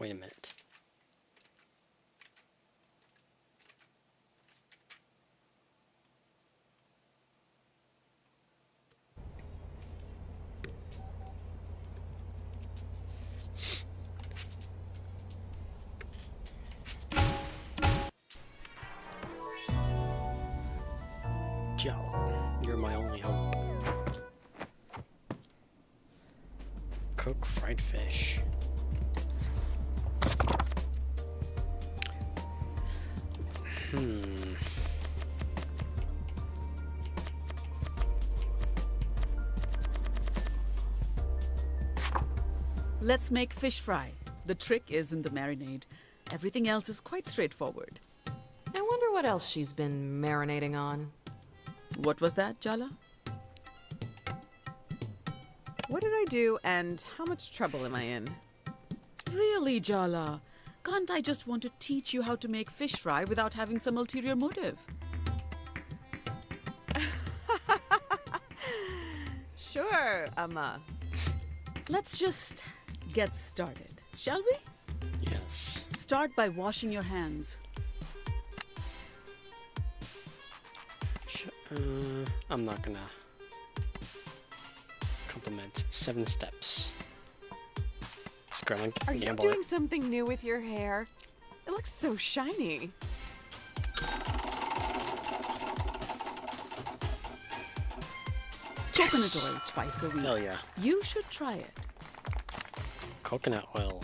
Wait a minute. Joe, you're my only hope. Cook fried fish. Let's make fish fry. The trick is in the marinade. Everything else is quite straightforward. I wonder what else she's been marinating on. What was that, Jala? What did I do and how much trouble am I in? Really, Jala? Can't I just want to teach you how to make fish fry without having some ulterior motive? Sure, Let's just get started, shall we? Yes. Start by washing your hands. I'm not gonna compliment 7 steps. Are you doing something new with your hair? It looks so shiny. Coconut oil twice a week. Hell yeah. You should try it. Coconut oil.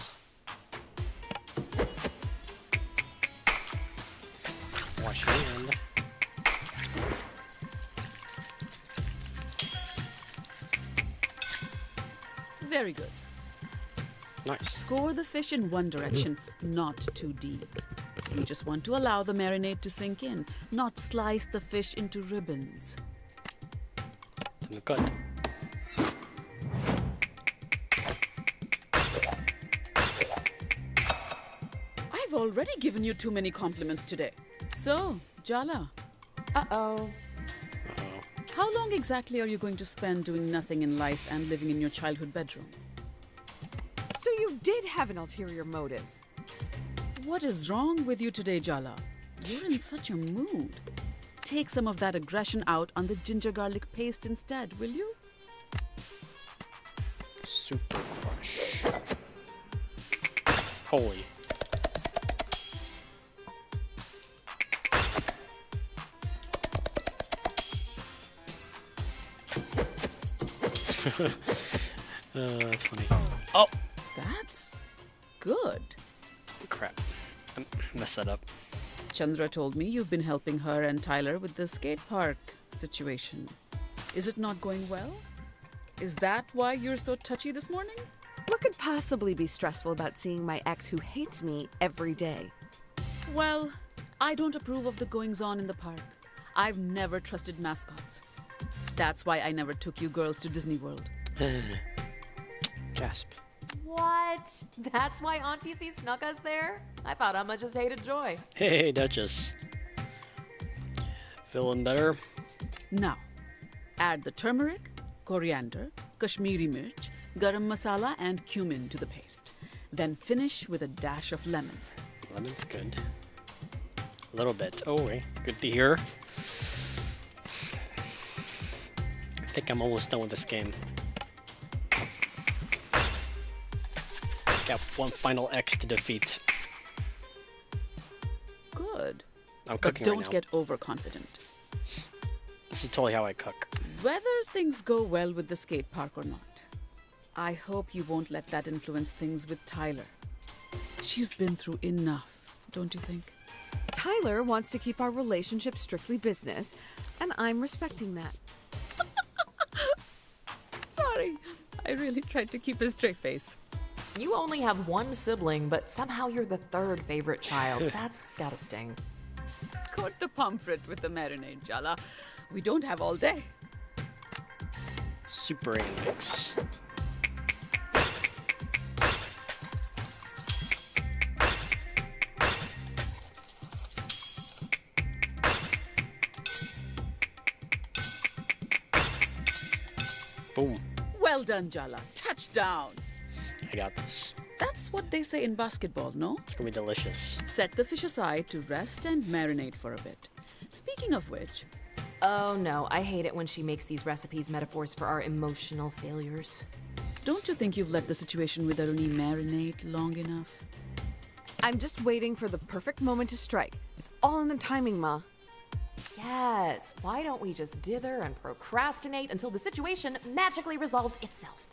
Wash your hand. Very good. Nice. Score the fish in one direction, not too deep. You just want to allow the marinade to sink in, not slice the fish into ribbons. Good. I've already given you too many compliments today. So, Jala, Uh-oh. how long exactly are you going to spend doing nothing in life and living in your childhood bedroom? So you did have an ulterior motive. What is wrong with you today, Jala? You're in such a mood. Take some of that aggression out on the ginger garlic paste instead, will you? Super crush. Holy. That's funny. Oh! That's good. Crap. I messed that up. Chandra told me you've been helping her and Tyler with the skate park situation. Is it not going well? Is that why you're so touchy this morning? What could possibly be stressful about seeing my ex who hates me every day? Well, I don't approve of the goings-on in the park. I've never trusted mascots. That's why I never took you girls to Disney World. Gasp. What? That's why Auntie C snuck us there? I thought Emma just hated Joy. Hey, Duchess. Feeling better? Now, add the turmeric, coriander, Kashmiri mirch, garam masala, and cumin to the paste. Then finish with a dash of lemon. Lemon's good. A little bit. Oh, okay. Good to hear. I think I'm almost done with this game. Got one final X to defeat. Good. I'm But cooking don't right now. get overconfident. This is totally how I cook. Whether things go well with the skate park or not, I hope you won't let that influence things with Tyler. She's been through enough, don't you think? Tyler wants to keep our relationship strictly business, and I'm respecting that. Sorry, I really tried to keep a straight face. You only have one sibling, but somehow you're the third favorite child. That's gotta sting. Coat the pomfret with the marinade, Jala. We don't have all day. Super A mix. Boom. Well done, Jala. Touchdown. I got this. That's what they say in basketball, no? It's gonna be delicious. Set the fish aside to rest and marinate for a bit. Speaking of which, Oh no, I hate it when she makes these recipes metaphors for our emotional failures. don't you think you've let the situation with Aruni marinate long enough? I'm just waiting for the perfect moment to strike. It's all in the timing, Ma. Yes, why don't we just dither and procrastinate until the situation magically resolves itself?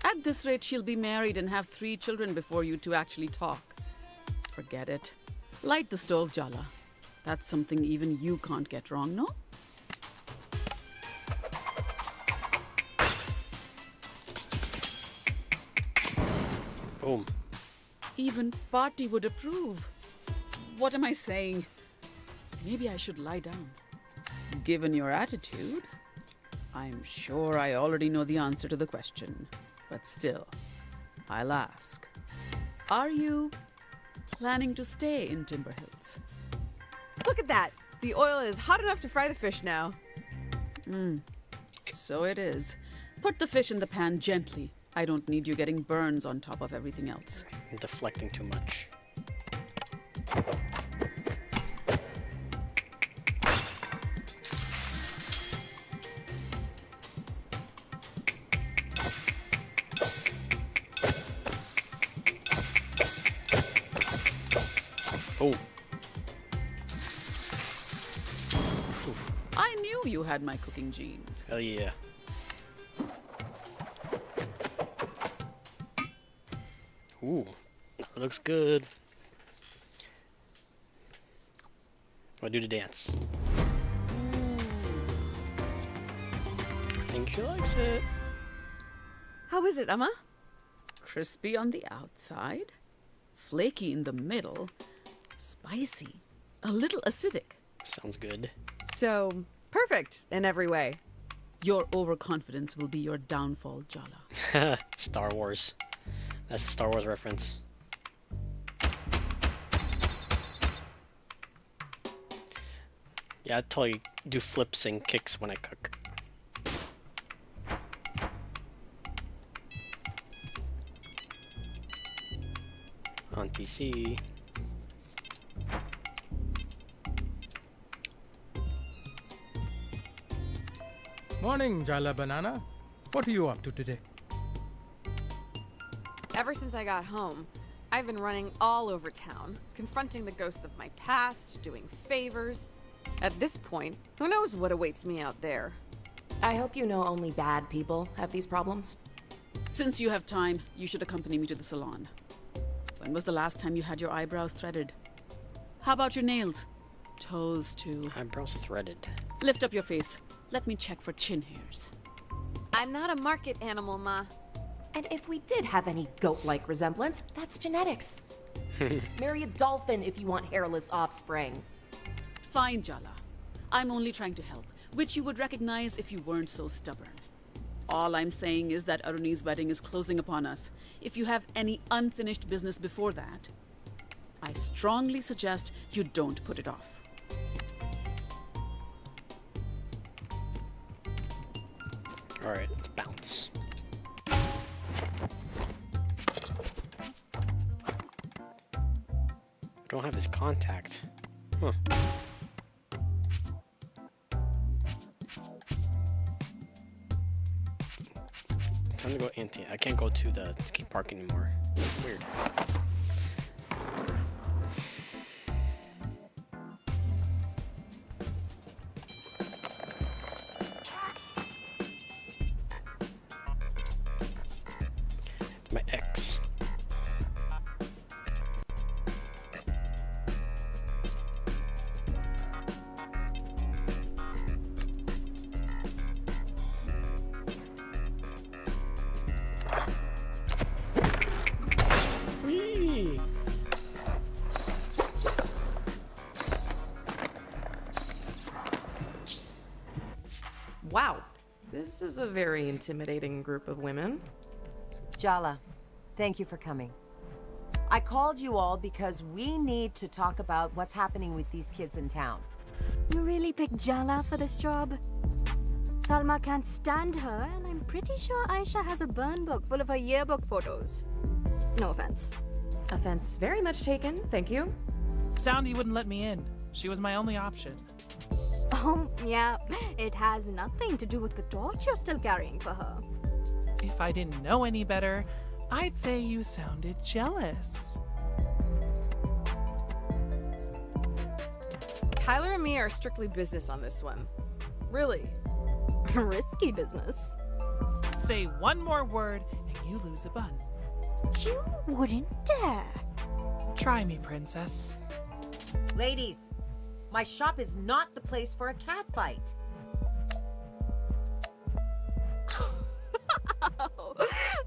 At this rate, she'll be married and have 3 children before you two actually talk. Forget it. Light the stove, Jala. That's something even you can't get wrong, no? Boom. Even Party would approve. What am I saying? Maybe I should lie down. Given your attitude, I'm sure I already know the answer to the question. But still, I'll ask. Are you planning to stay in Timber Hills? Look at that. The oil is hot enough to fry the fish now. So it is. Put the fish in the pan gently. I don't need you getting burns on top of everything else. I'm deflecting too much. Oh. I knew you had my cooking genes. Hell yeah. Ooh, that looks good. I'll do the dance. I think she likes it. How is it, Emma? Crispy on the outside, flaky in the middle, spicy, a little acidic. Sounds good. So, perfect in every way. Your overconfidence will be your downfall, Jala. Star Wars. That's a Star Wars reference. Yeah, I totally do flips and kicks when I cook. On TC. Morning, Jala Banana. What are you up to today? Ever since I got home, I've been running all over town, confronting the ghosts of my past, doing favors. At this point, who knows what awaits me out there? I hope you know only bad people have these problems. Since you have time, you should accompany me to the salon. When was the last time you had your eyebrows threaded? How about your nails? Toes, too. Eyebrows threaded. Lift up your face. Let me check for chin hairs. I'm not a market animal, Ma. And if we did have any goat-like resemblance, that's genetics. Marry a dolphin if you want hairless offspring. Fine, Jala. I'm only trying to help, which you would recognize if you weren't so stubborn. All I'm saying is that Aruni's wedding is closing upon us. If you have any unfinished business before that, I strongly suggest you don't put it off. Alright, let's bounce. I don't have his contact. Huh. Time to go anti. I can't go to the skate park anymore. Weird. It's my ex. Whee! Wow, this is a very intimidating group of women. Jala, thank you for coming. I called you all because we need to talk about what's happening with these kids in town. You really picked Jala for this job? Salma can't stand her, and I'm pretty sure Aisha has a burn book full of her yearbook photos. No offense. Offense very much taken, thank you. Soundy wouldn't let me in. She was my only option. Oh, yeah. It has nothing to do with the torch you're still carrying for her. If I didn't know any better, I'd say you sounded jealous. Tyler and me are strictly business on this one. Really. Risky business. Say one more word and you lose a bun. You wouldn't dare. Try me, princess. Ladies, my shop is not the place for a cat fight.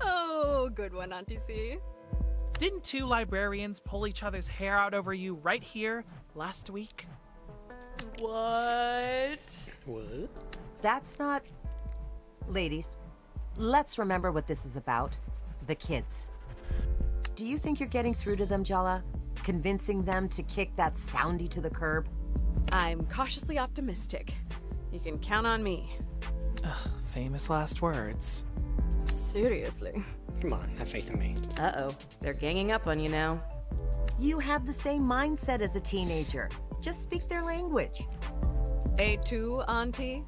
Oh, good one, Auntie C. Didn't two librarians pull each other's hair out over you right here last week? What? What? That's not... Ladies, let's remember what this is about. The kids. Do you think you're getting through to them, Jala? Convincing them to kick that Soundy to the curb? I'm cautiously optimistic. You can count on me. Ugh, famous last words. Seriously. Come on, have faith in me. Uh-oh, they're ganging up on you now. You have the same mindset as a teenager. Just speak their language. A2, Auntie?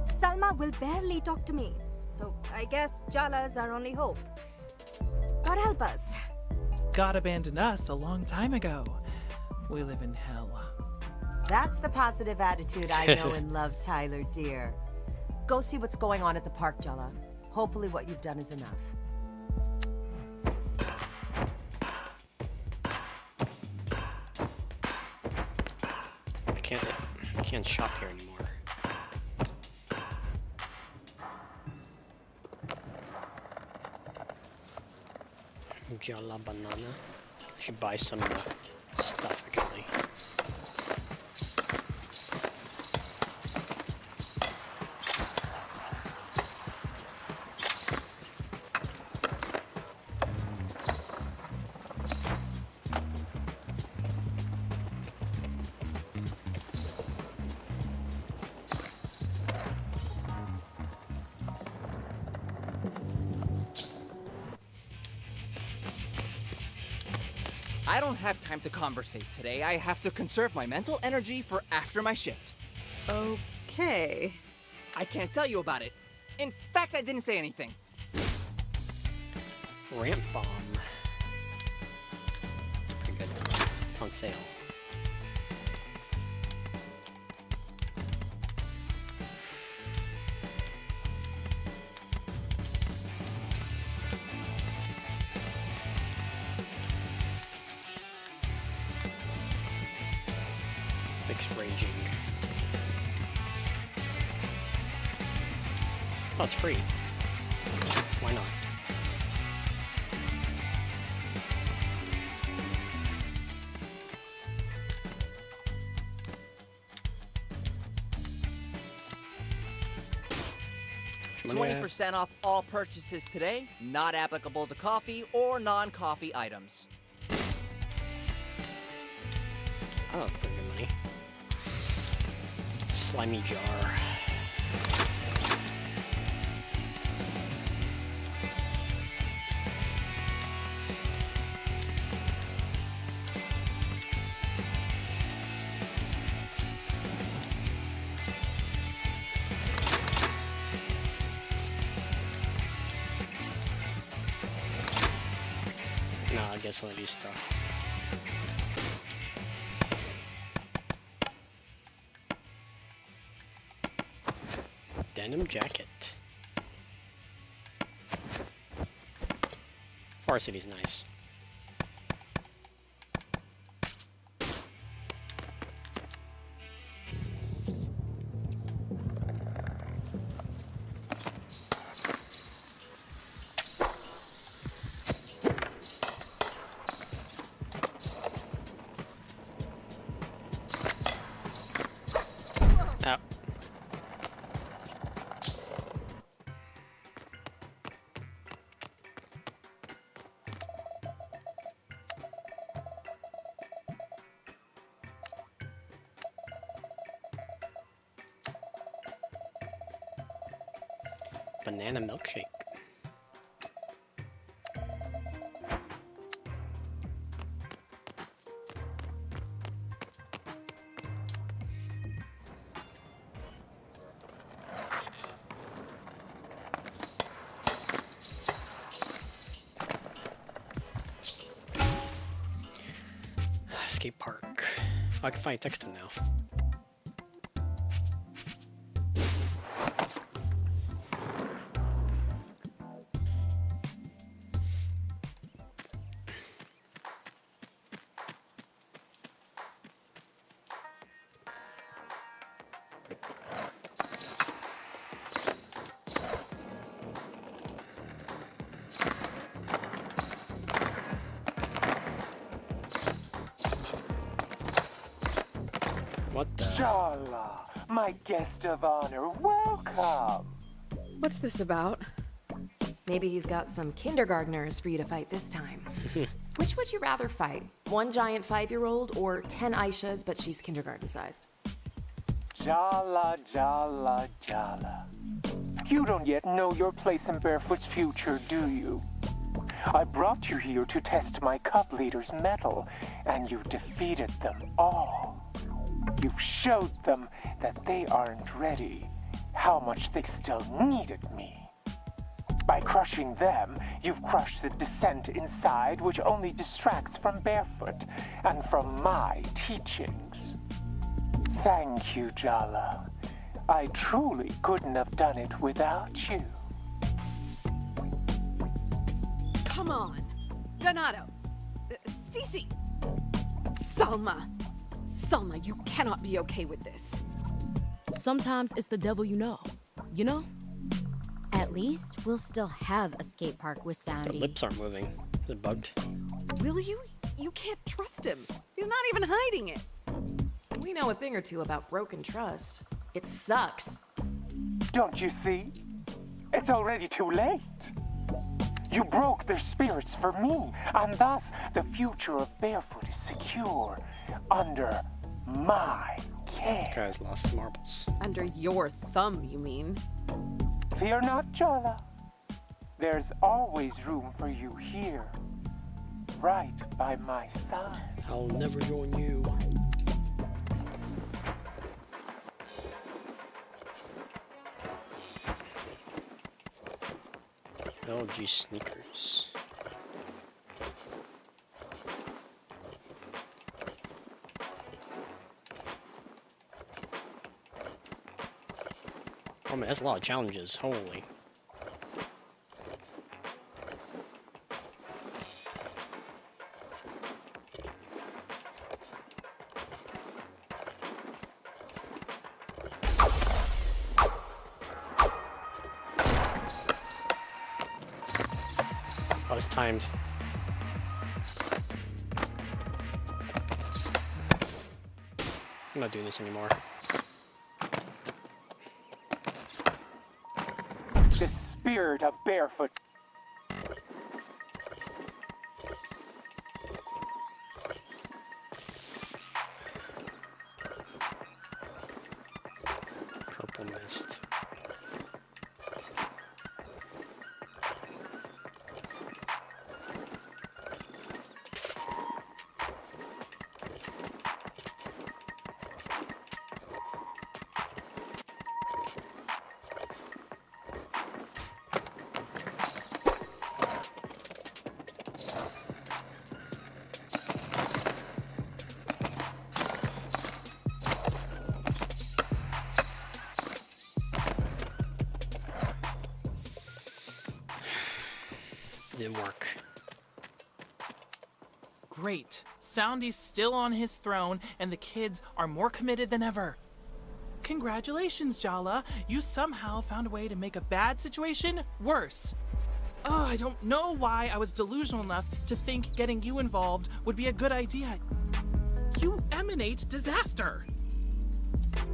Salma will barely talk to me. So I guess Jala's our only hope. God help us. God abandoned us a long time ago. We live in hell. That's the positive attitude I know and love, Tyler, dear. Go see what's going on at the park, Jala. Hopefully what you've done is enough. I can't shop here anymore. Jala banana. I should buy some stuff actually. I don't have time to conversate today. I have to conserve my mental energy for after my shift. Okay. I can't tell you about it. In fact, I didn't say anything. Ramp bomb. It's pretty good. It's on sale. Fixed raging. Oh, it's free. Why not? How many do I have? 20% off all purchases today, not applicable to coffee or non-coffee items. Oh, pretty good money. Slimy jar. No, I guess I'll use stuff. Denim jacket. Varsity's nice. Out. Banana milkshake. skate park. I can finally text him now. What the? Jala, my guest of honor, welcome! What's this about? Maybe he's got some kindergartners for you to fight this time. Which would you rather fight? One giant 5-year-old or 10 Aishas, but she's kindergarten sized? Jala, Jala, Jala. You don't yet know your place in Barefoot's future, do you? I brought you here to test my Cup Leader's mettle, and you defeated them all. You've showed them that they aren't ready, how much they still needed me. By crushing them, you've crushed the dissent inside, which only distracts from Barefoot and from my teachings. Thank you, Jala. I truly couldn't have done it without you. Come on. Donato. Cece. Salma. Salma, you cannot be okay with this. Sometimes it's the devil you know? At least we'll still have a skate park with Her Sandy. lips aren't moving. Is it bugged? Will you? You can't trust him. He's not even hiding it. We know a thing or two about broken trust. It sucks. Don't you see? It's already too late. You broke their spirits for me, and thus the future of Barefoot is secure under my care. Guy's lost his marbles. Under your thumb, you mean? Fear not, Jala. There's always room for you here, right by my side. I'll never join you. LG sneakers. Oh man, that's a lot of challenges. Holy. Oh, it's timed. I'm not doing this anymore. The spirit of Barefoot. Purple mist. Didn't work. Great. Soundy's still on his throne, and the kids are more committed than ever. Congratulations, Jala. You somehow found a way to make a bad situation worse. Oh, I don't know why I was delusional enough to think getting you involved would be a good idea. You emanate disaster.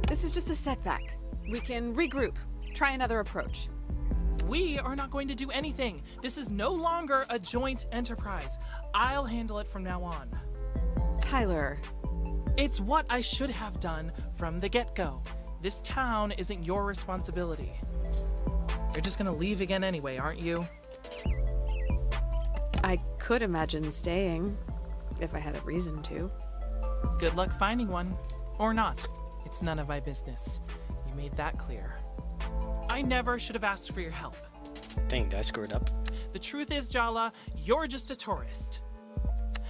This is just a setback. We can regroup. Try another approach. We are not going to do anything. This is no longer a joint enterprise. I'll handle it from now on. Tyler. It's what I should have done from the get-go. This town isn't your responsibility. You're just gonna leave again anyway, aren't you? I could imagine staying, if I had a reason to. Good luck finding one. Or not. It's none of my business. You made that clear. I never should have asked for your help. Dang, did I screw it up? The truth is, Jala, you're just a tourist.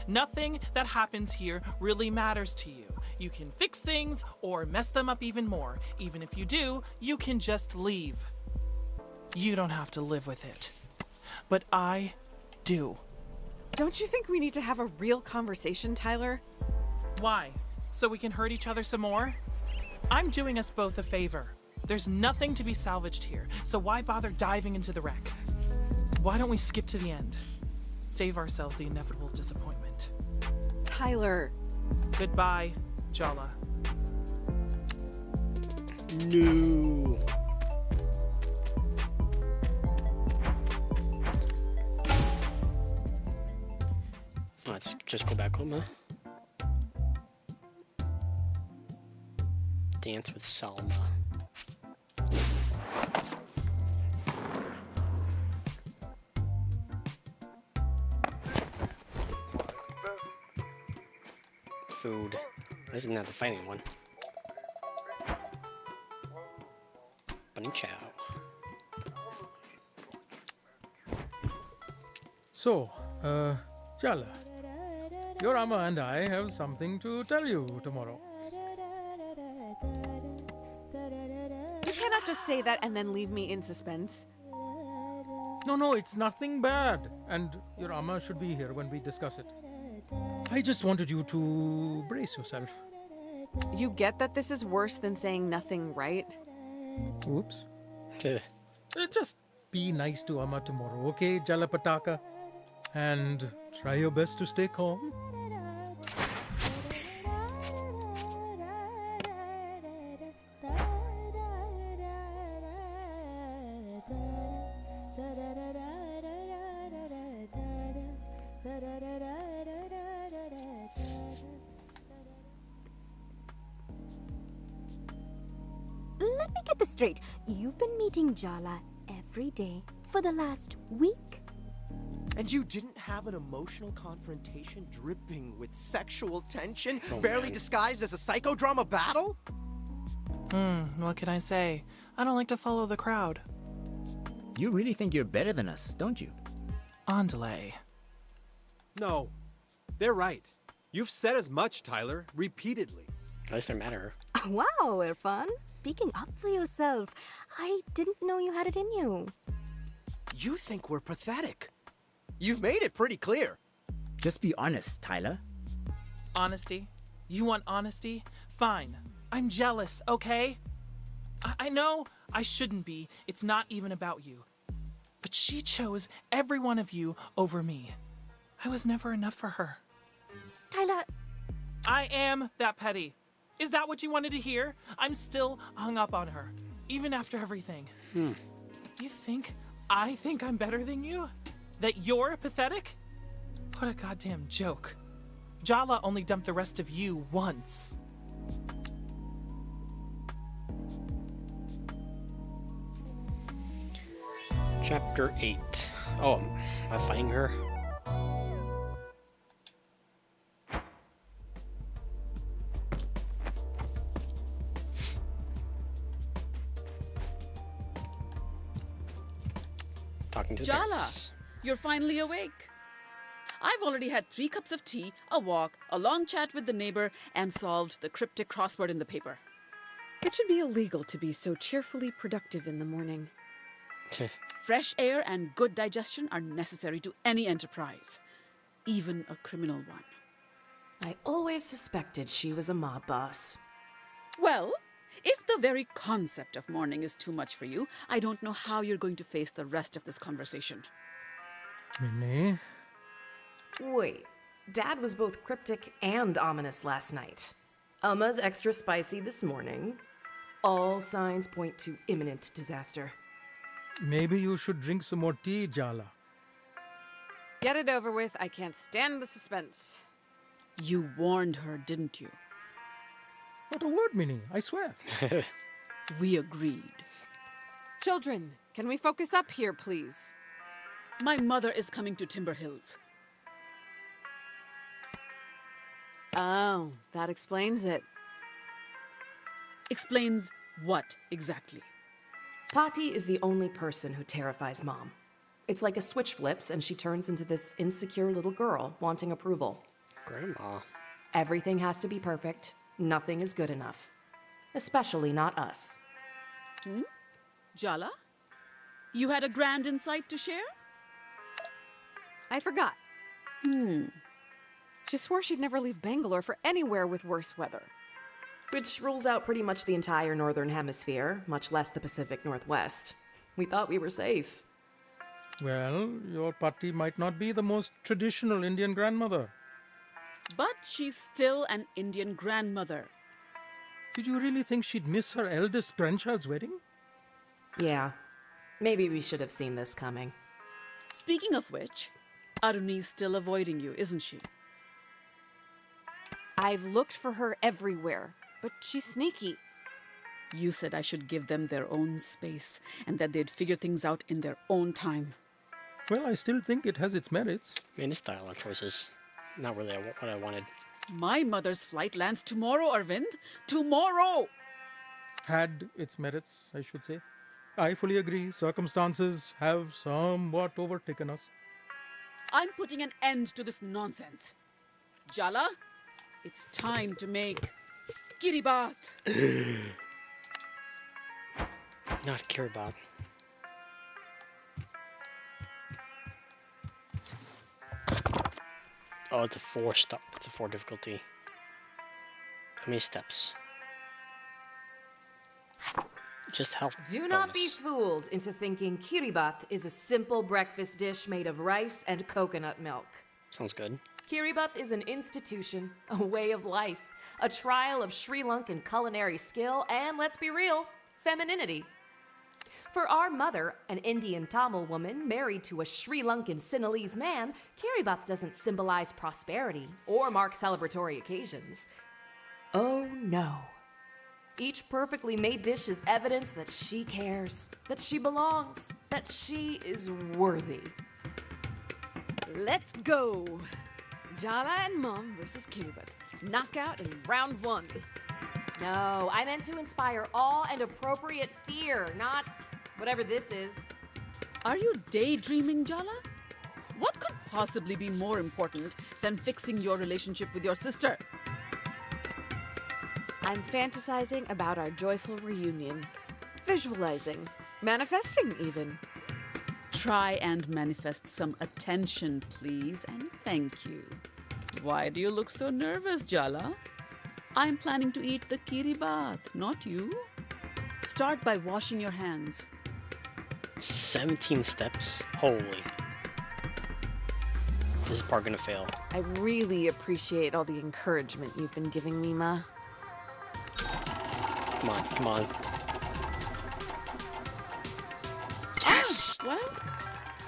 Nothing that happens here really matters to you. You can fix things or mess them up even more. Even if you do, you can just leave. You don't have to live with it. But I do. Don't you think we need to have a real conversation, Tyler? Why? So we can hurt each other some more? I'm doing us both a favor. There's nothing to be salvaged here, so why bother diving into the wreck? Why don't we skip to the end? Save ourselves the inevitable disappointment. Tyler. Goodbye, Jala. No. Let's just go back home, huh? Dance with Salma. Food. This isn't have to fight anyone. Bunny chow. So, Jala, your Amma and I have something to tell you tomorrow. You cannot just say that and then leave me in suspense. No, it's nothing bad. And your Amma should be here when we discuss it. I just wanted you to brace yourself. You get that this is worse than saying nothing, right? Oops. Just be nice to Amma tomorrow, okay, Jalapataka? And try your best to stay calm. Let me get this straight. You've been meeting Jala every day for the last week? And you didn't have an emotional confrontation dripping with sexual tension, Oh, barely man. disguised as a psychodrama battle? What can I say? I don't like to follow the crowd. You really think you're better than us, don't you? Andale. No, they're right. You've said as much, Tyler, repeatedly. At least they're mad at her. Wow, Irfan. Speaking up for yourself. I didn't know you had it in you. You think we're pathetic. You've made it pretty clear. Just be honest, Tyler. Honesty? You want honesty? Fine. I'm jealous, okay? I know I shouldn't be. It's not even about you. But she chose every one of you over me. I was never enough for her. Tyler. I am that petty. Is that what you wanted to hear? I'm still hung up on her, even after everything. You think I think I'm better than you? That you're pathetic? What a goddamn joke. Jala only dumped the rest of you once. Chapter 8. Oh, am I fighting her? Talking to the Jala, parents. you're finally awake. I've already had 3 cups of tea, a walk, a long chat with the neighbor, and solved the cryptic crossword in the paper. It should be illegal to be so cheerfully productive in the morning. Fresh air and good digestion are necessary to any enterprise, even a criminal one. I always suspected she was a mob boss. Well, if the very concept of morning is too much for you, I don't know how you're going to face the rest of this conversation. Minnie? Wait, Dad was both cryptic and ominous last night. Amma's extra spicy this morning. All signs point to imminent disaster. Maybe you should drink some more tea, Jala. Get it over with. I can't stand the suspense. You warned her, didn't you? Not a word, Minnie, I swear. We agreed. Children, can we focus up here, please? My mother is coming to Timber Hills. Oh, that explains it. Explains what exactly? Patti is the only person who terrifies Mom. It's like a switch flips and she turns into this insecure little girl wanting approval. Grandma. Everything has to be perfect. Nothing is good enough. Especially not us. Jala? You had a grand insight to share? I forgot. She swore she'd never leave Bangalore for anywhere with worse weather. Which rules out pretty much the entire Northern Hemisphere, much less the Pacific Northwest. We thought we were safe. Well, your Patti might not be the most traditional Indian grandmother. But she's still an Indian grandmother. Did you really think she'd miss her eldest grandchild's wedding? Yeah. Maybe we should have seen this coming. Speaking of which, Aruni's still avoiding you, isn't she? I've looked for her everywhere, but she's sneaky. You said I should give them their own space and that they'd figure things out in their own time. Well, I still think it has its merits. I mean, this dialogue choice is not really what I wanted. My mother's flight lands tomorrow, Arvind. Tomorrow! Had its merits, I should say. I fully agree. Circumstances have somewhat overtaken us. I'm putting an end to this nonsense. Jala, it's time to make Kiribat. Not Kiribat. Oh, it's a 4 stop. It's a 4 difficulty. How many steps? Just health. Do not be fooled into thinking kiribat is a simple breakfast dish made of rice and coconut milk. Sounds good. Kiribat is an institution, a way of life, a trial of Sri Lankan culinary skill, and let's be real, femininity. For our mother, an Indian Tamil woman married to a Sri Lankan Sinhalese man, Kiribat doesn't symbolize prosperity or mark celebratory occasions. Oh no. Each perfectly made dish is evidence that she cares, that she belongs, that she is worthy. Let's go! Jala and Mom versus Kiribat. Knockout in round 1. No, I meant to inspire awe and appropriate fear, not whatever this is. Are you daydreaming, Jala? What could possibly be more important than fixing your relationship with your sister? I'm fantasizing about our joyful reunion. Visualizing. Manifesting, even. Try and manifest some attention, please, and thank you. Why do you look so nervous, Jala? I'm planning to eat the kiribat, not you. Start by washing your hands. 17 steps? Holy. This part gonna fail. I really appreciate all the encouragement you've been giving me, Ma. Come on, come on. Yes! Well,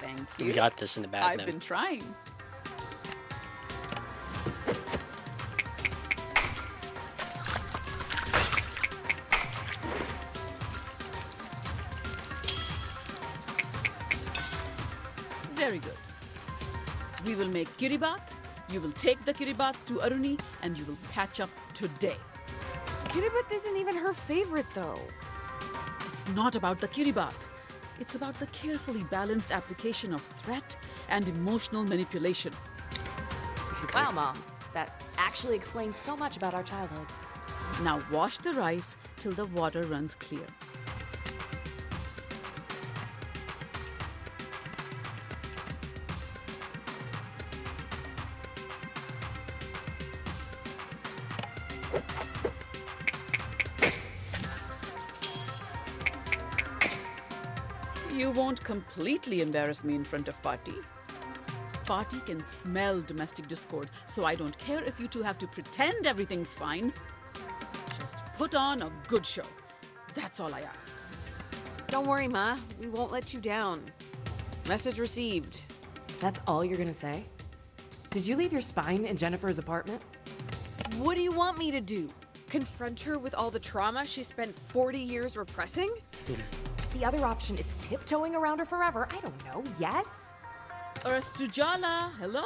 thank you. We got this in the bag. I've been trying. Very good. We will make kiribat, you will take the kiribat to Aruni, and you will patch up today. Kiribat isn't even her favorite, though. It's not about the kiribat. It's about the carefully balanced application of threat and emotional manipulation. Wow, Mom. That actually explains so much about our childhoods. Now wash the rice till the water runs clear. You won't completely embarrass me in front of Patti. Patti can smell domestic discord, so I don't care if you two have to pretend everything's fine. Just put on a good show. That's all I ask. Don't worry, Ma. We won't let you down. Message received. That's all you're gonna say? Did you leave your spine in Jennifer's apartment? What do you want me to do? Confront her with all the trauma she spent 40 years repressing? The other option is tiptoeing around her forever. I don't know. Yes? Earth to Jala, hello?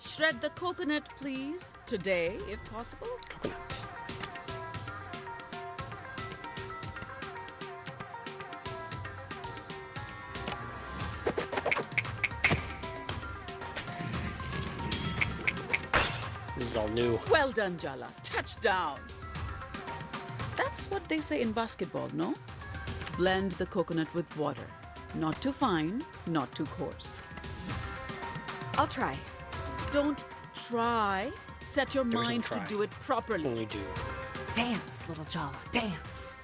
Shred the coconut, please. Today, if possible. Coconut. is all new. Well done, Jala. Touchdown. That's what they say in basketball, no? Blend the coconut with water. Not too fine, not too coarse. I'll try. Don't try. Set your There is no mind to try. do it properly. Only do. Dance, little Jala, dance.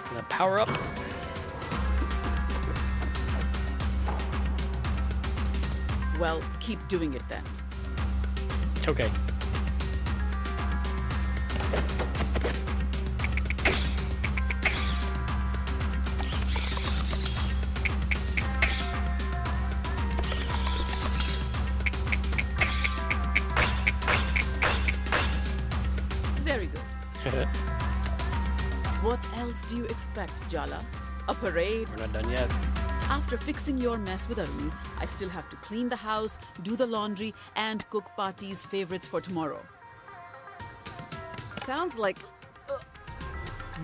Gonna power up. Well, keep doing it then. Okay. Very good. What else do you expect, Jala? A parade? We're not done yet. After fixing your mess with Arun, I still have to clean the house, do the laundry, and cook Pati's favorites for tomorrow. Sounds like.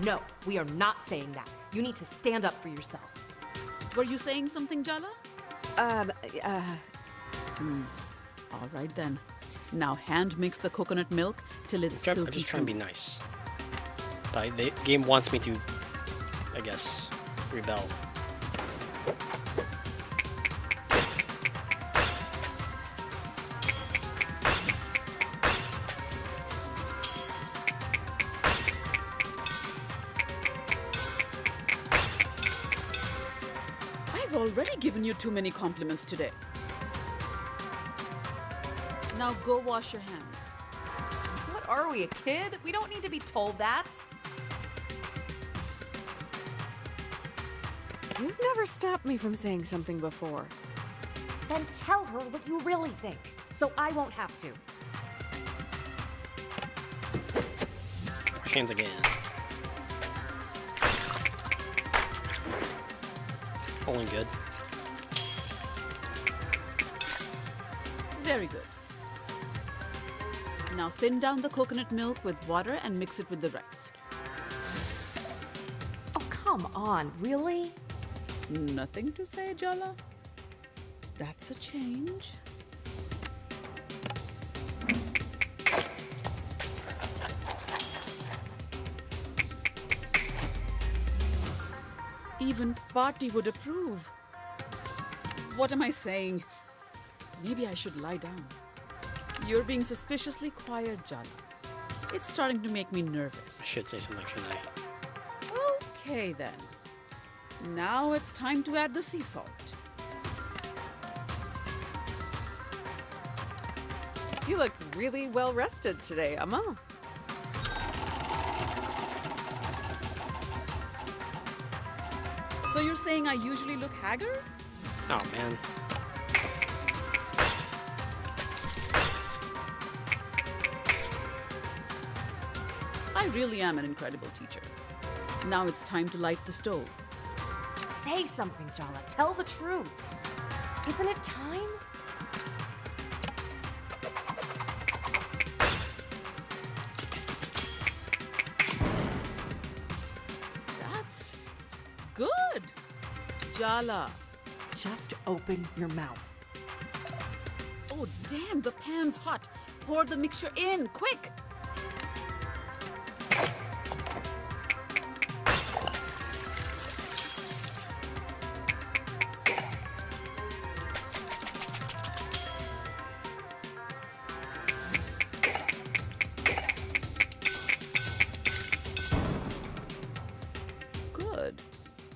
No, we are not saying that. You need to stand up for yourself. Were you saying something, Jala? All right then. Now hand mix the coconut milk till it's I'm silky just trying to be smooth. nice. But the game wants me to, I guess, rebel. I've already given you too many compliments today. Now go wash your hands. What are we, a kid? We don't need to be told that. You've never stopped me from saying something before. Then tell her what you really think, so I won't have to. Wash hands again. Only good. Very good. Now thin down the coconut milk with water and mix it with the rice. Oh, come on, really? Nothing to say, Jala? That's a change. Even Pati would approve. What am I saying? Maybe I should lie down. You're being suspiciously quiet, Jala. It's starting to make me I nervous. should say something, shouldn't I? Okay then. Now it's time to add the sea salt. You look really well rested today, Amma. So you're saying I usually look haggard? Oh man. I really am an incredible teacher. Now it's time to light the stove. Say something, Jala. Tell the truth. Isn't it time? That's good. Jala. Just open your mouth. Oh, damn, the pan's hot. Pour the mixture in, quick. Good.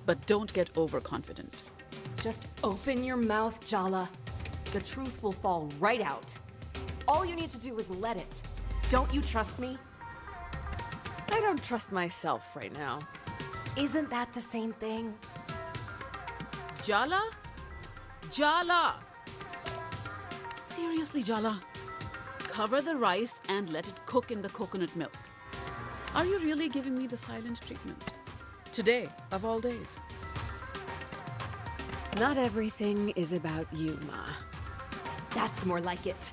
But don't get overconfident. Just open your mouth, Jala. The truth will fall right out. All you need to do is let it. Don't you trust me? I don't trust myself right now. Isn't that the same thing? Jala? Jala! Seriously, Jala. Cover the rice and let it cook in the coconut milk. Are you really giving me the silent treatment? Today, of all days. Not everything is about you, Ma. That's more like it.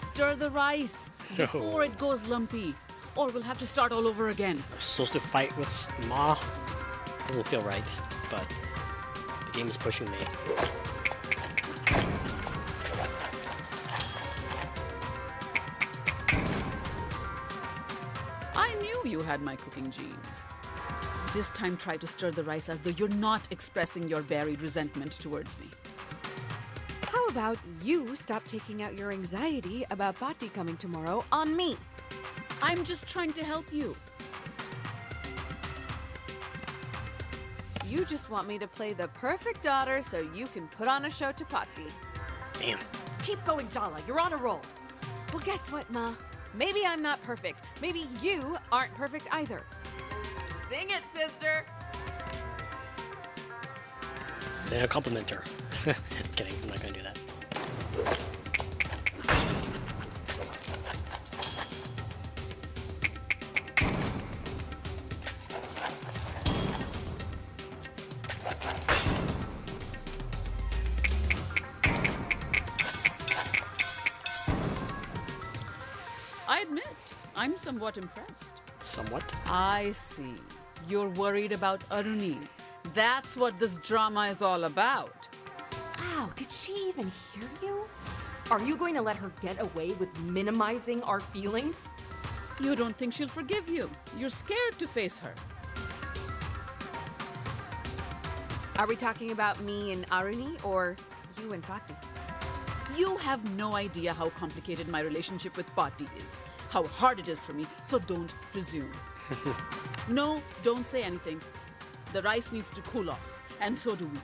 Stir the rice before it goes lumpy, or we'll have to start all over again. I'm supposed to fight with Ma. Doesn't feel right, but the game is pushing me. I knew you had my cooking genes. This time try to stir the rice as though you're not expressing your buried resentment towards me. How about you stop taking out your anxiety about Patti coming tomorrow on me? I'm just trying to help you. You just want me to play the perfect daughter so you can put on a show to Patti. Damn. Keep going, Jala. You're on a roll. Well, guess what, Ma? Maybe I'm not perfect. Maybe you aren't perfect either. Sing it, sister. Then I'll compliment her. Kidding, I'm not gonna do that. I admit, I'm somewhat impressed. Somewhat? I see. You're worried about Aruni. That's what this drama is all about. Wow, did she even hear you? Are you going to let her get away with minimizing our feelings? You don't think she'll forgive you. You're scared to face her. Are we talking about me and Aruni or you and Patti? You have no idea how complicated my relationship with Patti is, how hard it is for me, so don't presume. No, don't say anything. The rice needs to cool off, and so do we.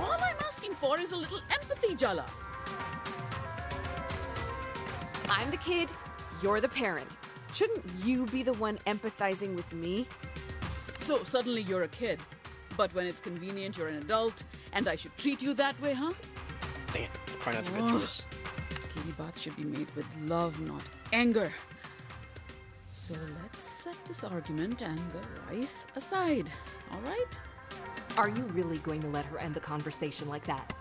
All I'm asking for is a little empathy, Jala. I'm the kid, you're the parent. Shouldn't you be the one empathizing with me? So suddenly you're a kid, but when it's convenient, you're an adult, and I should treat you that way, huh? Dang it, it's probably not a good choice. Kitty baths should be made with love, not anger. So let's set this argument and the rice aside, all right? Are you really going to let her end the conversation like that?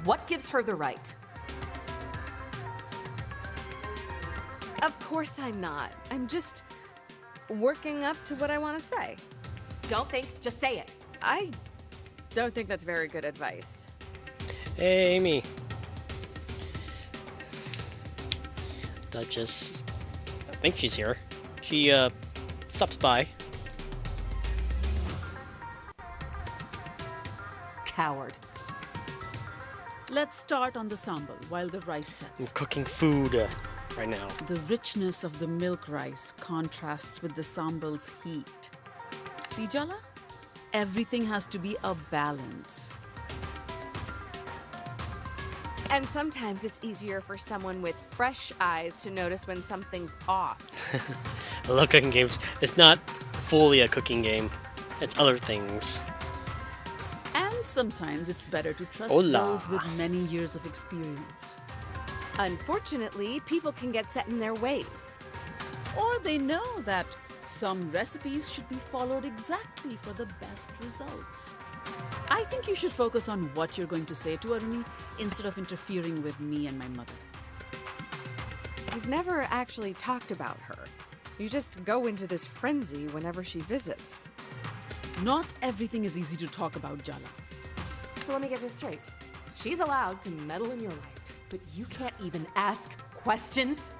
What gives her the right? Of course I'm not. I'm just working up to what I want to say. Don't think, just say it. I don't think that's very good advice. Hey, Amy. Duchess. I think she's here. She, stops by. Coward. Let's start on the sambal while the rice I'm sets. cooking food right now. The richness of the milk rice contrasts with the sambal's heat. See, Jala? Everything has to be a balance. And sometimes it's easier for someone with fresh eyes to notice when something's off. I love cooking games. It's not fully a cooking game. It's other things. And sometimes it's better to trust Hola. those with many years of experience. Unfortunately, people can get set in their ways. Or they know that some recipes should be followed exactly for the best results. I think you should focus on what you're going to say to Aruni instead of interfering with me and my mother. You've never actually talked about her. You just go into this frenzy whenever she visits. Not everything is easy to talk about, Jala. So let me get this straight. She's allowed to meddle in your life, but you can't even ask questions?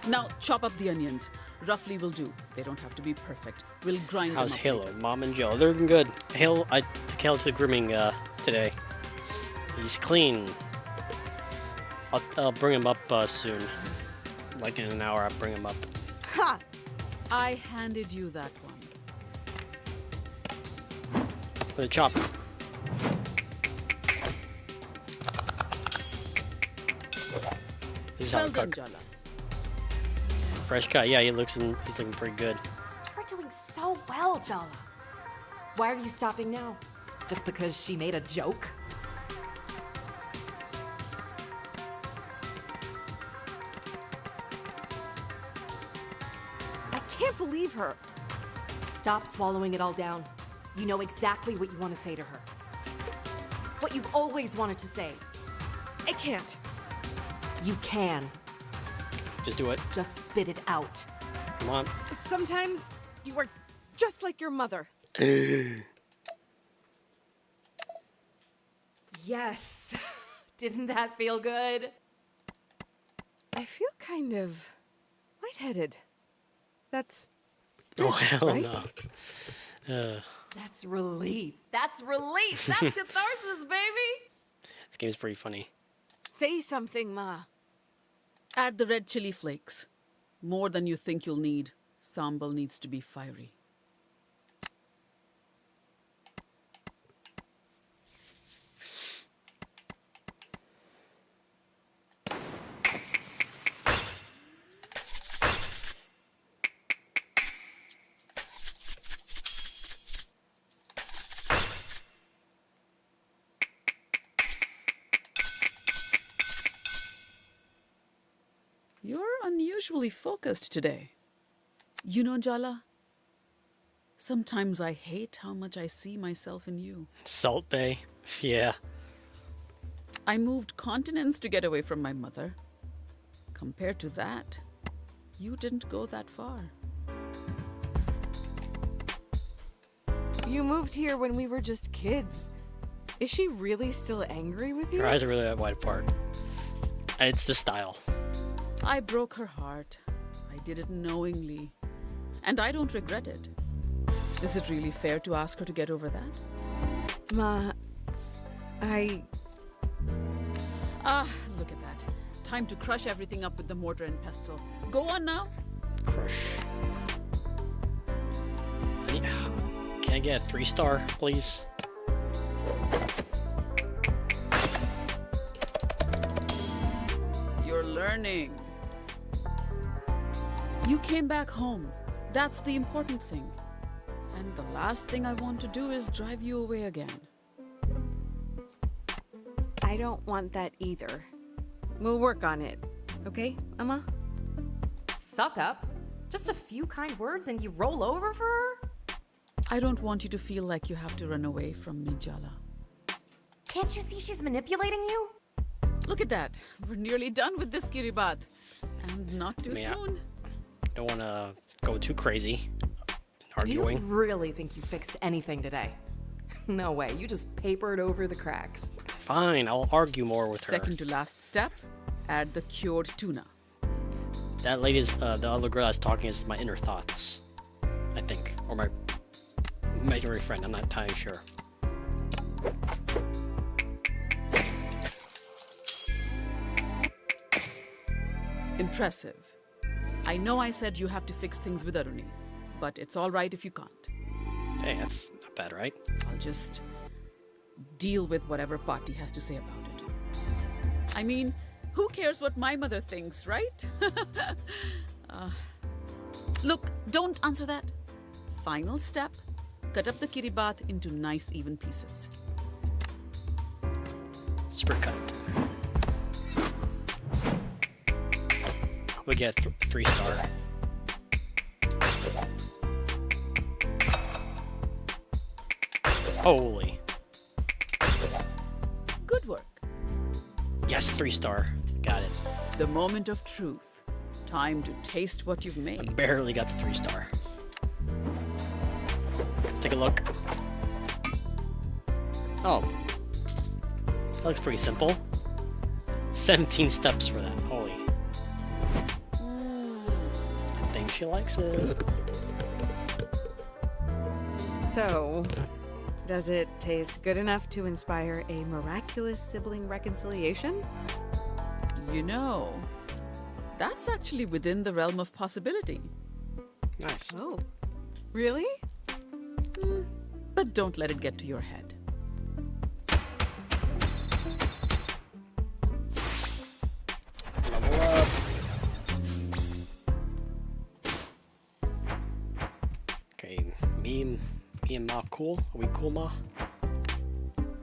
Now chop up the onions. Roughly will do. They don't have to be perfect. We'll grind How's them up Halo? later. Mom and Joe. They're good. Halo, I took Halo to the grooming today. He's clean. I'll bring him up soon. Like in an hour, I'll bring him up. Ha! I handed you that one. With a chopper. This is how Well I done, cook. Jala. Fresh cut. Yeah, he's looking pretty good. You're doing so well, Jala. Why are you stopping now? Just because she made a joke? I can't believe her. Stop swallowing it all down. You know exactly what you want to say to her. What you've always wanted to say. I can't. You can. Just do it. Just spit it out. Come on. Sometimes you are just like your mother. Yes. Didn't that feel good? I feel kind of lightheaded. That's dead, Oh, hell right? no. That's relief. That's release. That's catharsis, baby. This game's pretty funny. Say something, Ma. Add the red chili flakes. More than you think you'll need. Sambal needs to be fiery. You're unusually focused today. You know, Jala, sometimes I hate how much I see myself in you. Salt Bay? Yeah. I moved continents to get away from my mother. Compared to that, you didn't go that far. You moved here when we were just kids. Is she really still angry with you? Her eyes are really wide apart. It's the style. I broke her heart. I did it knowingly. And I don't regret it. Is it really fair to ask her to get over that? Ma, Look at that. Time to crush everything up with the mortar and pestle. Go on now. Crush. Can I get a 3-star, please? You're learning. You came back home. That's the important thing. And the last thing I want to do is drive you away again. I don't want that either. We'll work on it. Okay, Emma? Suck up. Just a few kind words and you roll over for her? I don't want you to feel like you have to run away from me, Jala. Can't you see she's manipulating you? Look at that. We're nearly done with this Kiribat. And not too soon. Don't want to go too crazy. Arguing. Do you really think you fixed anything today? No way, you just papered over the cracks. Fine, I'll argue more with her. Second to last step, add the cured tuna. That lady's, the other girl that's talking is my inner thoughts, I think. Or my imaginary friend, I'm not entirely sure. Impressive. I know I said you have to fix things with Aruni, but it's all right if you can't. Hey, that's not bad, right? I'll just deal with whatever Patti has to say about it. I mean, who cares what my mother thinks, right? Look, don't answer that. Final step, cut up the Kiribat into nice even pieces. Super cut. We get 3-star. Holy. Good work. Yes, 3-star. Got it. The moment of truth. Time to taste what you've I made. barely got the 3-star. Let's take a look. Oh. That looks pretty simple. 17 steps for that. Holy. I think she likes it. So, does it taste good enough to inspire a miraculous sibling reconciliation? You know, that's actually within the realm of possibility. Nice. Oh, really? But don't let it get to your head. Level up. Okay, me and Ma cool? Are we cool, Ma?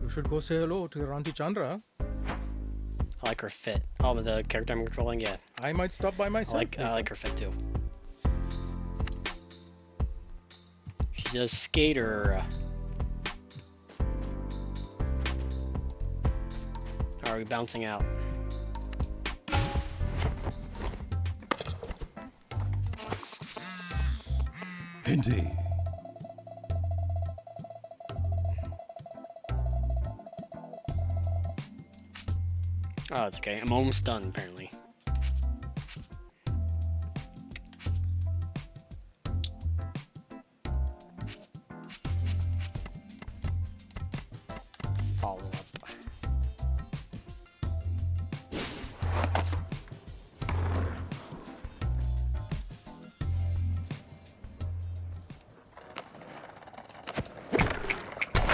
You should go say hello to your Auntie Chandra. I like her fit. Oh, but the character I'm controlling, yeah. I might stop by myself. I like her fit too. She's a skater. Are we bouncing out? Indeed. Oh, it's okay. I'm almost done, apparently.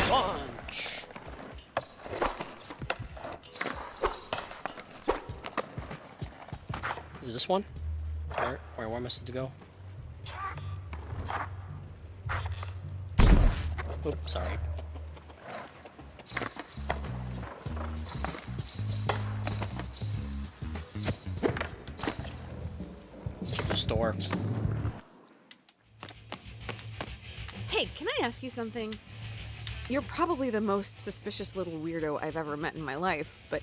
Punch! Is it this one? Where I want us to go? Oops, sorry. The store. Hey, can I ask you something? You're probably the most suspicious little weirdo I've ever met in my life, but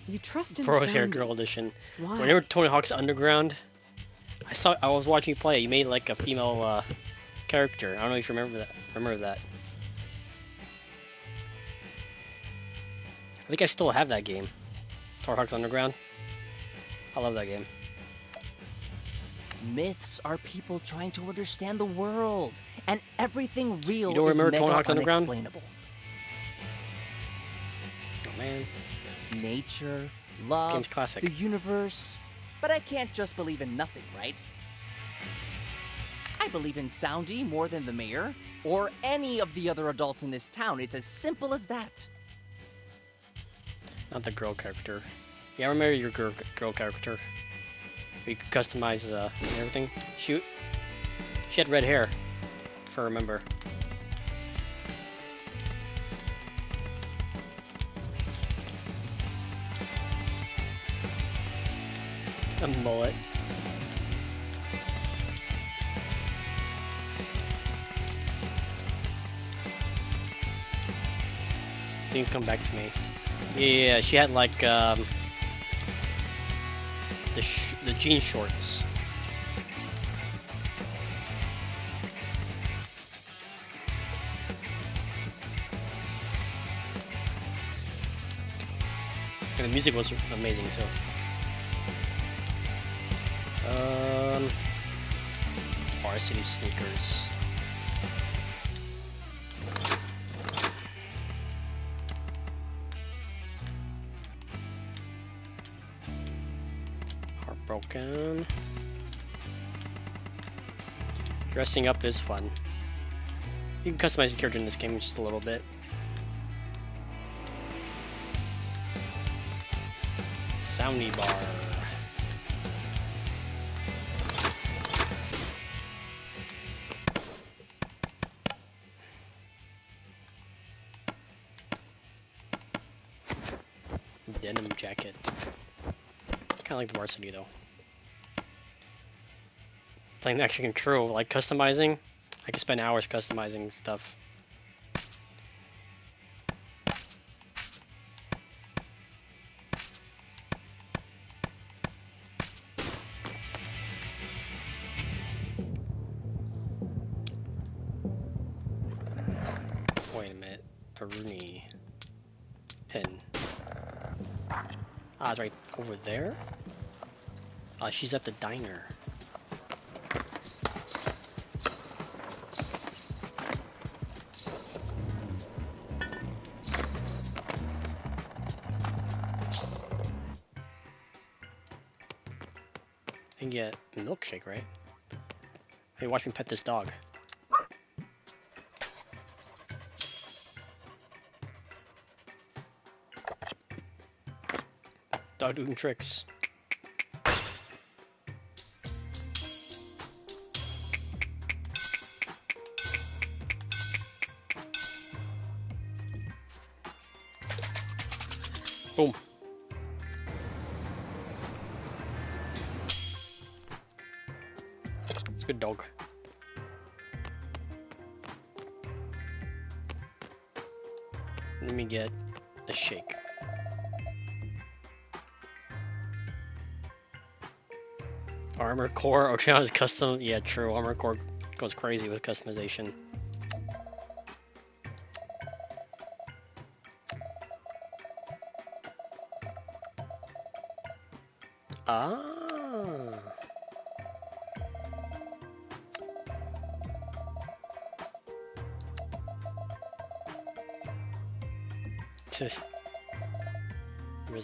you trust in Bros Hair Sandy. Girl Edition. Why? Whenever Tony Hawk's Underground, I was watching you play. You made like a female character. I don't know if you remember that. I think I still have that game. Tony Hawk's Underground. I love that game. Myths are people trying to understand the world, and everything real You don't is remember mega Tony Hawk's Underground? unexplainable. Oh man. Nature, love, Game's classic. the universe. But I can't just believe in nothing, right? I believe in Soundy more than the mayor, or any of the other adults in this town. It's as simple as that. Not the girl character. Yeah, I remember your girl character. You could customize everything. Shoot. She had red hair, if I remember. A mullet. Didn't come back to me. Yeah, she had like the jean shorts. And the music was amazing too. Varsity sneakers. Heartbroken. Dressing up is fun. You can customize your character in this game just a little bit. Soundy bar. Denim jacket. Kinda like the varsity though. Playing the Action Control, like customizing. I could spend hours customizing stuff. Wait a minute. A Rooney pin. Ah, it's right over there? She's at the diner. I can get a milkshake, right? Hey, watch me pet this dog. Dog doing tricks. Boom. It's a good dog. Let me get a shake. Armor Core, Oceana's custom. Yeah, true. Armor Core goes crazy with customization. Ah.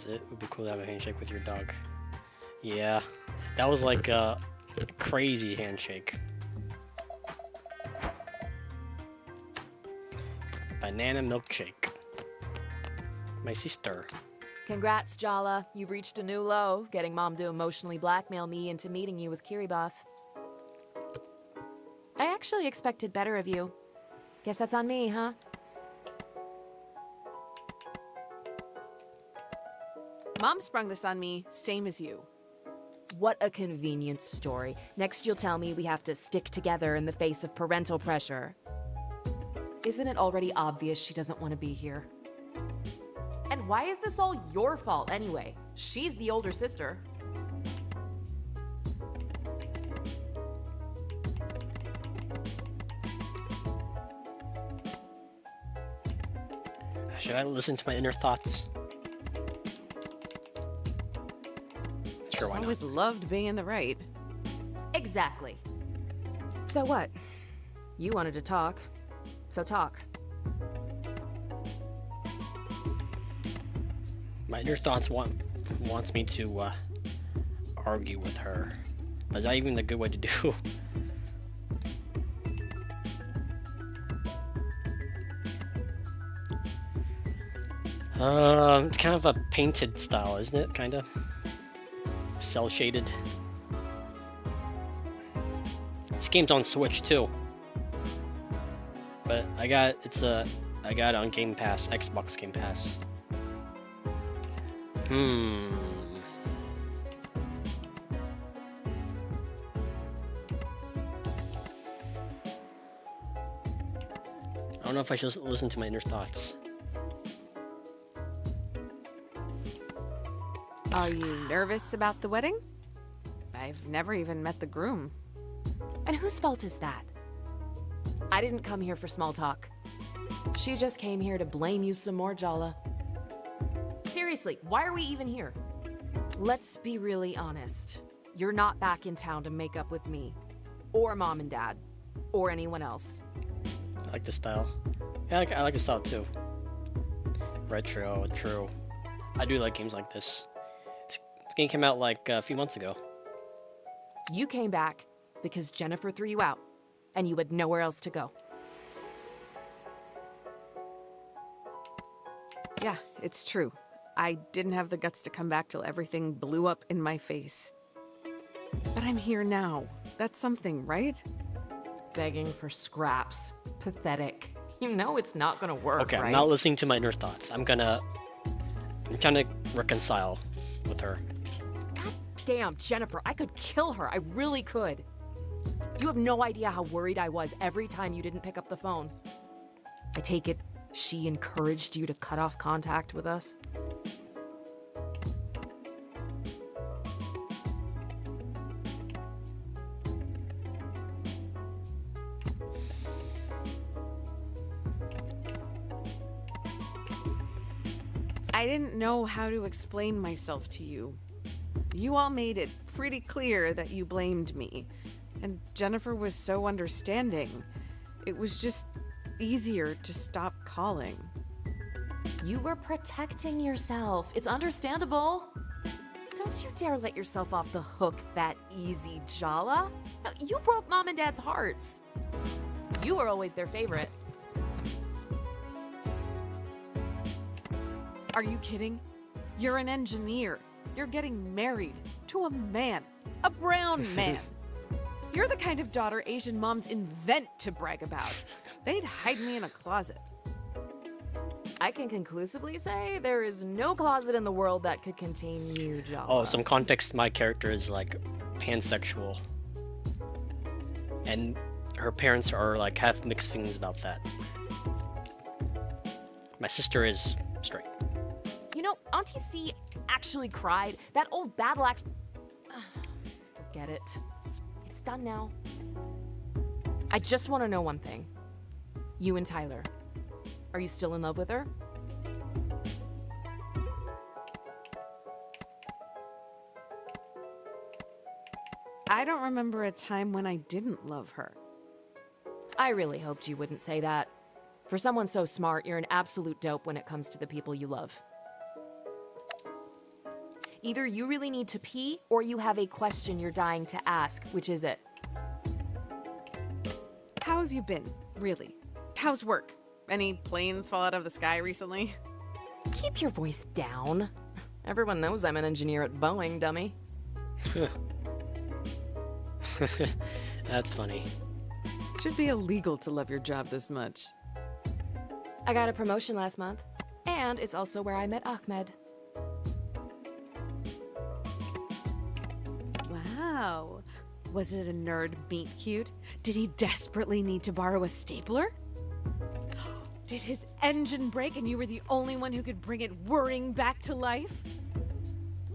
It would be cool to have a handshake with your dog. Yeah, that was like a crazy handshake. Banana milkshake. My sister. Congrats, Jala. You've reached a new low, getting Mom to emotionally blackmail me into meeting you with Kiribati. I actually expected better of you. Guess that's on me, huh? Mom sprung this on me, same as you. What a convenient story. Next you'll tell me we have to stick together in the face of parental pressure. Isn't it already obvious she doesn't want to be here? And why is this all your fault anyway? She's the older sister. Should I listen to my inner thoughts? Sure, She's why not? always loved being the right. Exactly. So what? You wanted to talk, so talk. My inner thoughts wants me to argue with her. Is that even a good way to do? It's kind of a painted style, isn't it? Kinda cell shaded. This game's on Switch too, but I got it on Game Pass, Xbox Game Pass. I don't know if I should listen to my inner thoughts. Are you nervous about the wedding? I've never even met the groom. And whose fault is that? I didn't come here for small talk. She just came here to blame you some more, Jala. Seriously, why are we even here? Let's be really honest. You're not back in town to make up with me, or Mom and Dad, or anyone else. I like the style. Yeah, I like the style too. Retro, true. I do like games like this. This game came out like a few months ago. You came back because Jennifer threw you out, and you had nowhere else to go. Yeah, it's true. I didn't have the guts to come back till everything blew up in my face. But I'm here now. That's something, right? Begging for scraps. Pathetic. You know it's not gonna work, Okay, right? I'm not listening to my inner thoughts. I'm trying to reconcile with her. God damn, Jennifer, I could kill her. I really could. You have no idea how worried I was every time you didn't pick up the phone. I take it she encouraged you to cut off contact with us? I didn't know how to explain myself to you. You all made it pretty clear that you blamed me. And Jennifer was so understanding. It was just easier to stop calling. You were protecting yourself. It's understandable. Don't you dare let yourself off the hook that easy, Jala. No, you broke Mom and Dad's hearts. You were always their favorite. Are you kidding? You're an engineer. You're getting married to a man, a brown man. You're the kind of daughter Asian moms invent to brag about. They'd hide me in a closet. I can conclusively say there is no closet in the world that could contain you, Jala. Oh, some context, my character is like pansexual. And her parents are like have mixed feelings about that. My sister is straight. You know, Auntie C actually cried. That old battle axe... Forget it. It's done now. I just want to know one thing. You and Tyler. Are you still in love with her? I don't remember a time when I didn't love her. I really hoped you wouldn't say that. For someone so smart, you're an absolute dope when it comes to the people you love. Either you really need to pee, or you have a question you're dying to ask. Which is it? How have you been, really? How's work? Any planes fall out of the sky recently? Keep your voice down. Everyone knows I'm an engineer at Boeing, dummy. That's funny. Should be illegal to love your job this much. I got a promotion last month, and it's also where I met Ahmed. Wow. Was it a nerd meet cute? Did he desperately need to borrow a stapler? Did his engine break and you were the only one who could bring it whirring back to life?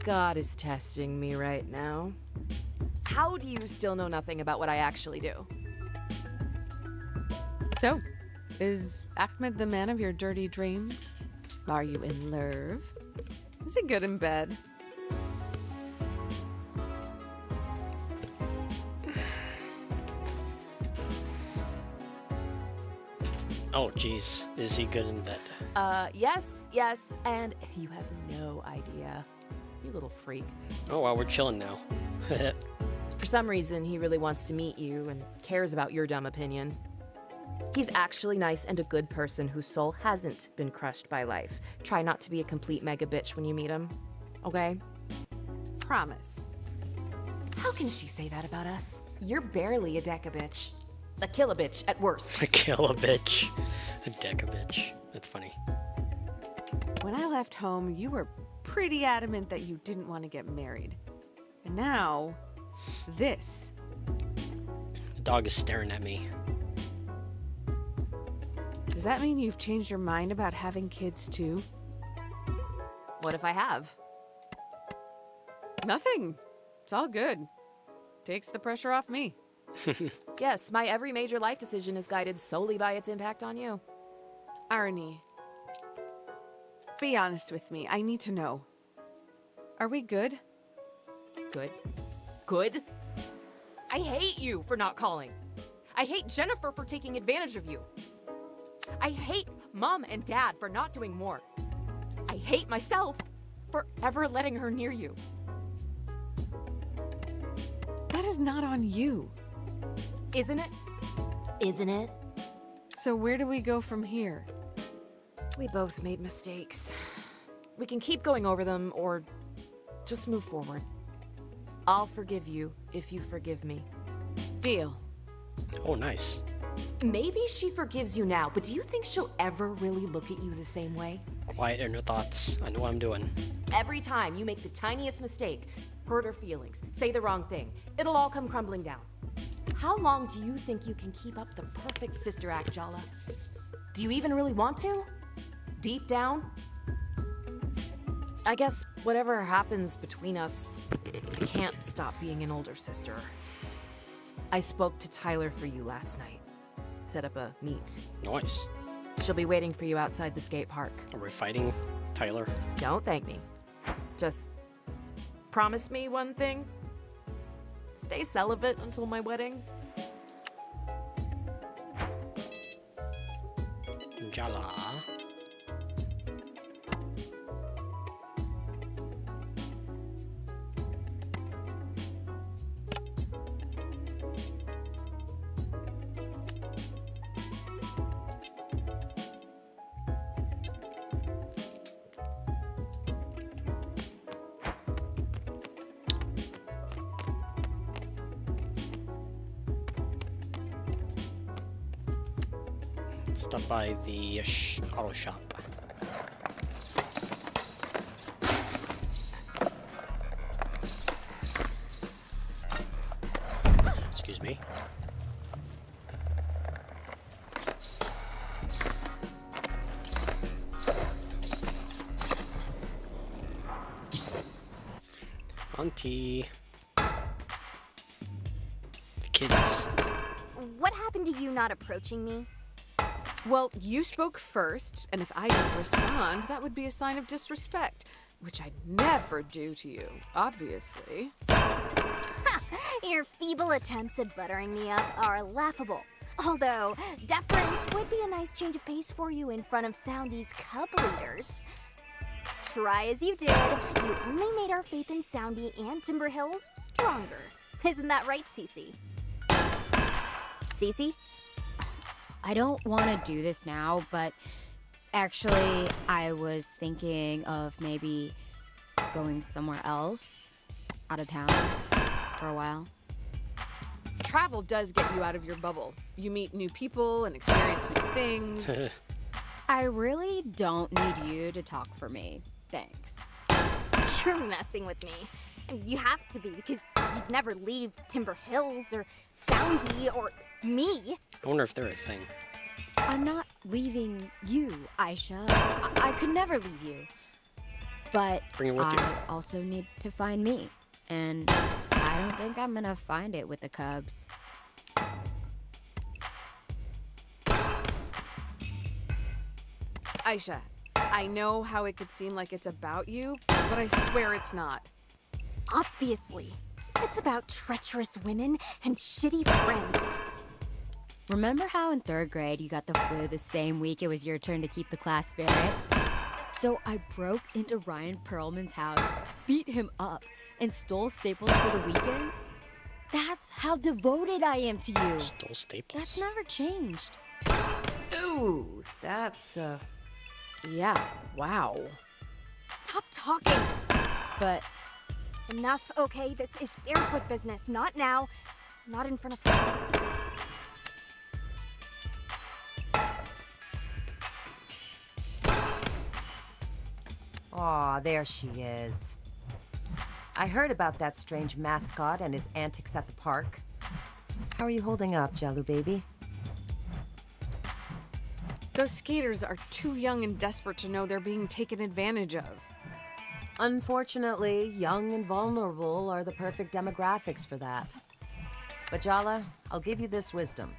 God is testing me right now. How do you still know nothing about what I actually do? So, is Ahmed the man of your dirty dreams? Are you in love? Is he good in bed? Oh, jeez. Is he good in bed? Yes, and you have no idea. You little freak. Oh, wow, we're chilling now. For some reason, he really wants to meet you and cares about your dumb opinion. He's actually nice and a good person whose soul hasn't been crushed by life. Try not to be a complete mega bitch when you meet him, okay? Promise. How can she say that about us? You're barely a deca bitch. A kill a bitch at worst. A kill a bitch. A deca bitch. That's funny. When I left home, you were pretty adamant that you didn't want to get married. And now, this. The dog is staring at me. Does that mean you've changed your mind about having kids too? What if I have? Nothing. It's all good. Takes the pressure off me. Yes, my every major life decision is guided solely by its impact on you. Arnie, be honest with me. I need to know. Are we good? Good? Good? I hate you for not calling. I hate Jennifer for taking advantage of you. I hate Mom and Dad for not doing more. I hate myself for ever letting her near you. That is not on you. Isn't it? Isn't it? So where do we go from here? We both made mistakes. We can keep going over them or just move forward. I'll forgive you if you forgive me. Deal. Oh, nice. Maybe she forgives you now, but do you think she'll ever really look at you the same way? Quiet inner thoughts. I know what I'm doing. Every time you make the tiniest mistake, hurt her feelings, say the wrong thing, it'll all come crumbling down. How long do you think you can keep up the perfect sister act, Jala? Do you even really want to? Deep down? I guess whatever happens between us, I can't stop being an older sister. I spoke to Tyler for you last night. Set up a meet. Nice. She'll be waiting for you outside the skate park. Are we fighting Tyler? Don't thank me. Just promise me one thing. Stay celibate until my wedding. Jala. Stop by the auto shop. Excuse me. Auntie. The kids. What happened to you not approaching me? Well, you spoke first, and if I didn't respond, that would be a sign of disrespect, which I'd never do to you, obviously. Your feeble attempts at buttering me up are laughable. Although, deference would be a nice change of pace for you in front of Soundy's cub leaders. Try as you did, you only made our faith in Soundy and Timber Hills stronger. Isn't that right, Cece? Cece? I don't want to do this now, but actually, I was thinking of maybe going somewhere else, out of town, for a while. Travel does get you out of your bubble. You meet new people and experience new things. I really don't need you to talk for me. Thanks. You're messing with me. And you have to be, because you'd never leave Timber Hills or Soundy or me. I wonder if they're a thing. I'm not leaving you, Aisha. I could never leave you. But Bring it with you. I also need to find me. And I don't think I'm gonna find it with the Cubs. Aisha, I know how it could seem like it's about you, but I swear it's not. Obviously. It's about treacherous women and shitty friends. Remember how in 3rd grade you got the flu the same week it was your turn to keep the class favorite? So I broke into Ryan Perlman's house, beat him up, and stole Staples for the weekend? That's how devoted I am to you. Stole Staples? That's never changed. Ooh, that's, yeah, wow. Stop talking. But Enough, okay? This is barefoot business. Not now. Not in front of her. Aw, there she is. I heard about that strange mascot and his antics at the park. How are you holding up, Jalu baby? Those skaters are too young and desperate to know they're being taken advantage of. Unfortunately, young and vulnerable are the perfect demographics for that. But Jala, I'll give you this wisdom.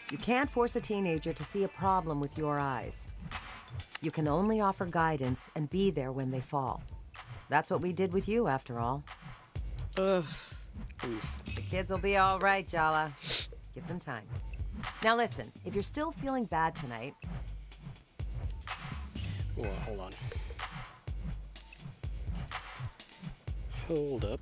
You can't force a teenager to see a problem with your eyes. You can only offer guidance and be there when they fall. That's what we did with you, after all. Ugh. The kids will be all right, Jala. Give them time. Now listen, if you're still feeling bad tonight... Whoa, hold on. Hold up.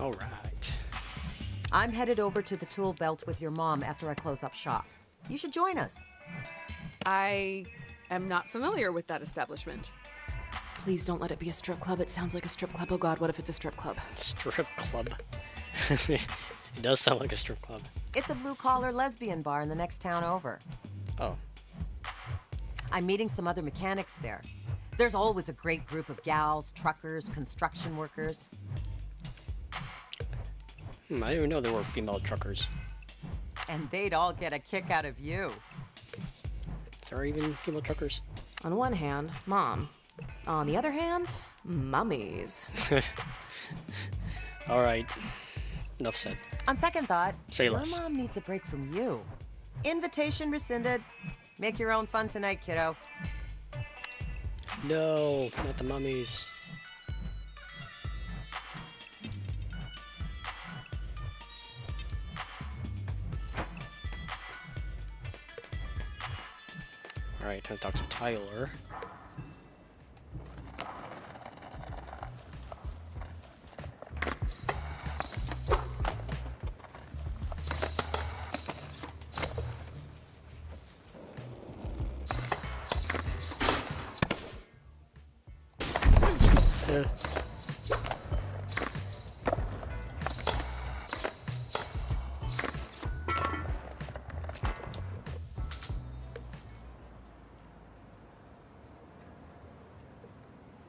All right. I'm headed over to the tool belt with your mom after I close up shop. You should join us. I am not familiar with that establishment. Please don't let it be a strip club. It sounds like a strip club. Oh god, what if it's a strip club? Strip club. It does sound like a strip club. It's a blue-collar lesbian bar in the next town over. Oh. I'm meeting some other mechanics there. There's always a great group of gals, truckers, construction workers. I didn't even know there were female truckers. And they'd all get a kick out of you. Is there even female truckers? On one hand, Mom. On the other hand, mummies. All right. Enough said. On second thought, Say your less. mom needs a break from you. Invitation rescinded. Make your own fun tonight, kiddo. No, not the mummies. Alright, time to talk to Tyler.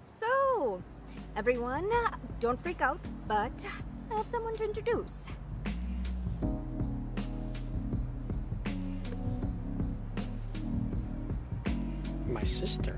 So, everyone, don't freak out, but I have someone to introduce. my sister.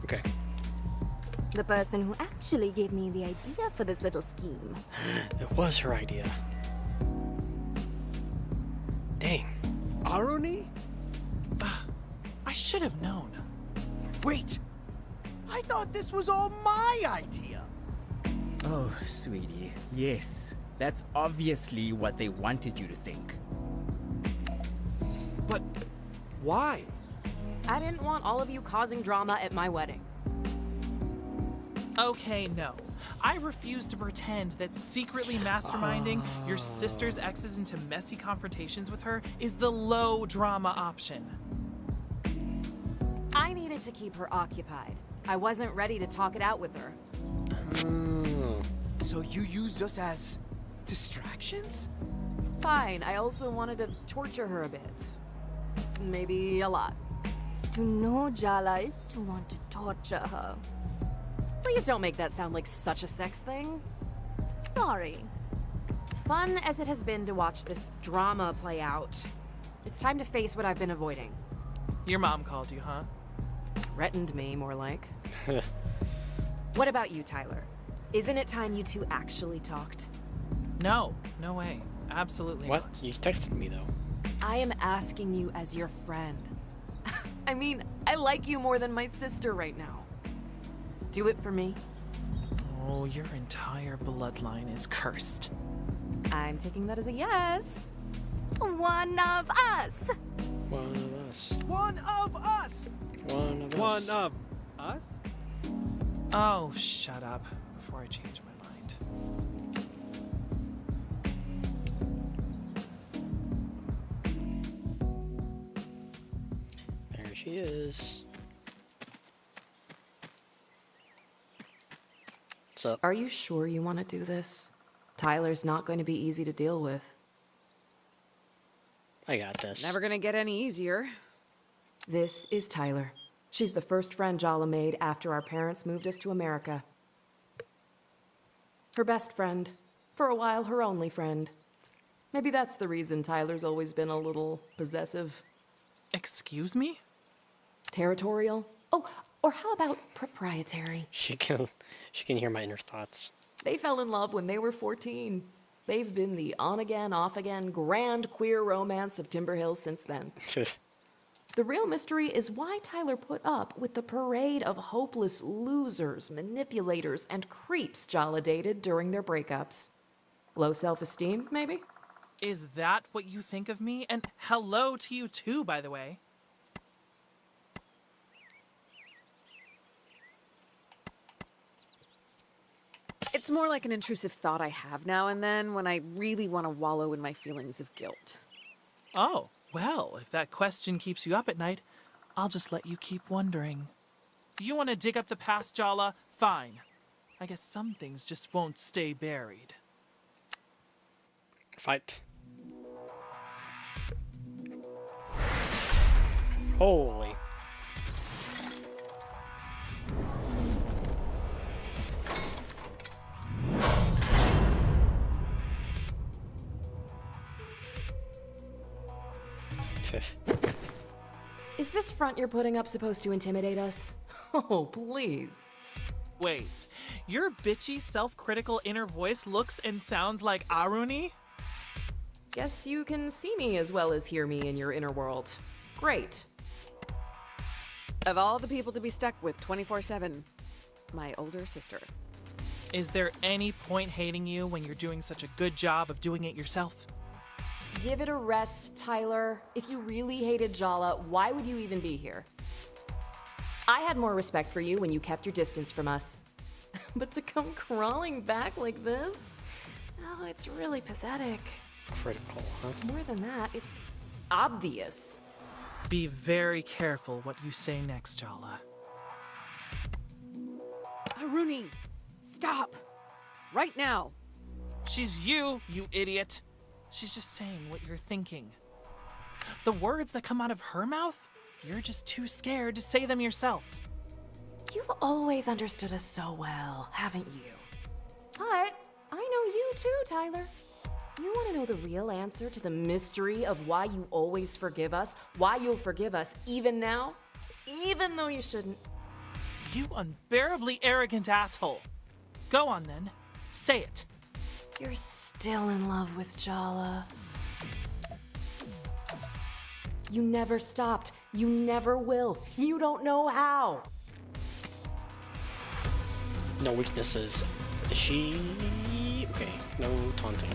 Okay. The person who actually gave me the idea for this little scheme. It was her idea. Dang. Aruni? I should have known. Wait! I thought this was all my idea! Oh, sweetie, yes. That's obviously what they wanted you to think. But why? I didn't want all of you causing drama at my wedding. Okay, no. I refuse to pretend that secretly masterminding your sister's exes into messy confrontations with her is the low drama option. I needed to keep her occupied. I wasn't ready to talk it out with her. So you used us as distractions? Fine, I also wanted to torture her a bit. Maybe a lot. To know Jala is to want to torture her. Please don't make that sound like such a sex thing. Sorry. Fun as it has been to watch this drama play out, it's time to face what I've been avoiding. Your mom called you, huh? Threatened me, more like. What about you, Tyler? Isn't it time you two actually talked? No, no way. Absolutely What? not. You texted me though. I am asking you as your friend. I mean, I like you more than my sister right now. Do it for me. Oh, your entire bloodline is cursed. I'm taking that as a yes. One of us! One of us. One of us! One of us. One of us? Oh, shut up before I change my mind. There she is. What's up? Are you sure you want to do this? Tyler's not going to be easy to deal with. I got this. Never gonna get any easier. This is Tyler. She's the first friend Jala made after our parents moved us to America. Her best friend. For a while, her only friend. Maybe that's the reason Tyler's always been a little possessive. Excuse me? Territorial? Oh, or how about proprietary? She can hear my inner thoughts. They fell in love when they were 14. They've been the on-again, off-again, grand queer romance of Timber Hill since then. The real mystery is why Tyler put up with the parade of hopeless losers, manipulators, and creeps Jala dated during their breakups. Low self-esteem, maybe? Is that what you think of me? And hello to you too, by the way. It's more like an intrusive thought I have now and then when I really want to wallow in my feelings of guilt. Oh, well, if that question keeps you up at night, I'll just let you keep wondering. You want to dig up the past, Jala? Fine. I guess some things just won't stay buried. Fight. Holy. Is this front you're putting up supposed to intimidate us? Oh, please. Wait, your bitchy, self-critical inner voice looks and sounds like Aruni? Guess you can see me as well as hear me in your inner world. Great. Of all the people to be stuck with 24/7, my older sister. Is there any point hating you when you're doing such a good job of doing it yourself? Give it a rest, Tyler. If you really hated Jala, why would you even be here? I had more respect for you when you kept your distance from us. But to come crawling back like this? Oh, it's really pathetic. Critical, huh? More than that, it's obvious. Be very careful what you say next, Jala. Haruni, stop! Right now! She's you idiot. She's just saying what you're thinking. The words that come out of her mouth, you're just too scared to say them yourself. You've always understood us so well, haven't you? But I know you too, Tyler. You want to know the real answer to the mystery of why you always forgive us? Why you'll forgive us even now? Even though you shouldn't? You unbearably arrogant asshole. Go on then. Say it. You're still in love with Jala. You never stopped. You never will. You don't know how. No weaknesses. Is she... Okay, no taunting.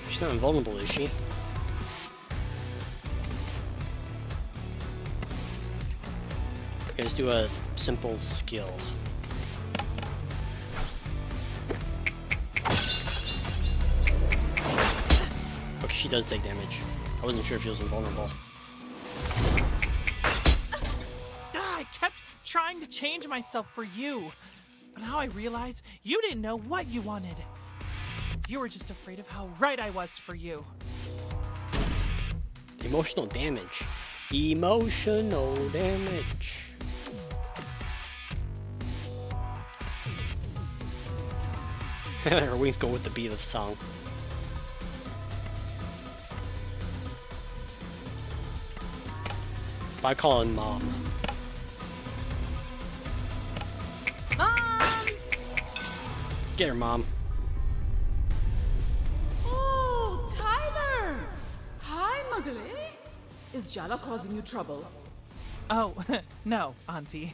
She's not invulnerable, is she? Okay, let's do a simple skill. Okay, she does take damage. I wasn't sure if she was invulnerable. I kept trying to change myself for you. But now I realize you didn't know what you wanted. You were just afraid of how right I was for you. Emotional damage. Emotional damage. Her wings go with the beat of the song. I call him Mom. Mom! Get her, Mom. Oh, Tyler! Hi, Muggle. Is Jala causing you trouble? Oh, no, Auntie.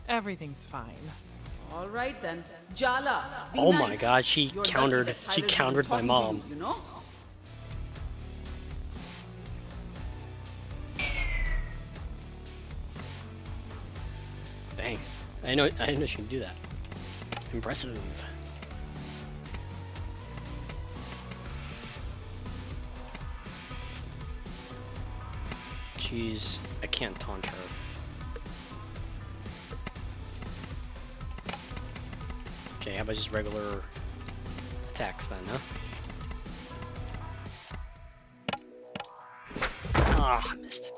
Everything's fine. All right then. Jala, be Oh nice. my god, she You're lucky countered. that She Tyler's countered my even talking mom. to you, you know? Dang. I didn't know she could do that. Impressive. I can't taunt her. Okay, how about just regular attacks then, huh? Ah, I missed.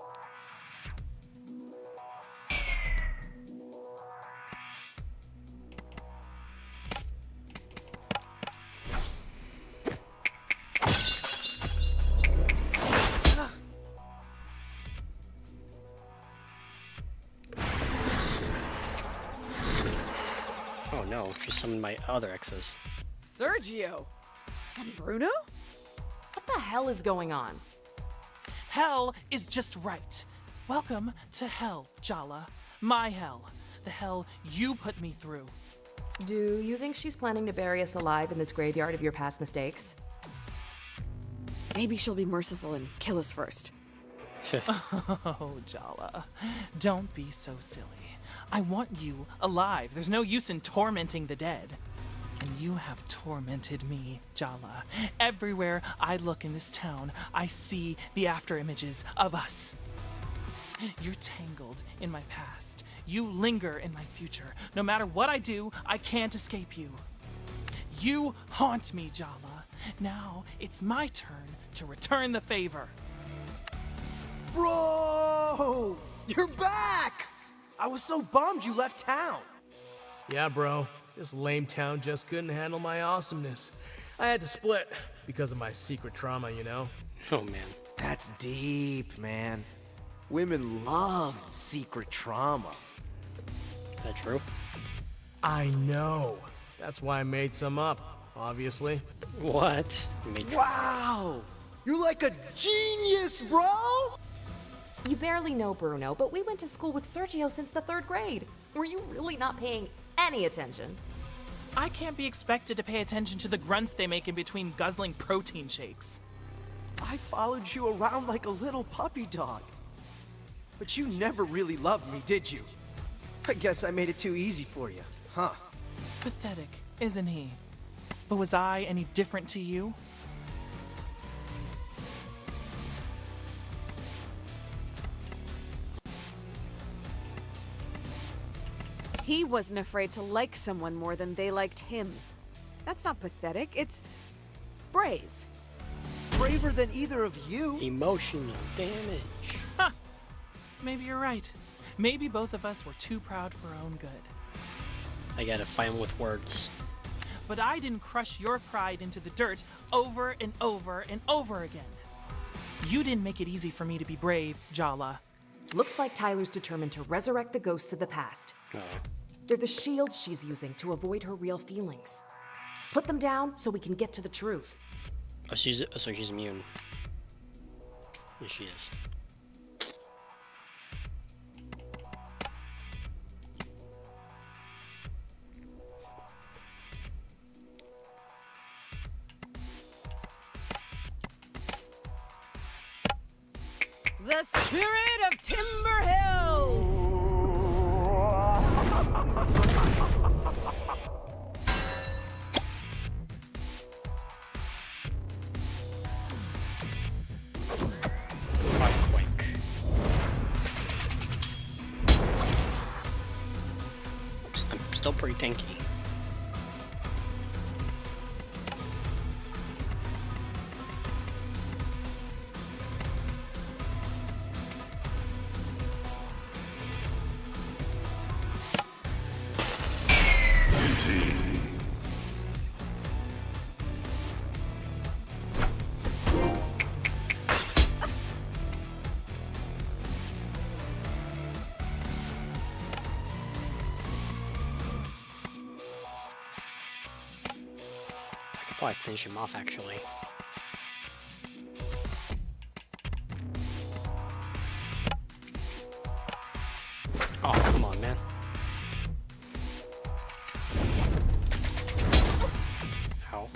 Oh no, she summoned my other exes. Sergio! And Bruno? What the hell is going on? Hell is just right. Welcome to hell, Jala. My hell. The hell you put me through. Do you think she's planning to bury us alive in this graveyard of your past mistakes? Maybe she'll be merciful and kill us first. Oh, Jala. Don't be so silly. I want you alive. There's no use in tormenting the dead. And you have tormented me, Jala. Everywhere I look in this town, I see the after images of us. You're tangled in my past. You linger in my future. No matter what I do, I can't escape you. You haunt me, Jala. Now it's my turn to return the favor. Bro! You're back! I was so bummed you left town. Yeah, bro. This lame town just couldn't handle my awesomeness. I had to split because of my secret trauma, you know? Oh man. That's deep, man. Women love secret trauma. Is that true? I know. That's why I made some up, obviously. What? You made Wow! You're like a genius, bro! You barely know Bruno, but we went to school with Sergio since the 3rd grade. Were you really not paying any attention? I can't be expected to pay attention to the grunts they make in between guzzling protein shakes. I followed you around like a little puppy dog. But you never really loved me, did you? I guess I made it too easy for you, huh? Pathetic, isn't he? But was I any different to you? He wasn't afraid to like someone more than they liked him. That's not pathetic, it's brave. Braver than either of you. Emotional damage. Ha! Maybe you're right. Maybe both of us were too proud for our own good. I gotta fight him with words. But I didn't crush your pride into the dirt over and over and over again. You didn't make it easy for me to be brave, Jala. Looks like Tyler's determined to resurrect the ghosts of the past. Oh. They're the shields she's using to avoid her real feelings. Put them down so we can get to the truth. Oh, so she's immune. Yes, she is. The spirit of Timber Hills! I'm still pretty tanky. Probably finish him off, actually. Oh, come on, man. Ow.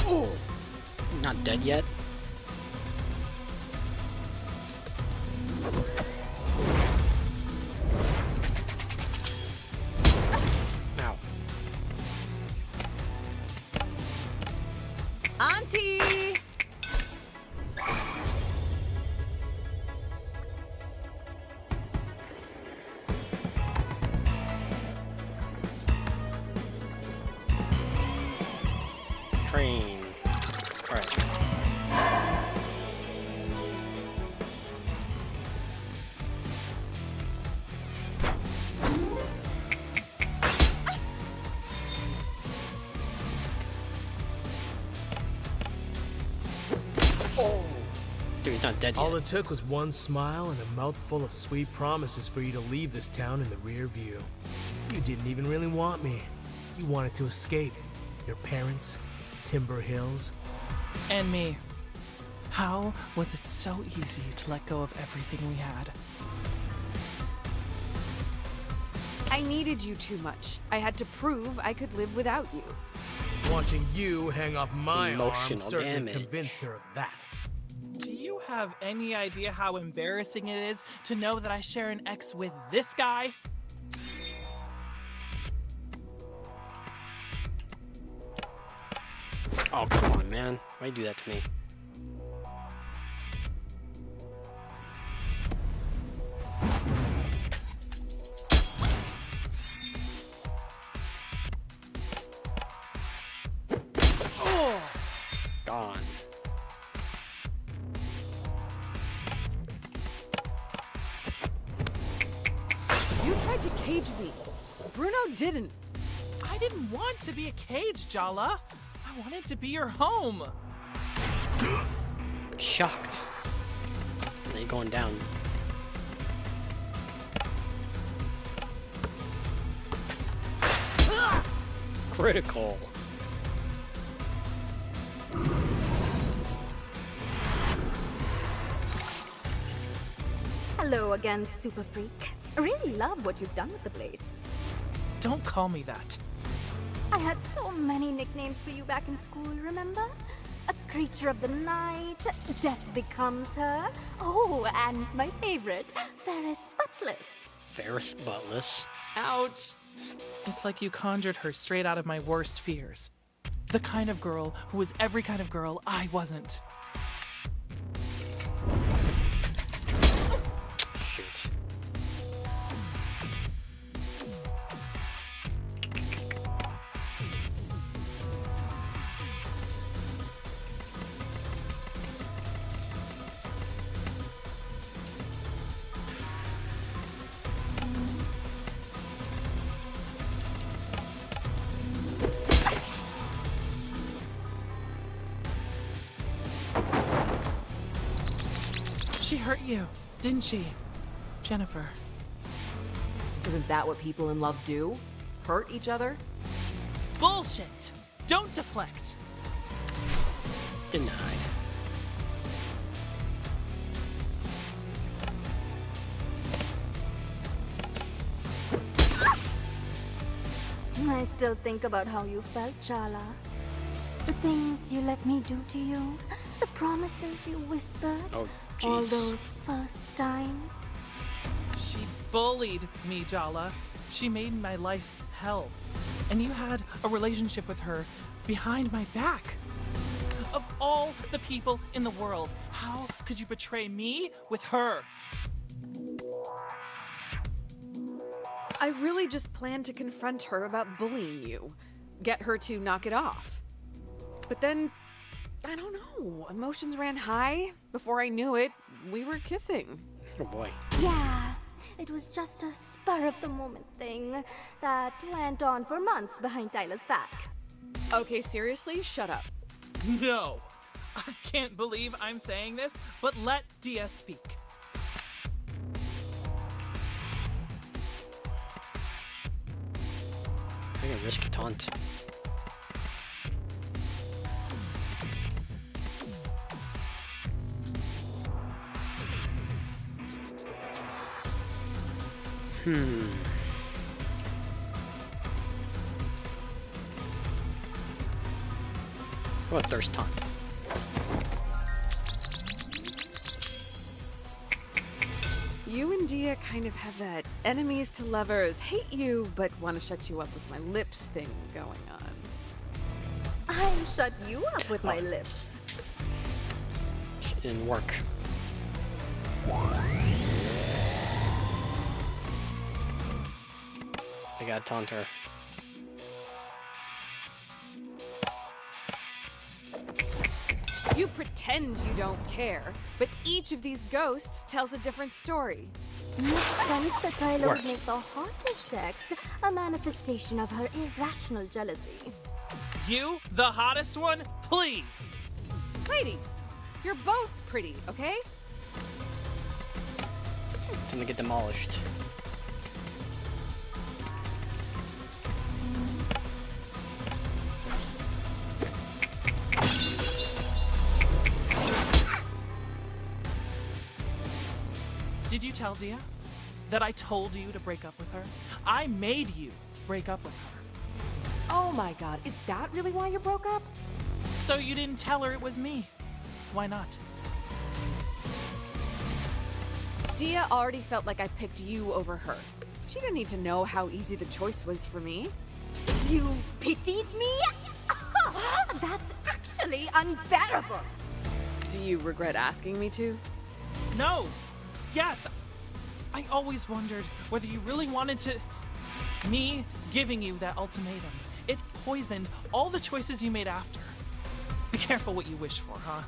Oh. Not dead yet? Auntie! Train. Alright. Dude, he's not dead yet. All it took was one smile and a mouthful of sweet promises for you to leave this town in the rear view. You didn't even really want me. You wanted to escape. Your parents, Timber Hills. And me. How was it so easy to let go of everything we had? I needed you too much. I had to prove I could live without you. Watching you hang off my arm Emotional certainly damage. convinced her of that. Do you have any idea how embarrassing it is to know that I share an ex with this guy? Oh, come on, man. Why you do that to me? Gone. You tried to cage me. Bruno didn't. I didn't want to be a cage, Jala. I wanted to be your home. Shocked. Now you're going down. critical. Hello again, Super Freak. I really love what you've done with the place. Don't call me that. I had so many nicknames for you back in school, remember? A creature of the night, Death Becomes Her. Oh, and my favorite, Ferris Buttless. Ferris Buttless. Ouch. It's like you conjured her straight out of my worst fears. The kind of girl who was every kind of girl I wasn't. Shoot. She hurt you, didn't she, Jennifer? Isn't that what people in love do? Hurt each other? Bullshit! Don't deflect! Denied. I still think about how you felt, Chala. The things you let me do to you, the promises you whispered, Oh, all jeez. those first times. She bullied me, Jala. She made my life hell. And you had a relationship with her behind my back. Of all the people in the world, how could you betray me with her? I really just planned to confront her about bullying you. Get her to knock it off. But then, I don't know, emotions ran high. Before I knew it, we were kissing. Oh boy. Yeah, it was just a spur of the moment thing that went on for months behind Tyler's back. Okay, seriously, shut up. No. I can't believe I'm saying this, but let Dia speak. I'm gonna risk a taunt. What a thirst taunt. You and Dia kind of have that enemies to lovers, hate you, but want to shut you up with my lips thing going on. I shut you up with my lips. It didn't work. I gotta taunt her. You pretend you don't care, but each of these ghosts tells a different story. Makes sense that Tyler Work. would make the hottest ex a manifestation of her irrational jealousy. You, the hottest one, please. Ladies, you're both pretty, okay? It's gonna get demolished. Did you tell Dia that I told you to break up with her? I made you break up with her. Oh my god, is that really why you broke up? So you didn't tell her it was me. Why not? Dia already felt like I picked you over her. She didn't need to know how easy the choice was for me. You pitied me? That's actually unbearable. Do you regret asking me to? No. Yes. I always wondered whether you really wanted to... Me giving you that ultimatum. It poisoned all the choices you made after. Be careful what you wish for, huh?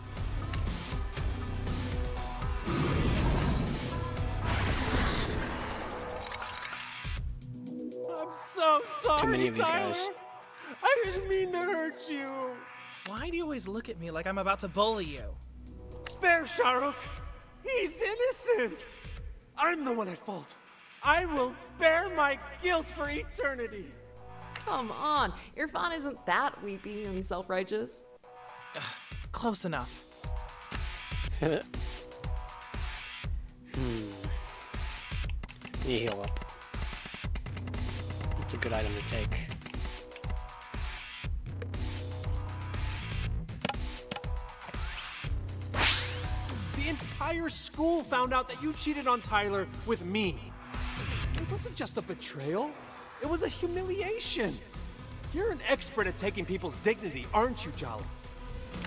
I'm so sorry, Too many of these Tyler. guys. I didn't mean to hurt you. Why do you always look at me like I'm about to bully you? Spare Sharuk. He's innocent. I'm the one at fault. I will bear my guilt for eternity. Come on, Irfan isn't that weepy and self-righteous. Close enough. Need heal up. It's a good item to take. The entire school found out that you cheated on Tyler with me. It wasn't just a betrayal. It was a humiliation. You're an expert at taking people's dignity, aren't you, Jala?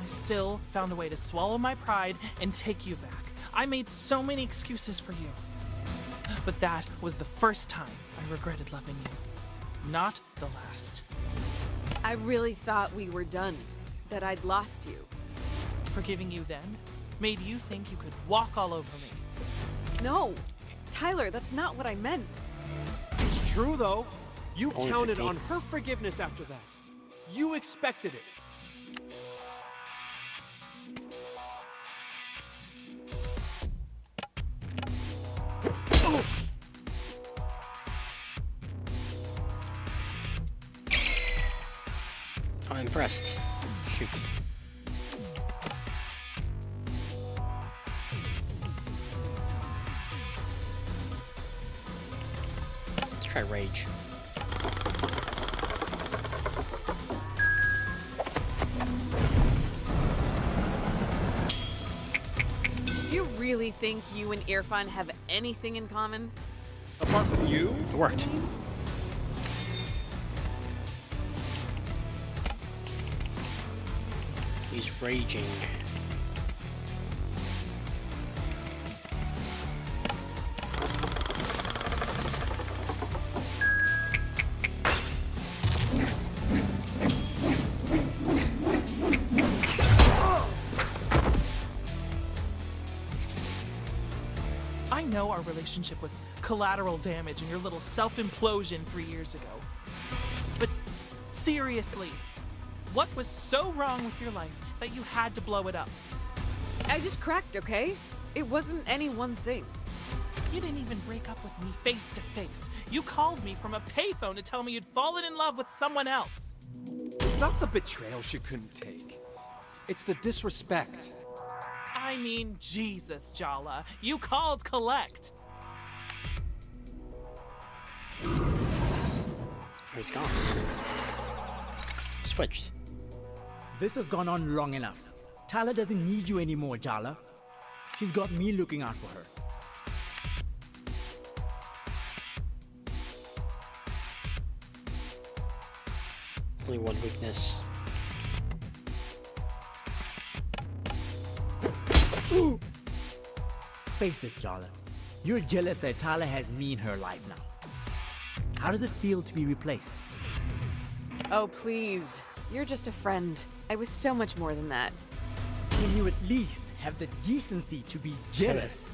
I still found a way to swallow my pride and take you back. I made so many excuses for you. But that was the first time I regretted loving you. Not the last. I really thought we were done, that I'd lost you. Forgiving you then made you think you could walk all over me. No, Tyler, that's not what I meant. It's true, though. You Only counted 15. on her forgiveness after that. You expected it. I'm impressed. Shoot. Let's try rage. Do you really think you and Irfan have anything in common? Apart from you? It worked. He's raging. I know our relationship was collateral damage in your little self-implosion 3 years ago. But seriously, what was so wrong with your life that you had to blow it up? I just cracked, okay? It wasn't any one thing. You didn't even break up with me face to face. You called me from a payphone to tell me you'd fallen in love with someone else. It's not the betrayal she couldn't take. It's the disrespect. I mean, Jesus, Jala. You called collect. He's gone. Switched. This has gone on long enough. Tyler doesn't need you anymore, Jala. She's got me looking out for her. Only one weakness. Ooh. Face it, Jala. You're jealous that Tyler has me in her life now. How does it feel to be replaced? Oh, please. You're just a friend. I was so much more than that. Can you at least have the decency to be jealous?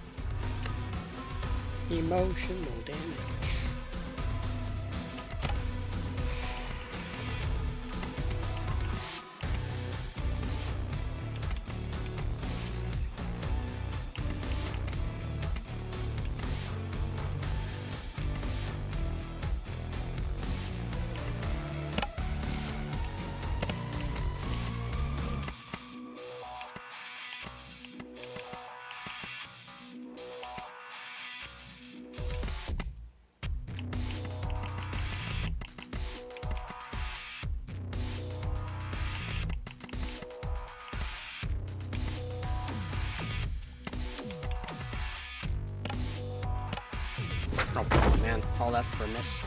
Emotional damage. Oh, come on, man. All that for a miss.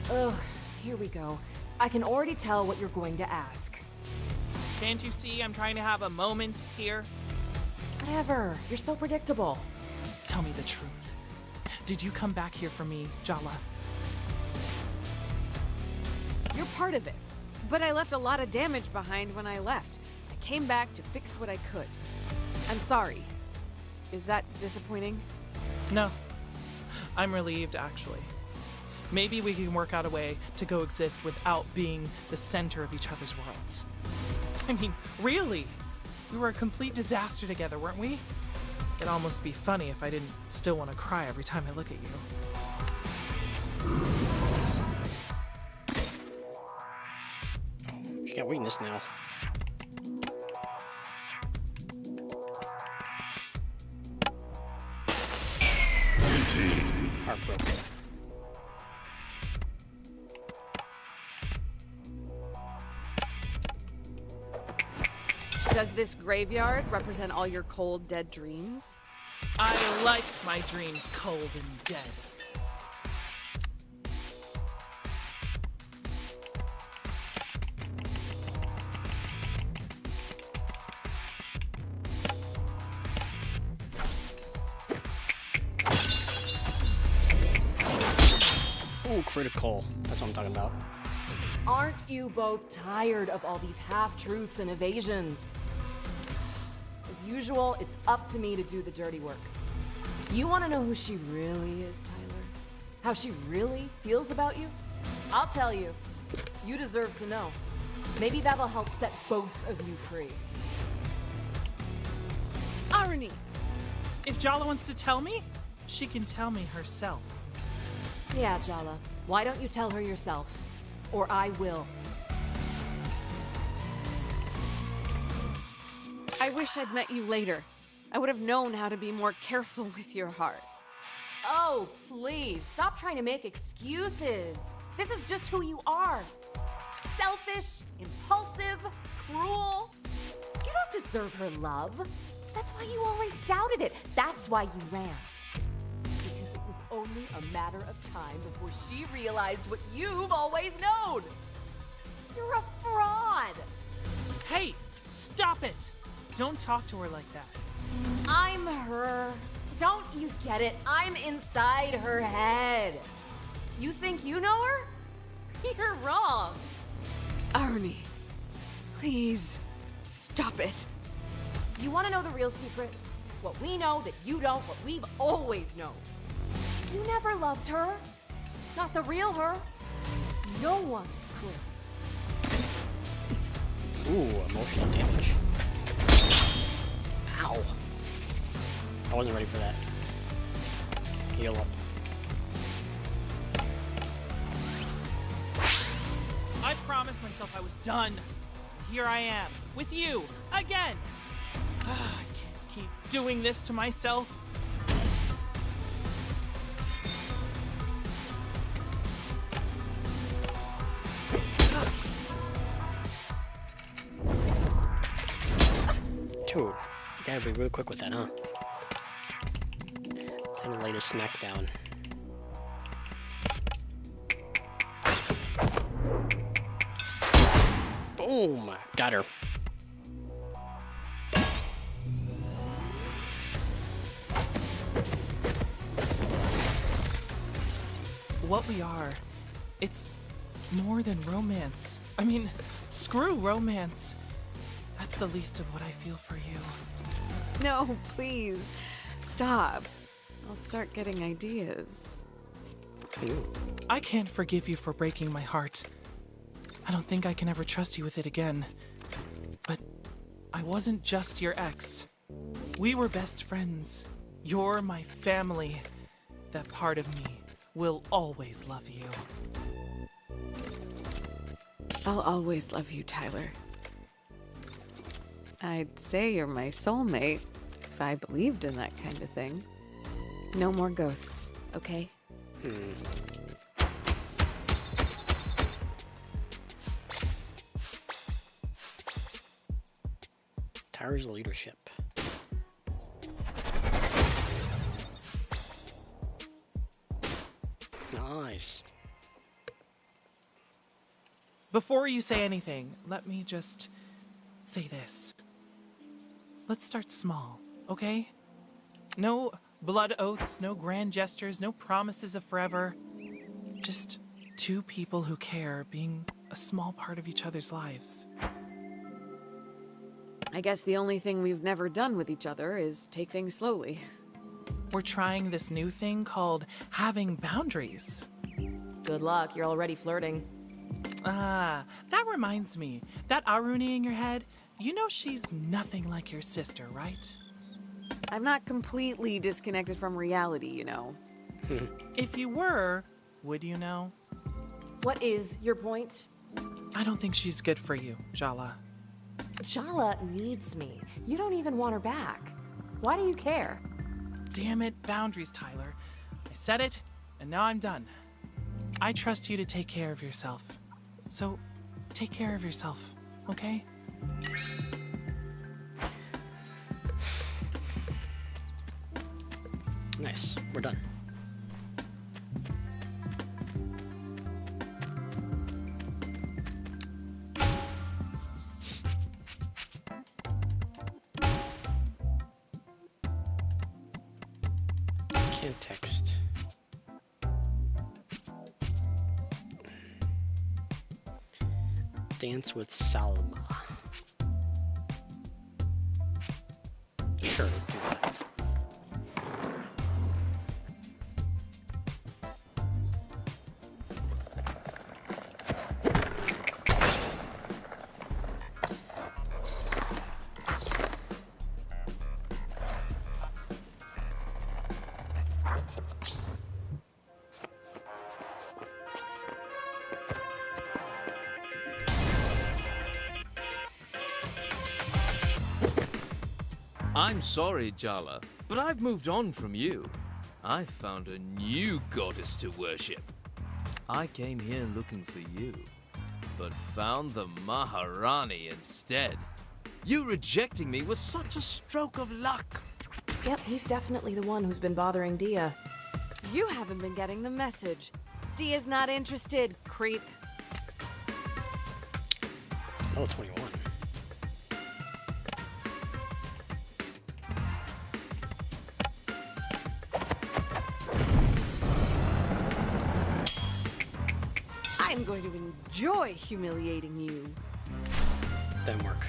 Ugh, here we go. I can already tell what you're going to ask. Can't you see I'm trying to have a moment here? Whatever, you're so predictable. Tell me the truth. Did you come back here for me, Jala? You're part of it. But I left a lot of damage behind when I left. I came back to fix what I could. I'm sorry. Is that disappointing? No. I'm relieved, actually. Maybe we can work out a way to coexist without being the center of each other's worlds. I mean, really? We were a complete disaster together, weren't we? It'd almost be funny if I didn't still want to cry every time I look at you. She got weakness now. Heartbroken. Does this graveyard represent all your cold, dead dreams? I like my dreams cold and dead. Ooh, critical. That's what I'm talking about. Aren't you both tired of all these half-truths and evasions? As usual, it's up to me to do the dirty work. You want to know who she really is, Tyler? How she really feels about you? I'll tell you. You deserve to know. Maybe that'll help set both of you free. Arnie! If Jala wants to tell me, she can tell me herself. Yeah, Jala. Why don't you tell her yourself? Or I will. I wish I'd met you later. I would have known how to be more careful with your heart. Oh, please, stop trying to make excuses. This is just who you are. Selfish, impulsive, cruel. You don't deserve her love. That's why you always doubted it. That's why you ran. Because it was only a matter of time before she realized what you've always known. You're a fraud. Hey, stop it. Don't talk to her like that. I'm her. Don't you get it? I'm inside her head. You think you know her? You're wrong. Arnie, please, stop it. You want to know the real secret? What we know that you don't, what we've always known. You never loved her. Not the real her. No one could. Ooh, emotional damage. Ow. I wasn't ready for that. Heal up. I promised myself I was done. Here I am, with you, again. I can't keep doing this to myself. Dude, you gotta be real quick with that, huh? Time to lay this smack down. Boom! Got her. What we are, it's more than romance. I mean, screw romance. That's the least of what I feel for you. No, please, stop. I'll start getting ideas. I can't forgive you for breaking my heart. I don't think I can ever trust you with it again. But I wasn't just your ex. We were best friends. You're my family. That part of me will always love you. I'll always love you, Tyler. I'd say you're my soulmate if I believed in that kind of thing. No more ghosts, okay? Tyler's leadership. Nice. Before you say anything, let me just say this. Let's start small, okay? No blood oaths, no grand gestures, no promises of forever. Just two people who care being a small part of each other's lives. I guess the only thing we've never done with each other is take things slowly. We're trying this new thing called having boundaries. Good luck, you're already flirting. Ah, that reminds me. That Aruni in your head, you know she's nothing like your sister, right? I'm not completely disconnected from reality, you know. If you were, would you know? What is your point? I don't think she's good for you, Jala. Jala needs me. You don't even want her back. Why do you care? Damn it, boundaries, Tyler. I said it, and now I'm done. I trust you to take care of yourself. So, take care of yourself, okay? Nice. We're done. Can't text. Dance with Salma. Sure, do that. I'm sorry, Jala, but I've moved on from you. I found a new goddess to worship. I came here looking for you, but found the Maharani instead. You rejecting me was such a stroke of luck. Yep, he's definitely the one who's been bothering Dia. You haven't been getting the message. Dia's not interested, creep. Oh, 21. I'm going to enjoy humiliating you. Didn't work.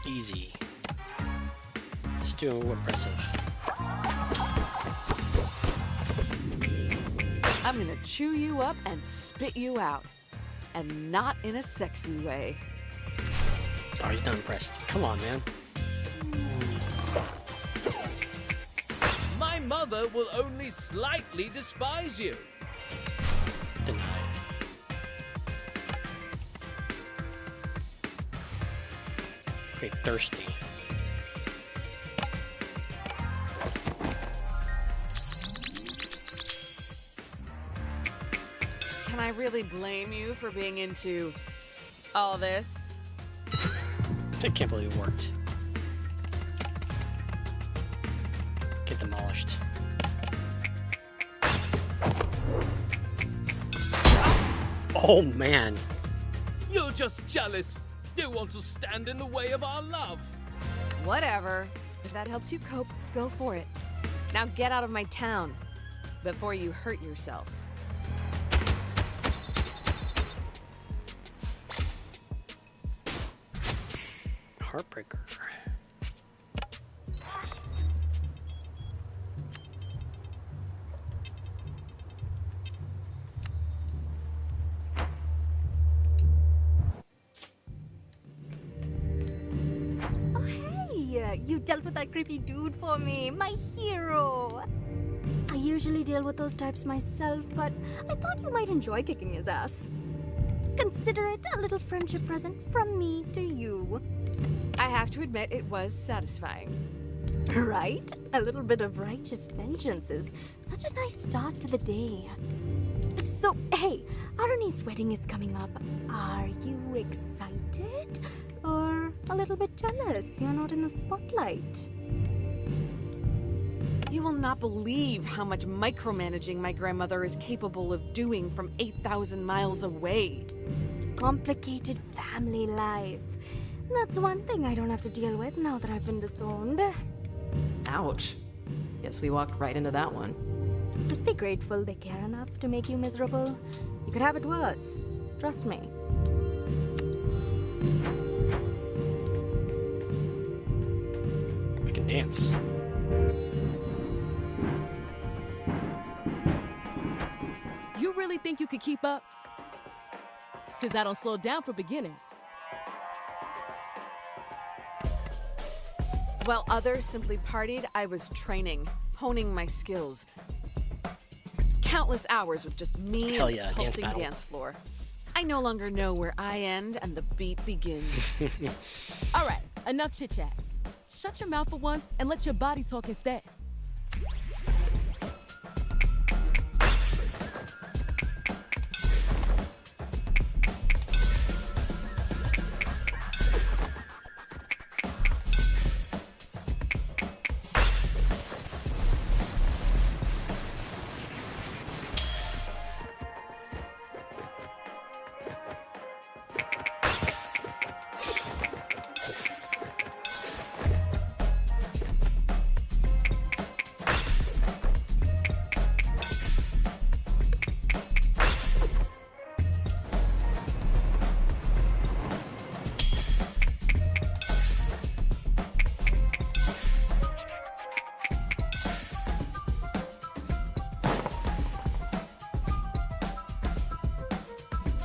Easy. Let's do impressive. I'm gonna chew you up and spit you out. And not in a sexy way. Oh, he's not impressed. Come on, man. My mother will only slightly despise you. Denied. Okay, thirsty. Can I really blame you for being into all this? I can't believe it worked. Get demolished. Oh man. You're just jealous. You want to stand in the way of our love. Whatever. If that helps you cope, go for it. Now get out of my town before you hurt yourself. Heartbreaker. Oh, hey! You dealt with that creepy dude for me, my hero! I usually deal with those types myself, but I thought you might enjoy kicking his ass. Consider it a little friendship present from me to you. I have to admit, it was satisfying. Right? A little bit of righteous vengeance is such a nice start to the day. So, hey, Aruni's wedding is coming up. Are you excited? Or a little bit jealous you're not in the spotlight? You will not believe how much micromanaging my grandmother is capable of doing from 8,000 miles away. Complicated family life. That's one thing I don't have to deal with now that I've been disowned. Ouch. Guess we walked right into that one. Just be grateful they care enough to make you miserable. You could have it worse. Trust me. I can dance. really think you could keep up? Because I don't slow down for beginners. While others simply partied, I was training, honing my skills. Countless hours with just me Hell and yeah, the dance pulsing battle. dance floor. I no longer know where I end and the beat begins. All right, enough chit-chat. Shut your mouth for once and let your body talk instead.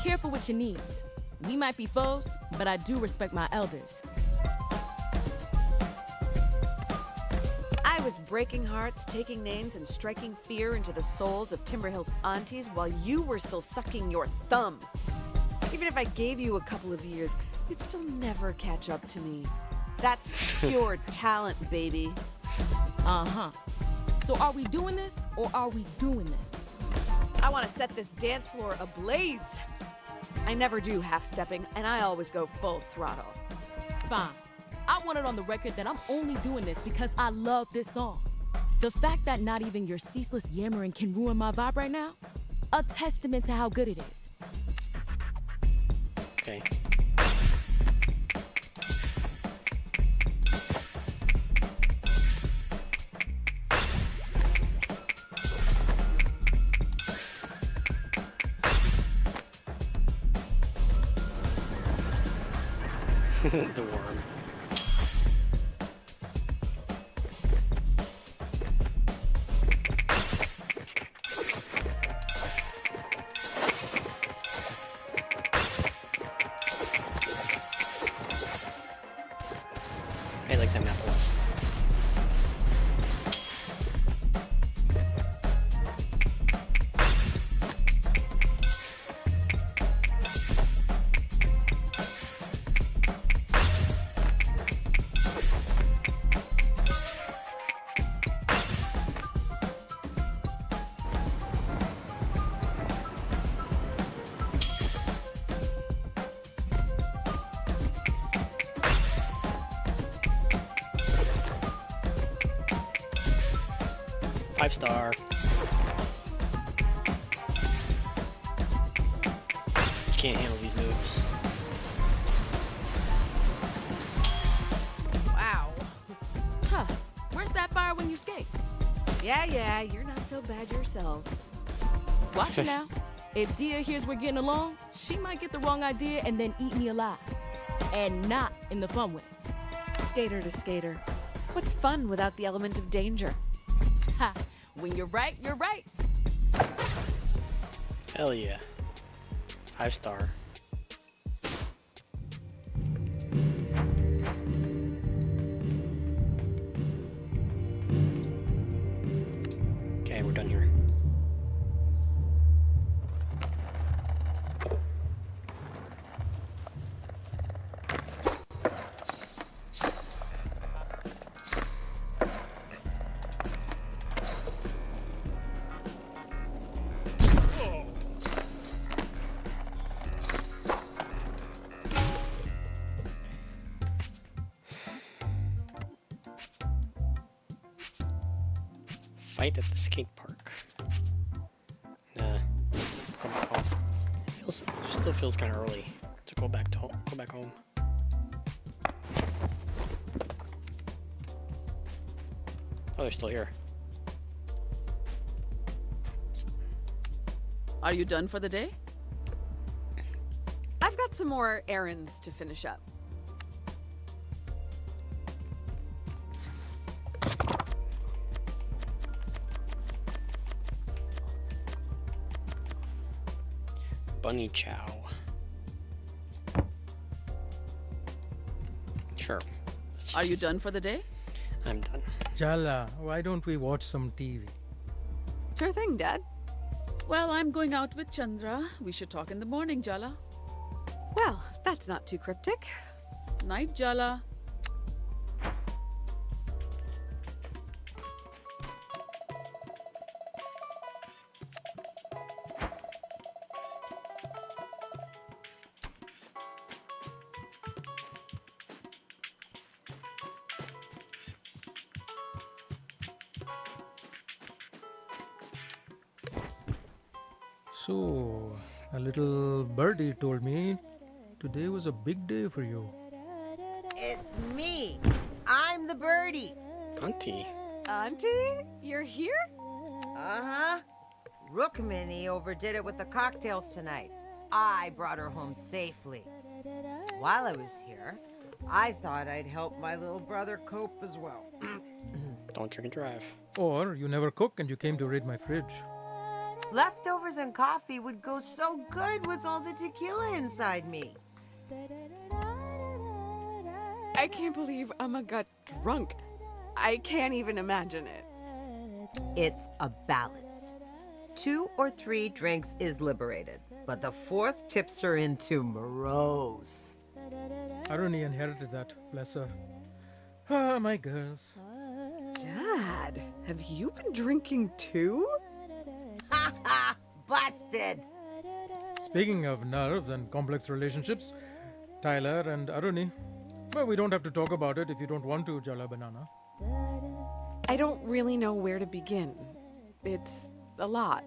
Careful with your knees. We might be foes, but I do respect my elders. I was breaking hearts, taking names, and striking fear into the souls of Timberhill's aunties while you were still sucking your thumb. Even if I gave you a couple of years, you'd still never catch up to me. That's pure talent, baby. Uh-huh. So are we doing this, or are we doing this? I want to set this dance floor ablaze. I never do half-stepping, and I always go full throttle. Fine. I want it on the record that I'm only doing this because I love this song. The fact that not even your ceaseless yammering can ruin my vibe right now, a testament to how good it is. Okay. The worm. I like them apples. Five star. You can't handle these moves. Wow. Huh. Where's that fire when you skate? Yeah, you're not so bad yourself. Watch it now. If Dia hears we're getting along, she might get the wrong idea and then eat me alive. And not in the fun way. Skater to skater. What's fun without the element of danger? Ha! When you're right, you're right. Hell yeah. 5 star. Okay, we're done here. Fight at the skate park. Nah. Go back home. Still feels kind of early to go back home. Oh, they're still here. Are you done for the day? I've got some more errands to finish up. bunny chow. Sure. Are you done for the day? I'm done. Jala, why don't we watch some TV? Sure thing, Dad. Well, I'm going out with Chandra. We should talk in the morning, Jala. Well, that's not too cryptic. Night, Jala. So, a little birdie told me today was a big day for you. It's me. I'm the birdie. Auntie. Auntie? You're here? Uh-huh. Rookmini overdid it with the cocktails tonight. I brought her home safely. While I was here, I thought I'd help my little brother cope as well. Don't drink and drive. Or you never cook and you came to raid my fridge. Leftovers and coffee would go so good with all the tequila inside me. I can't believe Amma got drunk. I can't even imagine it. It's a balance. 2 or 3 drinks is liberated, but the 4th tips her into morose. Aruni inherited that, bless her. Ah, my girls. Dad, have you been drinking too? Ha ha! Busted! Speaking of nerves and complex relationships, Tyler and Aruni. Well, we don't have to talk about it if you don't want to, Jala Banana. I don't really know where to begin. It's a lot.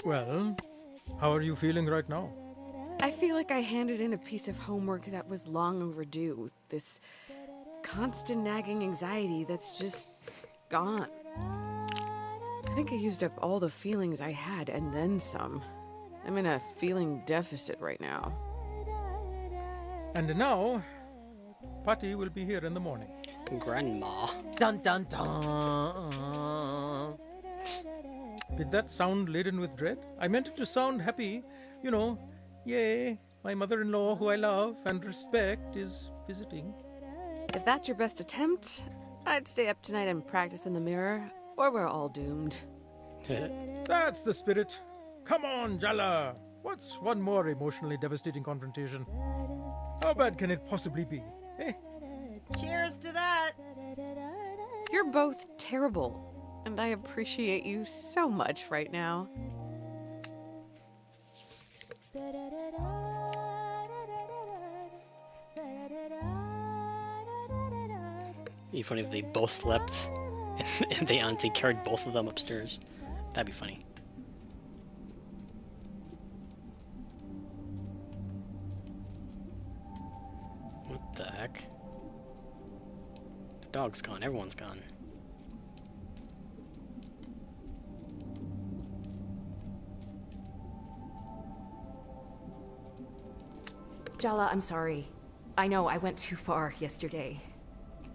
Well, how are you feeling right now? I feel like I handed in a piece of homework that was long overdue. This constant nagging anxiety that's just gone. I think I used up all the feelings I had and then some. I'm in a feeling deficit right now. And now, Patty will be here in the morning. Grandma. Dun dun dun. Did that sound laden with dread? I meant it to sound happy. You know, yay, my mother-in-law, who I love and respect, is visiting. If that's your best attempt, I'd stay up tonight and practice in the mirror, or we're all doomed. That's the spirit. Come on, Jala. What's one more emotionally devastating confrontation? How bad can it possibly be? Eh? Cheers to that. You're both terrible, and I appreciate you so much right now. It'd be funny if they both slept and the auntie carried both of them upstairs. That'd be funny. What the heck? The dog's gone. Everyone's gone. Jala, I'm sorry. I know I went too far yesterday.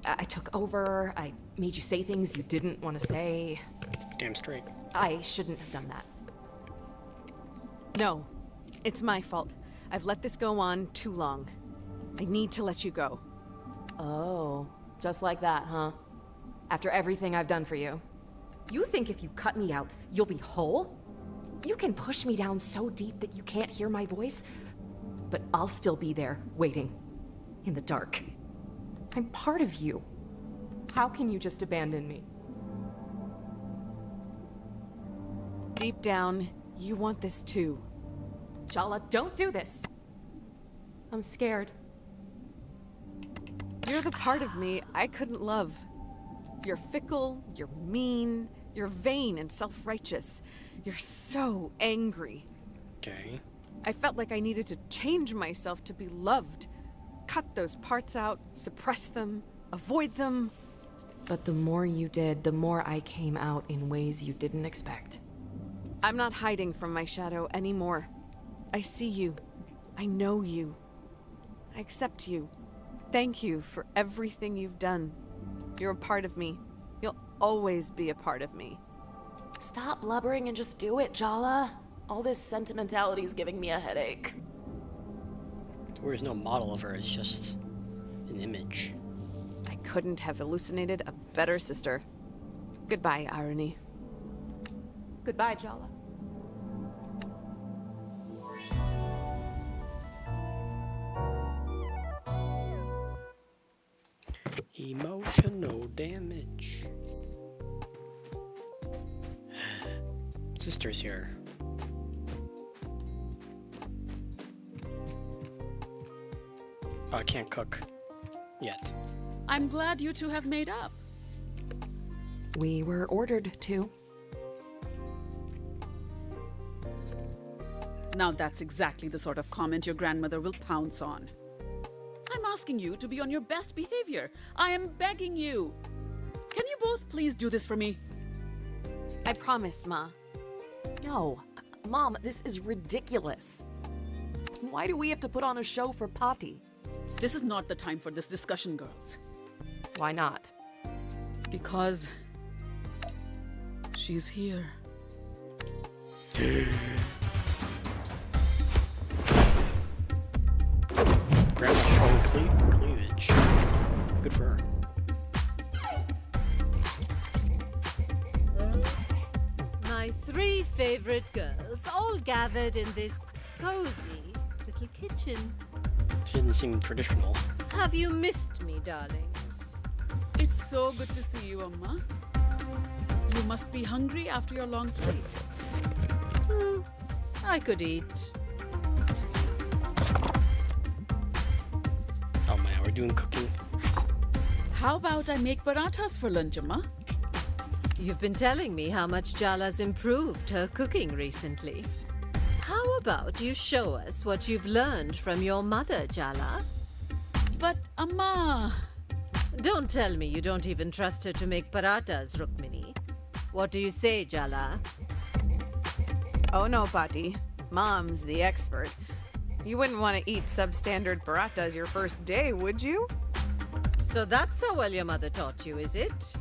I took over, I made you say things you didn't want to say. Damn straight. I shouldn't have done that. No, it's my fault. I've let this go on too long. I need to let you go. Oh, just like that, huh? After everything I've done for you. You think if you cut me out, you'll be whole? You can push me down so deep that you can't hear my voice, but I'll still be there, waiting, in the dark. I'm part of you. How can you just abandon me? Deep down, you want this too. Jala, don't do this. I'm scared. You're the part of me I couldn't love. You're fickle, you're mean, you're vain and self-righteous. You're so angry. Okay. I felt like I needed to change myself to be loved. Cut those parts out, suppress them, avoid them. But the more you did, the more I came out in ways you didn't expect. I'm not hiding from my shadow anymore. I see you. I know you. I accept you. Thank you for everything you've done. You're a part of me. You'll always be a part of me. Stop blubbering and just do it, Jala. All this sentimentality is giving me a headache. There's no model of her, it's just an image. I couldn't have hallucinated a better sister. Goodbye, Irony. Goodbye, Jala. Emotional damage. Sister's here. Oh, I can't cook yet. I'm glad you two have made up. We were ordered to. Now that's exactly the sort of comment your grandmother will pounce on. I'm asking you to be on your best behavior. I am begging you. Can you both please do this for me? I promise, Ma. No. Mom, this is ridiculous. Why do we have to put on a show for Patti? This is not the time for this discussion, girls. Why not? Because she's here. Grandma's strong cleavage. Good for her. My 3 favorite girls all gathered in this cozy little kitchen. It didn't seem traditional. Have you missed me, darlings? It's so good to see you, Amma. You must be hungry after your long flight. I could eat. Oh man, we're doing cooking. How about I make parathas for lunch, Amma? You've been telling me how much Jala's improved her cooking recently. How about you show us what you've learned from your mother, Jala? But, Amma... Don't tell me you don't even trust her to make parathas, Rukmini. What do you say, Jala? Oh no, Patti. Mom's the expert. You wouldn't want to eat substandard parathas your first day, would you? So that's how well your mother taught you, is it?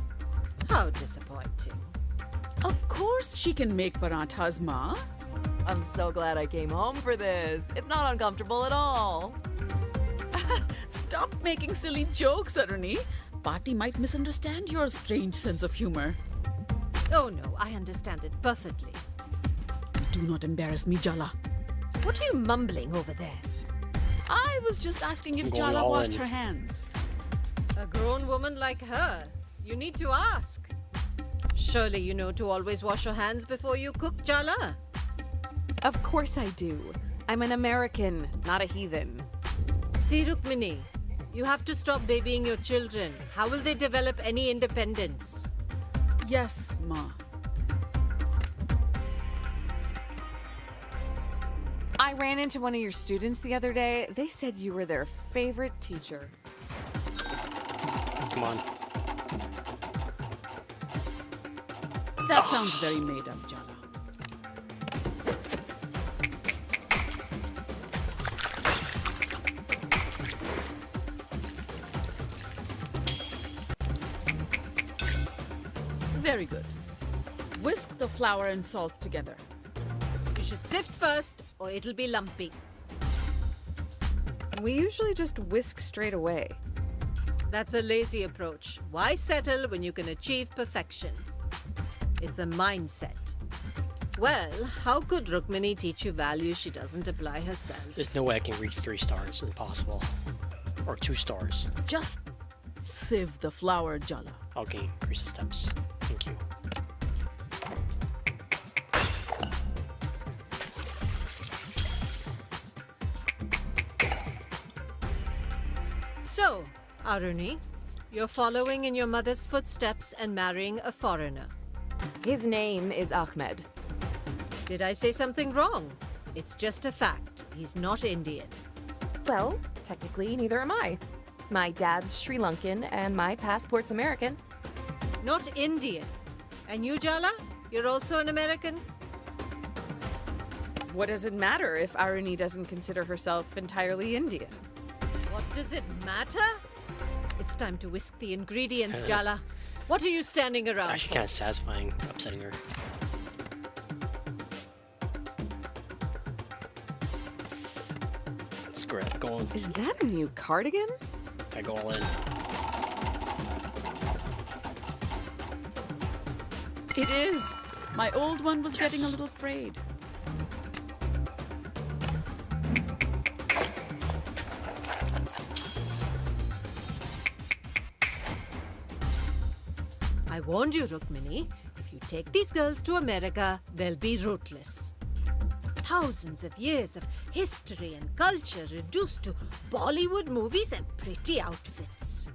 How disappointing. Of course she can make parathas, Ma. I'm so glad I came home for this. It's not uncomfortable at all. Stop making silly jokes, Aruni. Patti might misunderstand your strange sense of humor. Oh no, I understand it perfectly. Do not embarrass me, Jala. What are you mumbling over there? I was just asking if Going Jala all washed in. her hands. A grown woman like her, you need to ask. Surely you know to always wash your hands before you cook, Jala. Of course I do. I'm an American, not a heathen. See, Rukmini, you have to stop babying your children. How will they develop any independence? Yes, Ma. I ran into one of your students the other day. They said you were their favorite teacher. Come on. That sounds very made up, Jala. Very good. Whisk the flour and salt together. You should sift first, or it'll be lumpy. We usually just whisk straight away. That's a lazy approach. Why settle when you can achieve perfection? It's a mindset. Well, how could Rukmini teach you values she doesn't apply herself? There's no way I can reach 3 stars. Impossible. Or 2 stars. Just sieve the flour, Jala. Okay, increase the steps. Thank you. So, Aruni, you're following in your mother's footsteps and marrying a foreigner. His name is Ahmed. Did I say something wrong? It's just a fact. He's not Indian. Well, technically, neither am I. My dad's Sri Lankan and my passport's American. Not Indian. And you, Jala? You're also an American? What does it matter if Aruni doesn't consider herself entirely Indian? What does it matter? It's time to whisk the ingredients, Jala. What are you standing It's around actually for? kind of satisfying, upsetting her. great. Go on. Is that a new cardigan? I go all in. It is. My old one was getting a little frayed. I warned you, Rukmini. If you take these girls to America, they'll be rootless. Thousands of years of history and culture reduced to Bollywood movies and pretty outfits.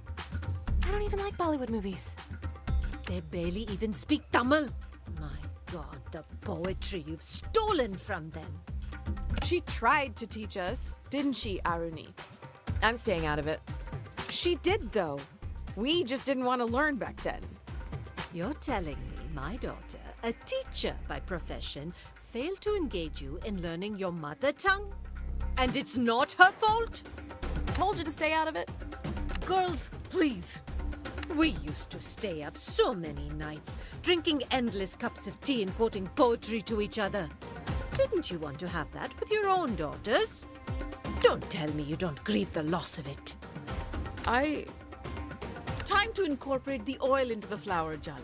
I don't even like Bollywood movies. They barely even speak Tamil. My God, the poetry you've stolen from them. She tried to teach us, didn't she, Aruni? I'm staying out of it. She did, though. We just didn't want to learn back then. You're telling me my daughter, a teacher by profession, failed to engage you in learning your mother tongue? And it's not her fault? Told you to stay out of it. Girls, please. We used to stay up so many nights, drinking endless cups of tea and quoting poetry to each other. Didn't you want to have that with your own daughters? Don't tell me you don't grieve the loss of it. Time to incorporate the oil into the flour, Jala.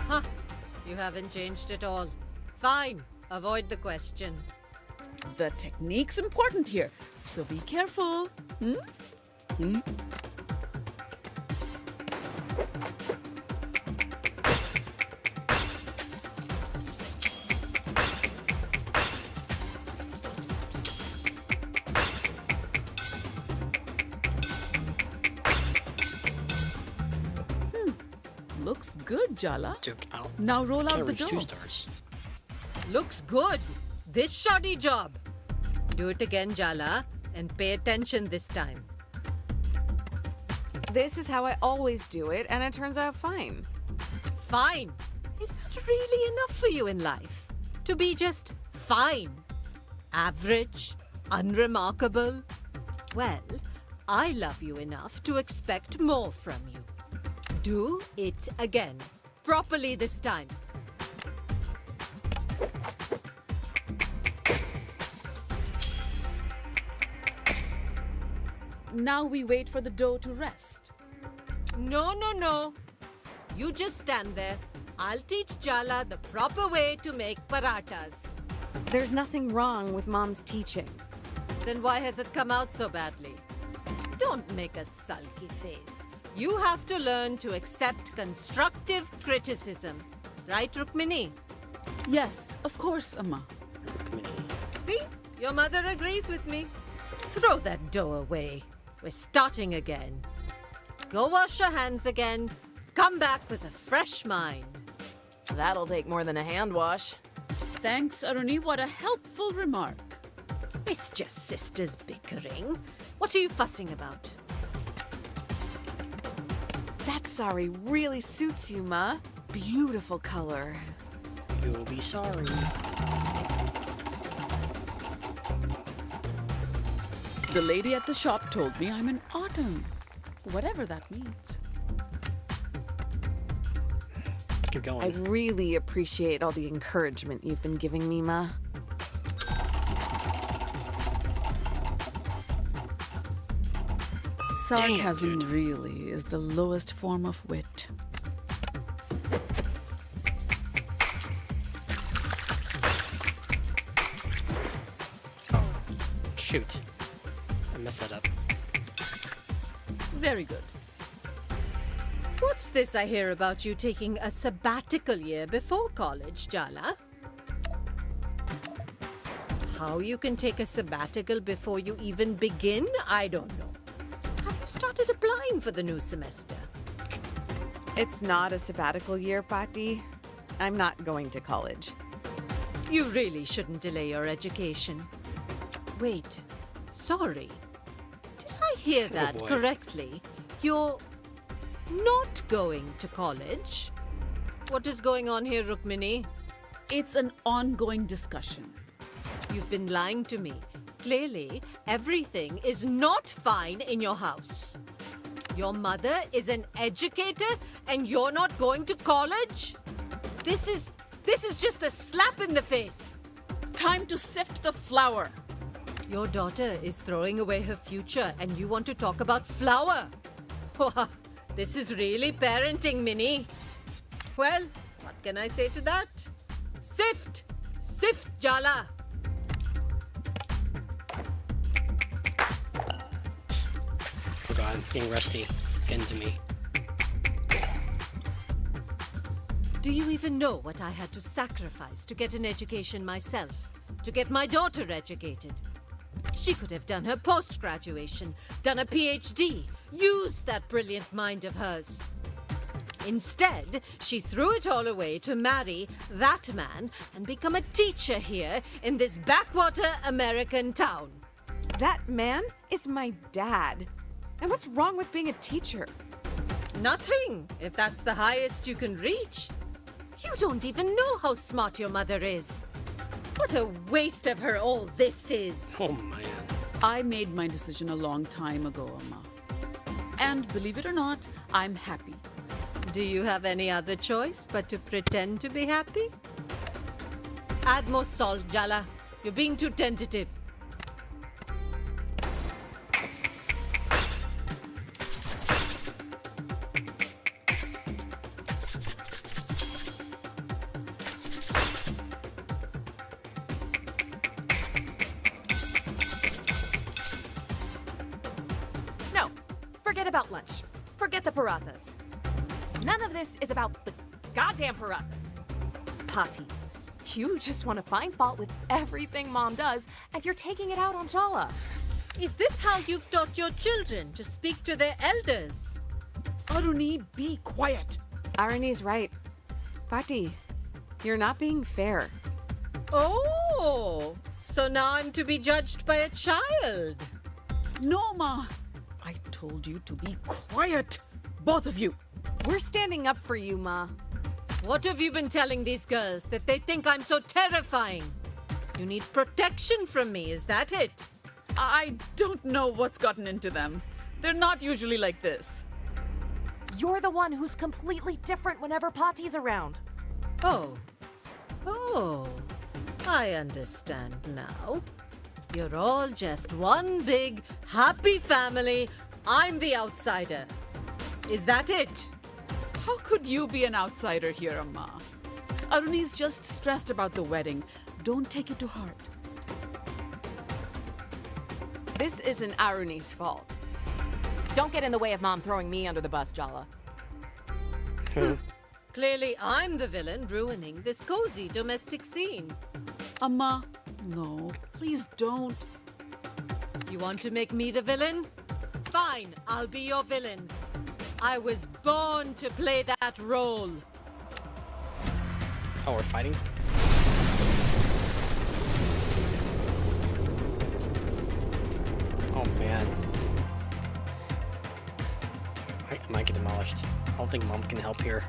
Huh. You haven't changed at all. Fine. Avoid the question. The technique's important here, so be careful. Looks good, Jala. Now roll out the dough. 2 stars. Looks good. This shoddy job. Do it again, Jala, and pay attention this time. This is how I always do it, and it turns out fine. Fine. Is that really enough for you in life? To be just fine? Average? Unremarkable? Well, I love you enough to expect more from you. Do it again. Properly this time. Now we wait for the dough to rest. No. You just stand there. I'll teach Jala the proper way to make paratas. There's nothing wrong with Mom's teaching. Then why has it come out so badly? Don't make a sulky face. You have to learn to accept constructive criticism. Right, Rukmini? Yes, of course, Amma. See? Your mother agrees with me. Throw that dough away. We're starting again. Go wash your hands again. Come back with a fresh mind. That'll take more than a hand wash. Thanks, Aruni. What a helpful remark. It's just sisters bickering. What are you fussing about? That sari really suits you, Ma. Beautiful color. You'll be sorry. The lady at the shop told me I'm in autumn. Whatever that means. Keep going. I really appreciate all the encouragement you've been giving me, Ma. Sarcasm really is the lowest form of wit. Shoot. I messed that up. Very good. What's this I hear about you taking a sabbatical year before college, Jala? How you can take a sabbatical before you even begin, I don't know. Have you started applying for the new semester? It's not a sabbatical year, Patti. I'm not going to college. You really shouldn't delay your education. Wait, sorry. Did I hear that boy. correctly? You're not going to college? What is going on here, Rukmini? It's an ongoing discussion. You've been lying to me. Clearly, everything is not fine in your house. Your mother is an educator and you're not going to college? This is just a slap in the face. Time to sift the flour. Your daughter is throwing away her future and you want to talk about flour? This is really parenting, Minnie. Well, what can I say to that? Sift! Sift, Jala! Forgot, it's getting rusty. It's getting to me. Do you even know what I had to sacrifice to get an education myself? To get my daughter educated? She could have done her post-graduation, done a PhD, used that brilliant mind of hers. Instead, she threw it all away to marry that man and become a teacher here in this backwater American town. That man is my dad. And what's wrong with being a teacher? Nothing, if that's the highest you can reach. You don't even know how smart your mother is. What a waste of her all this is. Oh, man. I made my decision a long time ago, Amma. And believe it or not, I'm happy. Do you have any other choice but to pretend to be happy? Add more salt, Jala. You're being too tentative. No, forget about lunch. Forget the parathas. None of this is about the goddamn parathas. Pati, you just want to find fault with everything Mom does, and you're taking it out on Jala. Is this how you've taught your children to speak to their elders? Aruni, be quiet. Aruni's right. Pati, you're not being fair. Oh, so now I'm to be judged by a child. No, Ma. I told you to be quiet. Both of you. We're standing up for you, Ma. What have you been telling these girls that they think I'm so terrifying? You need protection from me, is that it? I don't know what's gotten into them. They're not usually like this. You're the one who's completely different whenever Pati's around. Oh. Oh. I understand now. You're all just one big, happy family. I'm the outsider. Is that it? How could you be an outsider here, Amma? Aruni's just stressed about the wedding. Don't take it to heart. This isn't Aruni's fault. Don't get in the way of Mom throwing me under the bus, Jala. Clearly, I'm the villain ruining this cozy domestic scene. Amma, no, please don't. You want to make me the villain? Fine, I'll be your villain. I was born to play that role. Oh, we're fighting? Oh, man. I might get demolished. I don't think Mom can help here.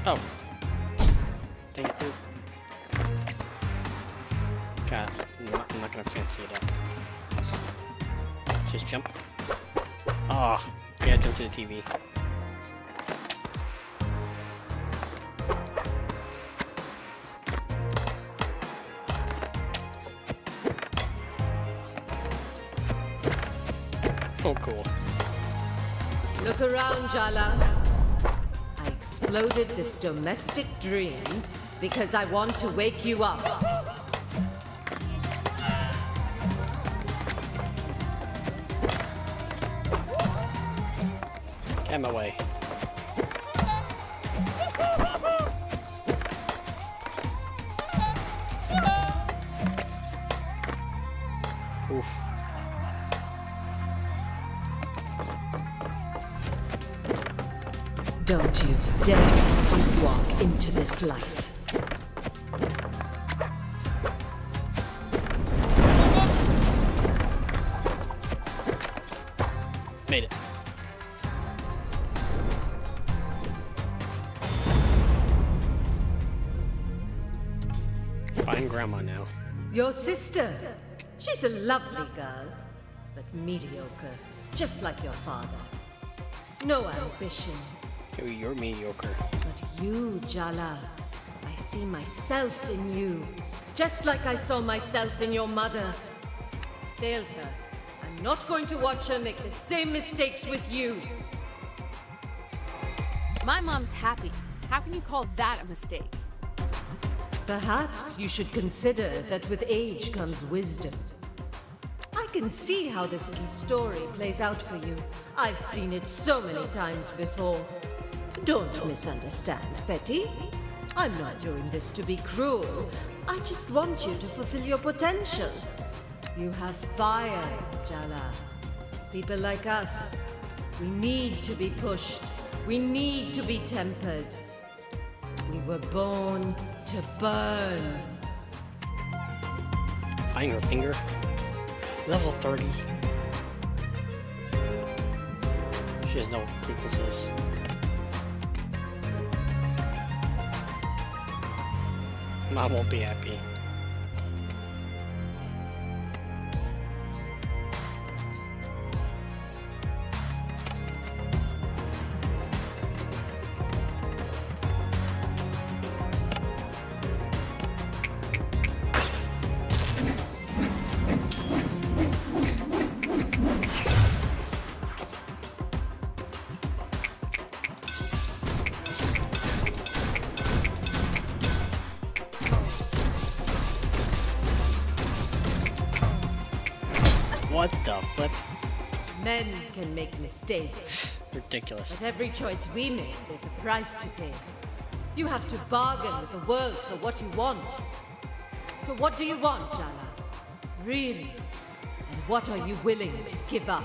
Oh. Dang it, dude. God, I'm not gonna fancy it up. Just jump. Ah, I gotta jump to the TV. Oh, cool. Look around, Jala. I exploded this domestic dream because I want to wake you up. Get in my way. Oof. Don't you dare sleepwalk into this life. Made it. Find Grandma now. Your sister. She's a lovely girl, but mediocre, just like your father. no ambition. You're mediocre. But you, Jala, I see myself in you. Just like I saw myself in your mother. I failed her. I'm not going to watch her make the same mistakes with you. My mom's happy. How can you call that a mistake? Perhaps you should consider that with age comes wisdom. I can see how this little story plays out for you. I've seen it so many times before. Don't misunderstand, Petty. I'm not doing this to be cruel. I just want you to fulfill your potential. You have fire, Jala. People like us, we need to be pushed. We need to be tempered. We were born to burn. Find her finger. Level 30. She has no weaknesses. Mom won't be happy. What the flip? Men can make mistakes. Ridiculous. But every choice we make, there's a price to pay. You have to bargain with the world for what you want. So what do you want, Jala? Really? And what are you willing to give up?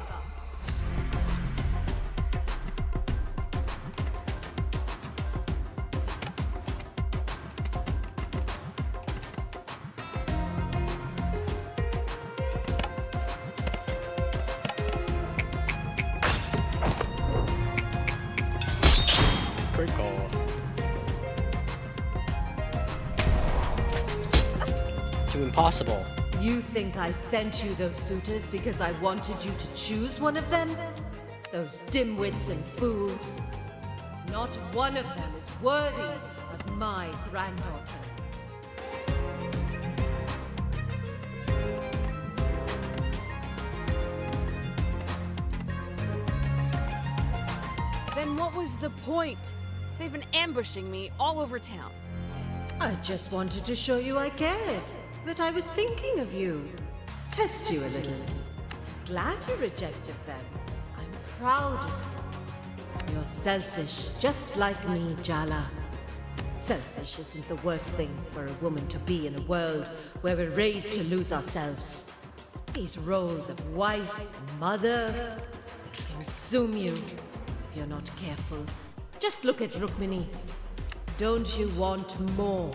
Critical. Too impossible. You think I sent you those suitors because I wanted you to choose one of them? Those dimwits and fools. Not one of them is worthy of my granddaughter. Then what was the point? They've been ambushing me all over town. I just wanted to show you I cared. That I was thinking of you. Test you a little. Glad you rejected them. I'm proud of you. You're selfish, just like me, Jala. Selfish isn't the worst thing for a woman to be in a world where we're raised to lose ourselves. These roles of wife and mother consume you if you're not careful. Just look at Rukmini. Don't you want more?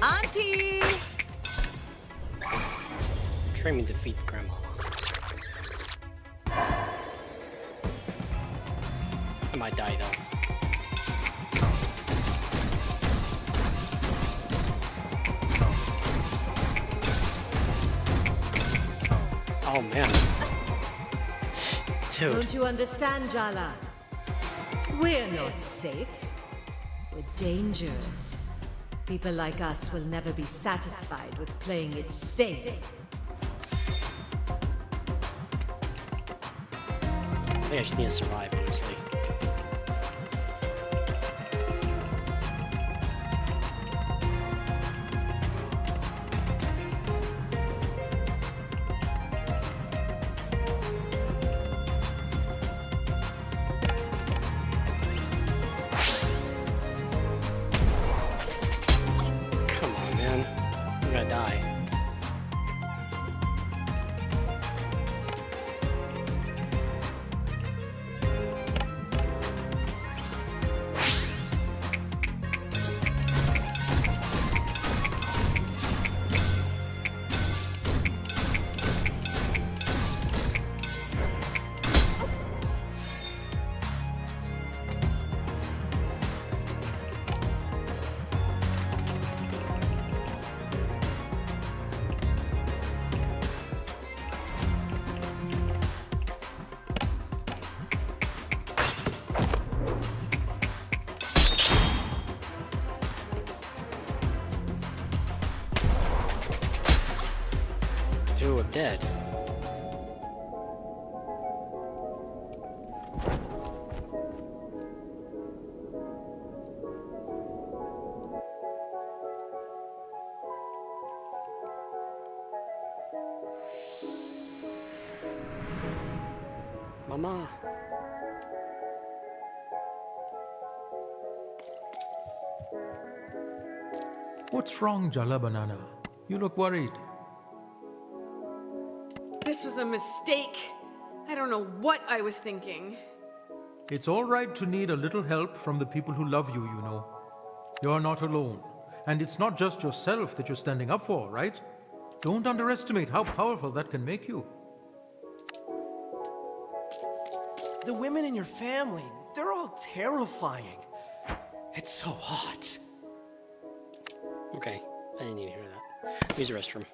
Auntie! Train me to defeat Grandma. I might die though. Oh man. Dude. Don't you understand, Jala? We're not safe. We're dangerous. People like us will never be satisfied with playing it safe. I think I should need to survive, honestly. Come on, man. I'm gonna die. Mama. What's wrong, Jala Banana? You look worried. This was a mistake. I don't know what I was thinking. It's all right to need a little help from the people who love you, you know. You're not alone. And it's not just yourself that you're standing up for, right? Don't underestimate how powerful that can make you. The women in your family, they're all terrifying. It's so hot. Okay, I didn't even hear that. Use the restroom.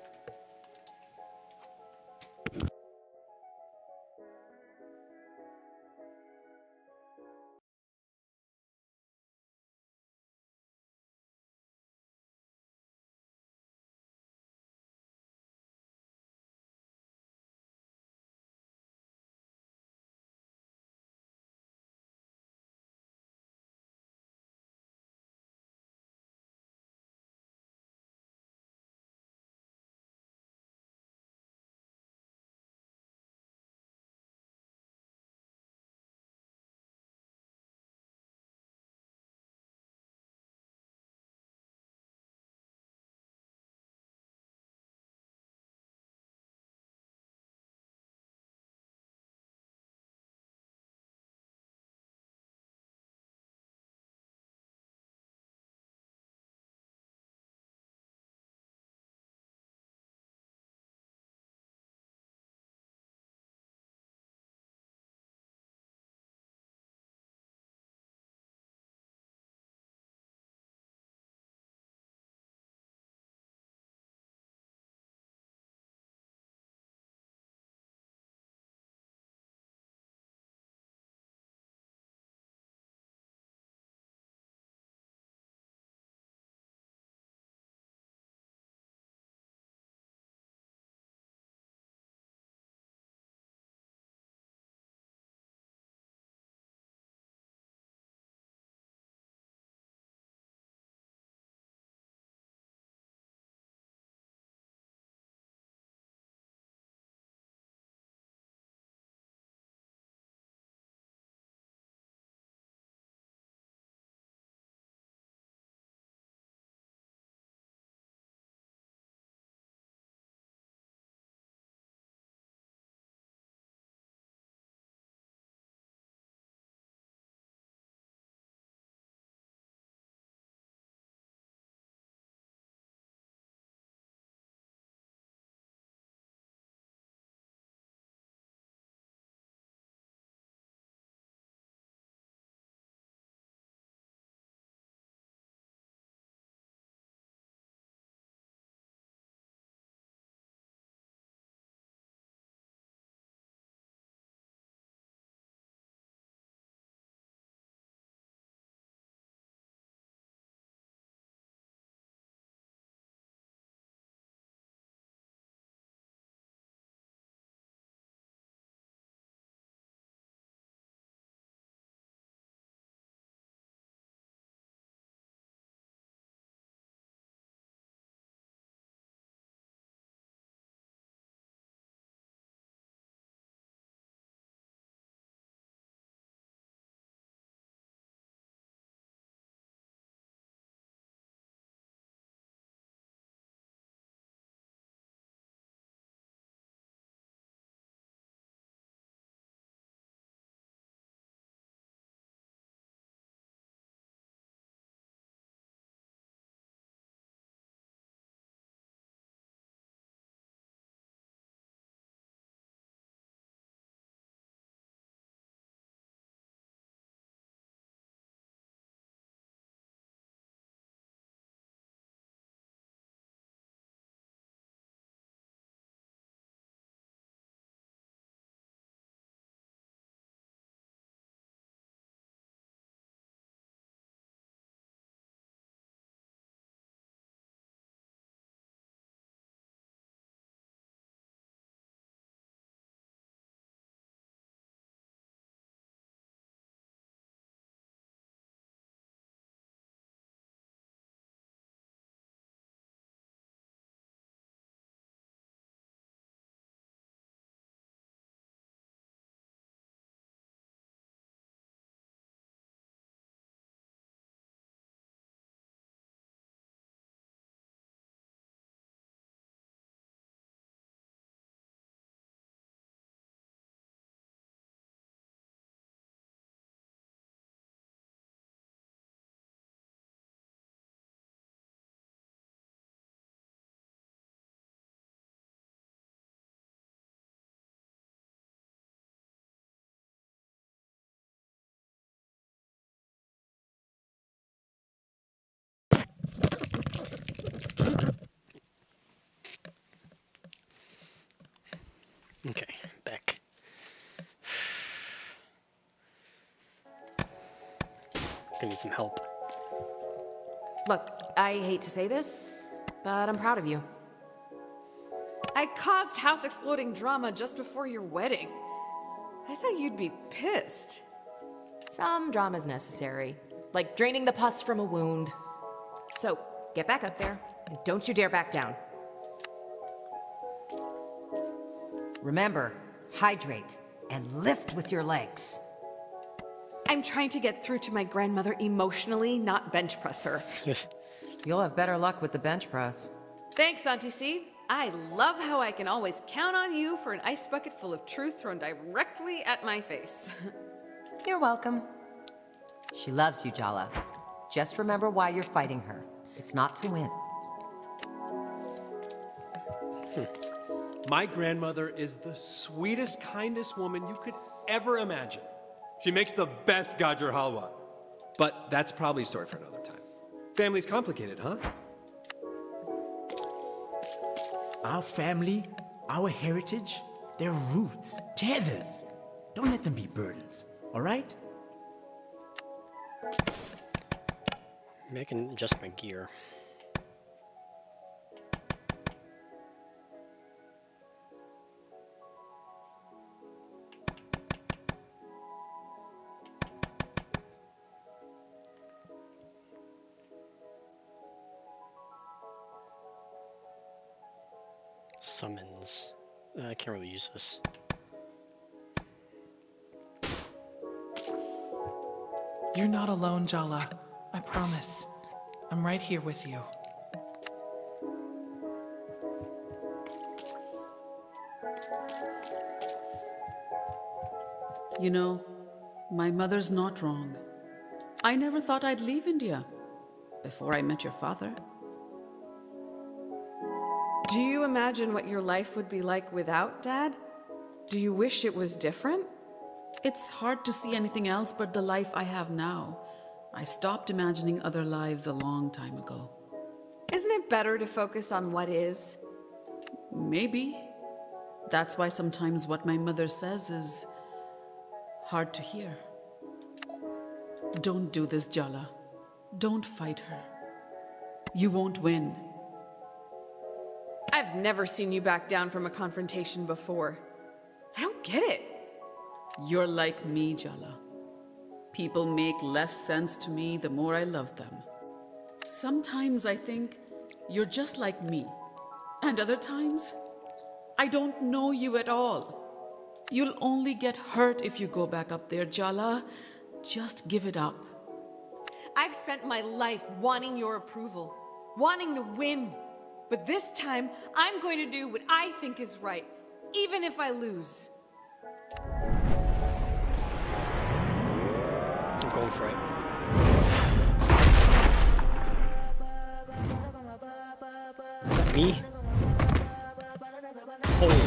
Gonna need some help. Look, I hate to say this, but I'm proud of you. I caused house exploding drama just before your wedding. I thought you'd be pissed. Some drama's necessary, like draining the pus from a wound. So, get back up there, and don't you dare back down. Remember, hydrate and lift with your legs. I'm trying to get through to my grandmother emotionally, not bench press her. You'll have better luck with the bench press. Thanks, Auntie C. I love how I can always count on you for an ice bucket full of truth thrown directly at my face. You're welcome. She loves you, Jala. Just remember why you're fighting her. It's not to win. My grandmother is the sweetest, kindest woman you could ever imagine. She makes the best gajar halwa. But that's probably a story for another time. Family's complicated, huh? Our family, our heritage, their roots, tethers. Don't let them be burdens, all right? Maybe I can adjust my gear. Summons. I can't really use this. You're not alone, Jala. I promise. I'm right here with you. You know, my mother's not wrong. I never thought I'd leave India before I met your father. Do you imagine what your life would be like without Dad? Do you wish it was different? It's hard to see anything else but the life I have now. I stopped imagining other lives a long time ago. Isn't it better to focus on what is? Maybe. That's why sometimes what my mother says is hard to hear. Don't do this, Jala. Don't fight her. You won't win. I've never seen you back down from a confrontation before. I don't get it. You're like me, Jala. People make less sense to me the more I love them. Sometimes I think you're just like me. And other times, I don't know you at all. You'll only get hurt if you go back up there, Jala. Just give it up. I've spent my life wanting your approval, wanting to win. But this time, I'm going to do what I think is right, even if I lose. I'm going for it. Me? Holy.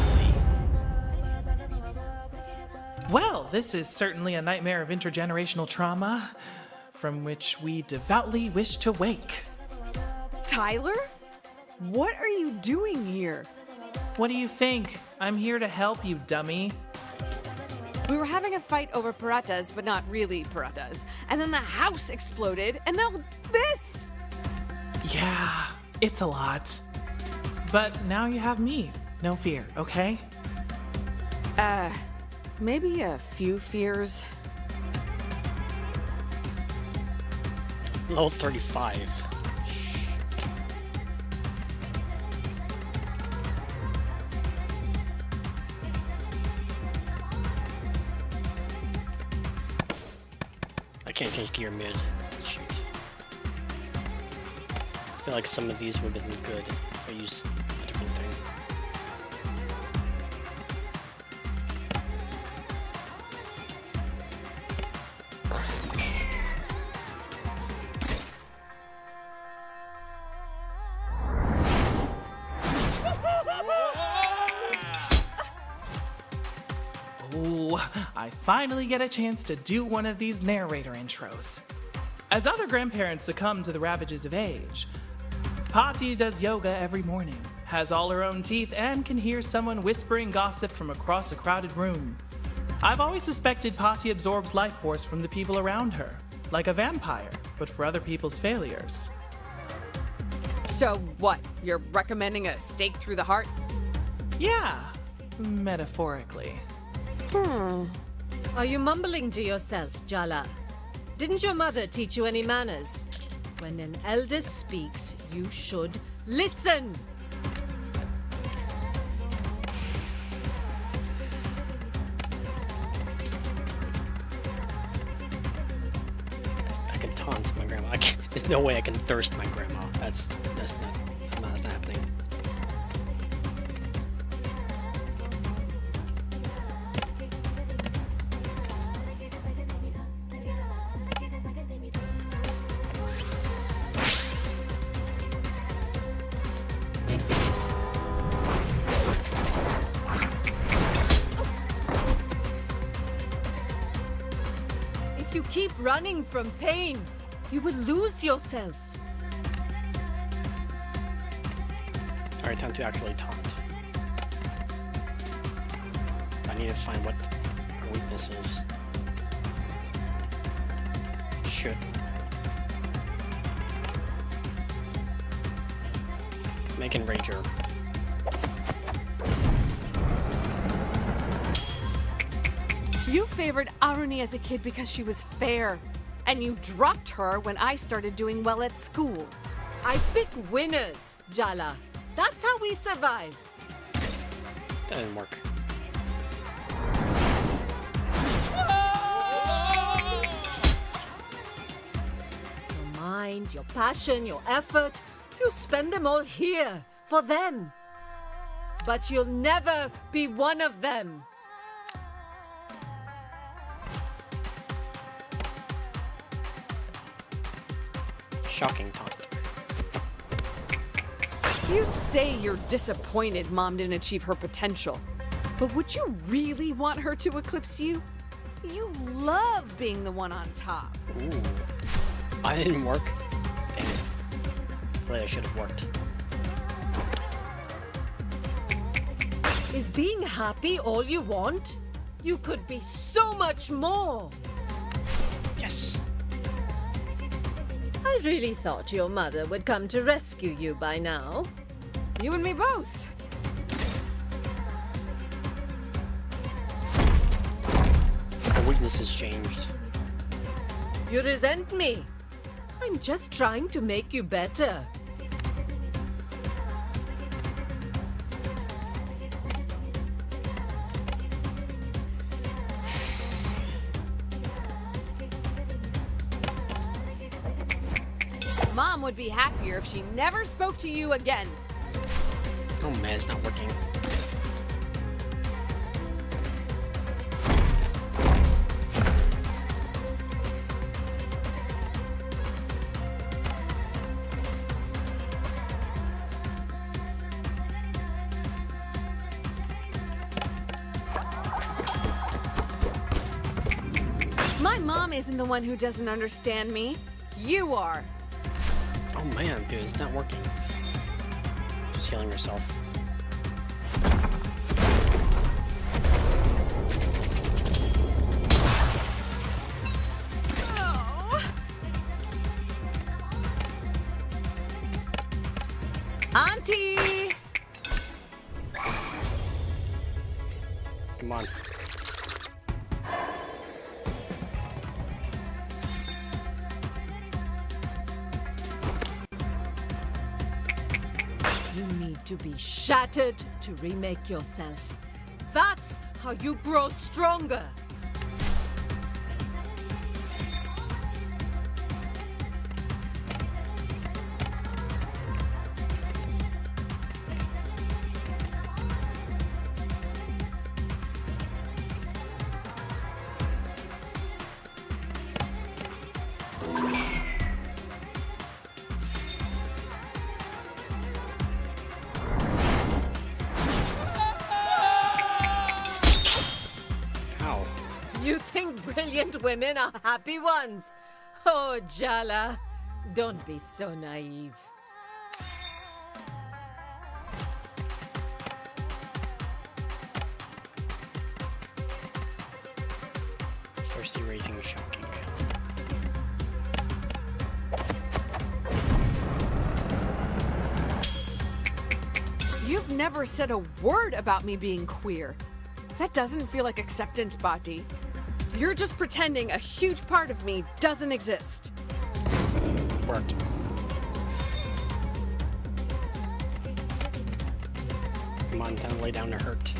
Well, this is certainly a nightmare of intergenerational trauma, from which we devoutly wish to wake. Tyler? What are you doing here? What do you think? I'm here to help you, dummy. We were having a fight over parathas, but not really parathas. And then the house exploded, and now this! Yeah, it's a lot. But now you have me. No fear, okay? Maybe a few fears. Level 35. I can't change gear mid. Shoot. I feel like some of these would have been good if I used a different thing. Oh, I finally get a chance to do one of these narrator intros. As other grandparents succumb to the ravages of age, Patti does yoga every morning, has all her own teeth, and can hear someone whispering gossip from across a crowded room. I've always suspected Patti absorbs life force from the people around her, Like a vampire, but for other people's failures. So what? You're recommending a stake through the heart? Yeah, metaphorically. Are you mumbling to yourself, Jala? Didn't your mother teach you any manners? When an elder speaks, you should listen. I can taunt my grandma. There's no way I can thirst my grandma. That's not happening. If you keep running from pain, you will lose yourself. Alright, time to actually taunt. I need to find what her weakness is. Shit. Make enrage her. You favored Aruni as a kid because she was fair. And you dropped her when I started doing well at school. I pick winners, Jala. That's how we survive. That didn't work. Your mind, your passion, your effort, you spend them all here, for them. But you'll never be one of them. Shocking taunt. You say you're disappointed Mom didn't achieve her potential. But would you really want her to eclipse you? You love being the one on top. Ooh. I didn't work. Dang it. Really, I should have worked. Is being happy all you want? You could be so much more. Yes. I really thought your mother would come to rescue you by now. You and me both. Her weakness has changed. You resent me. I'm just trying to make you better. Mom would be happier if she never spoke to you again. Oh man, it's not working. My mom isn't the one who doesn't understand me. You are. Oh man, dude, it's not working. She's healing herself. Auntie! Come on. You need to be shattered to remake yourself. That's how you grow stronger. Ow. You think brilliant women are happy ones? Oh, Jala, don't be so naive. Thirsty, raging, shocking. You've never said a word about me being queer. That doesn't feel like acceptance, Bati. You're just pretending a huge part of me doesn't exist. Worked. Come on, time to lay down to hurt.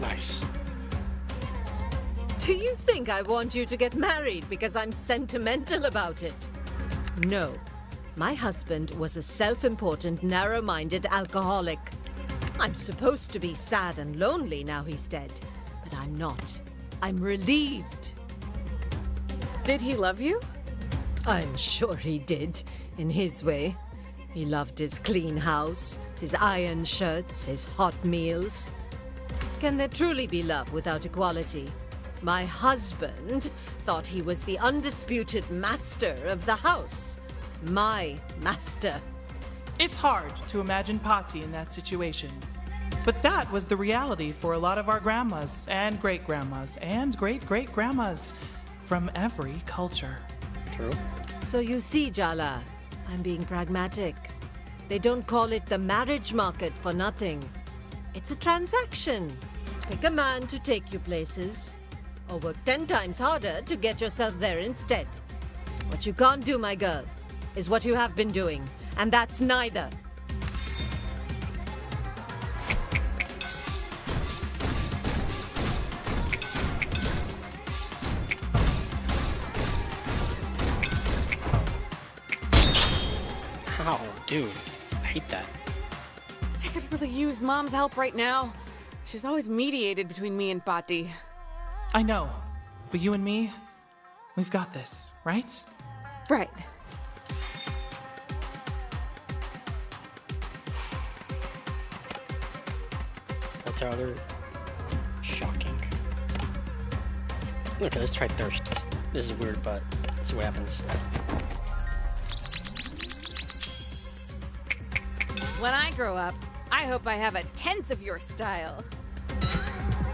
Nice. Do you think I want you to get married because I'm sentimental about it? No. My husband was a self-important, narrow-minded alcoholic. I'm supposed to be sad and lonely now he's dead, but I'm not. I'm relieved. Did he love you? I'm sure he did, in his way. He loved his clean house, his iron shirts, his hot meals. Can there truly be love without equality? My husband thought he was the undisputed master of the house. My master. It's hard to imagine Patty in that situation. But that was the reality for a lot of our grandmas and great-grandmas and great-great-grandmas from every culture. True. So you see, Jala, I'm being pragmatic. They don't call it the marriage market for nothing. It's a transaction. Pick a man to take you places, or work 10 times harder to get yourself there instead. What you can't do, my girl, is what you have been doing, and that's neither. Ow, dude. I hate that. I could really use Mom's help right now. She's always mediated between me and Bati. I know, but you and me, we've got this, right? Right. What's our other? Shocking. Okay, let's try thirst. This is weird, but let's see what happens. When I grow up, I hope I have a 10th of your style.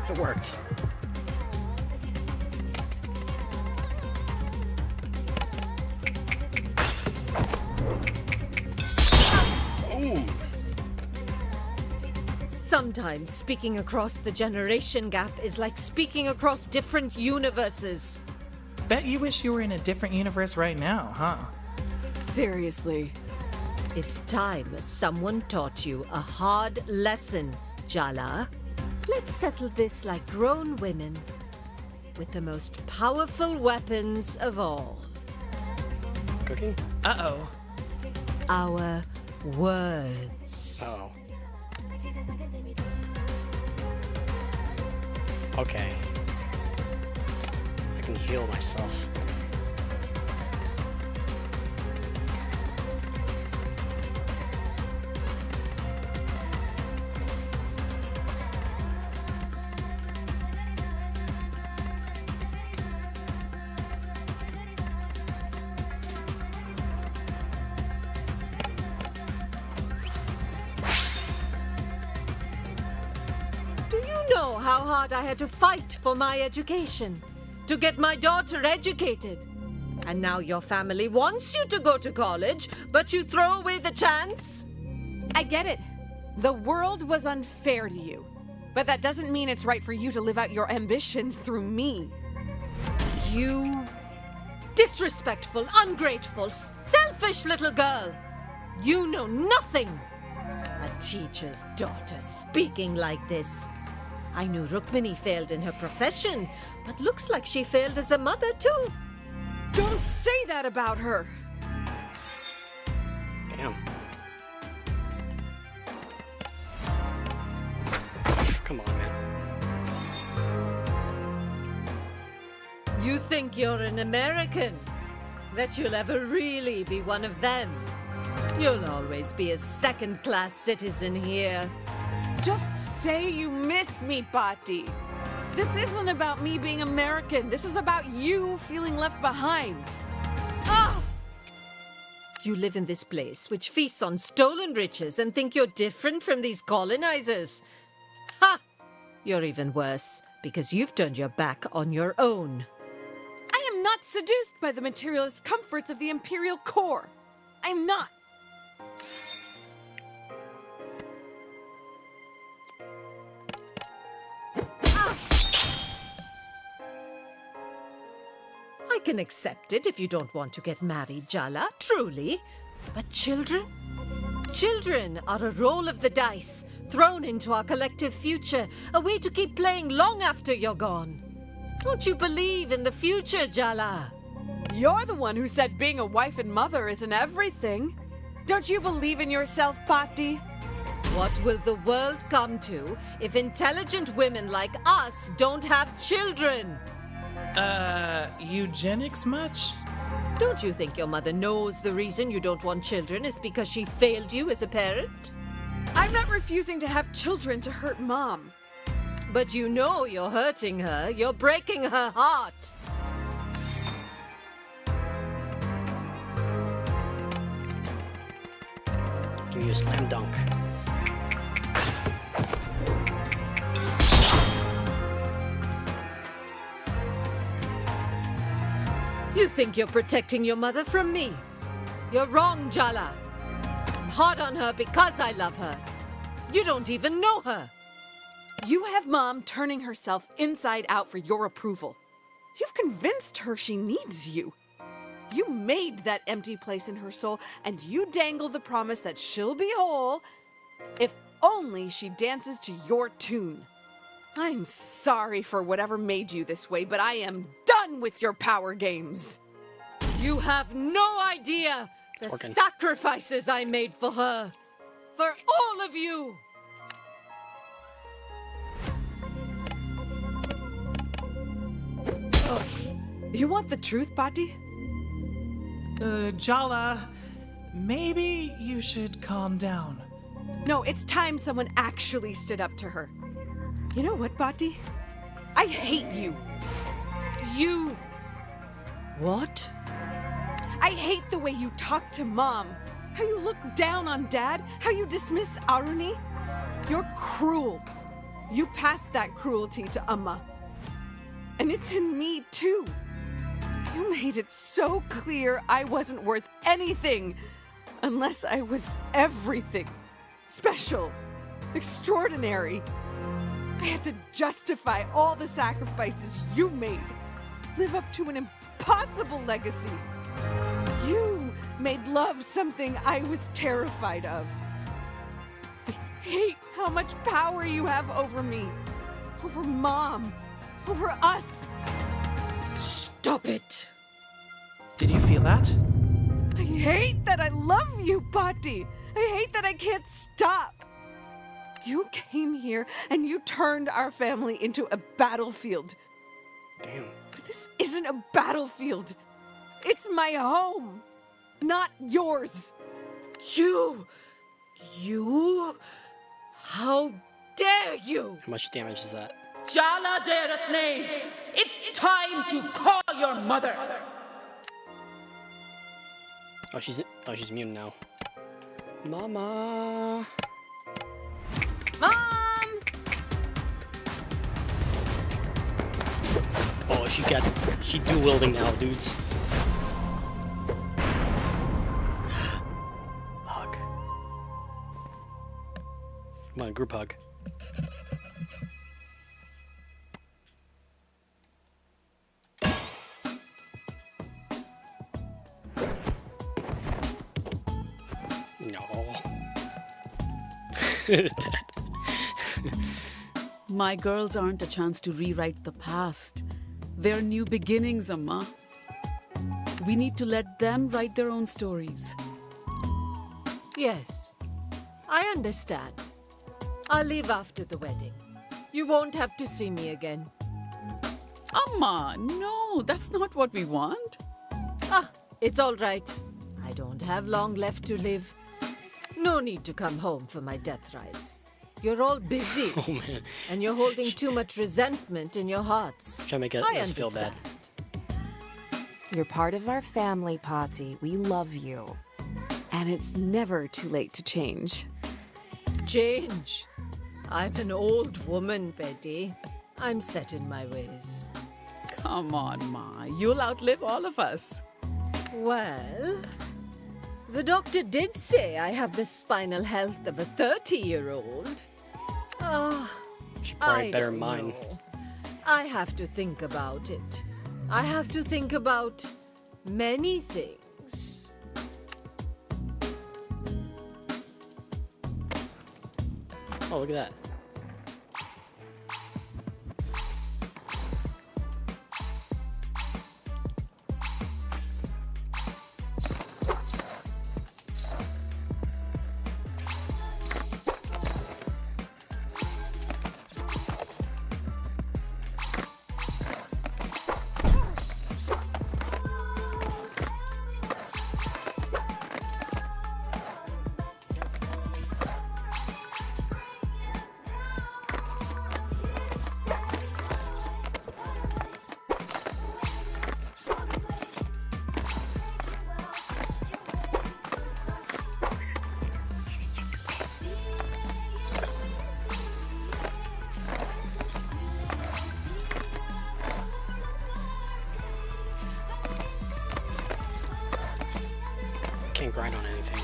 It worked. Ooh. Sometimes speaking across the generation gap is like speaking across different universes. Bet you wish you were in a different universe right now, huh? Seriously. It's time someone taught you a hard lesson, Jala. Let's settle this like grown women, with the most powerful weapons of all. Cooking? Uh-oh. Our words. Oh. Okay. I can heal myself. Do you know how hard I had to fight for my education? To get my daughter educated? And now your family wants you to go to college, but you throw away the chance? I get it. The world was unfair to you. But that doesn't mean it's right for you to live out your ambitions through me. You disrespectful, ungrateful, selfish little girl! You know nothing! A teacher's daughter speaking like this. I knew Rukmini failed in her profession, but looks like she failed as a mother too. Don't say that about her! Damn. Come on, man. You think you're an American? That you'll ever really be one of them? You'll always be a second-class citizen here. Just say you miss me, Bati. This isn't about me being American. This is about you feeling left behind. Ah! You live in this place which feasts on stolen riches and think you're different from these colonizers. Ha! You're even worse because you've turned your back on your own. I am I'm not seduced by the materialist comforts of the Imperial core. I'm not. I can accept it if you don't want to get married, Jala, truly. But children? Children are a roll of the dice, thrown into our collective future, a way to keep playing long after you're gone. Don't you believe in the future, Jala? You're the one who said being a wife and mother isn't everything. Don't you believe in yourself, Patti? What will the world come to if intelligent women like us don't have children? Eugenics much? Don't you think your mother knows the reason you don't want children is because she failed you as a parent? I'm not refusing to have children to hurt Mom. But you know you're hurting her. You're breaking her heart. Give you a slam dunk. You think you're protecting your mother from me? You're wrong, Jala. I'm hard on her because I love her. You don't even know her. You have Mom turning herself inside out for your approval. You've convinced her she needs you. You made that empty place in her soul, and you dangle the promise that she'll be whole if only she dances to your tune. I'm sorry for whatever made you this way, but I am done with your power games. You have no idea the sacrifices I made for her. For all of you. Oh, you want the truth, Patti? Jala, maybe you should calm down. No, it's time someone actually stood up to her. You know what, Patti? I hate you. You. What? I hate the way you talk to Mom. How you look down on Dad. How you dismiss Aruni. You're cruel. You passed that cruelty to Amma. And it's in me, too. You made it so clear I wasn't worth anything unless I was everything. Special. Extraordinary. I had to justify all the sacrifices you made. Live up to an impossible legacy. You made love something I was terrified of. I hate how much power you have over me. Over Mom. Over us. Stop it. Did you feel that? I hate that I love you, Patti. I hate that I can't stop. You came here and you turned our family into a battlefield. Damn. But this isn't a battlefield. It's my home, not yours. You. How dare you? How much damage is that? Jala Jaratne, it's time to call your mother. Oh, she's immune now. Mama. Mom! Oh, she dual wielding now, dudes. Hug. Come on, group hug. No. My girls aren't a chance to rewrite the past. They're new beginnings, Amma. We need to let them write their own stories. Yes, I understand. I'll leave after the wedding. You won't have to see me again. Amma, no, that's not what we want. Ah, it's all right. I don't have long left to live. No need to come home for my death rites. You're all busy. Oh, man. And you're holding too much resentment in your hearts. Trying to make us feel bad. You're part of our family, Patti. We love you. And it's never too late to change. Change? I'm an old woman, Betty. I'm set in my ways. Come on, Ma. You'll outlive all of us. Well, the doctor did say I have the spinal health of a 30-year-old. She probably I better don't mine. know. I have to think about it. I have to think about many things. Oh, look at that. Can't grind on anything.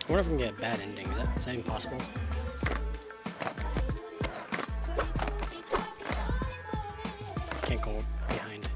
I wonder if we can get bad endings. Is that even possible? Can't go behind.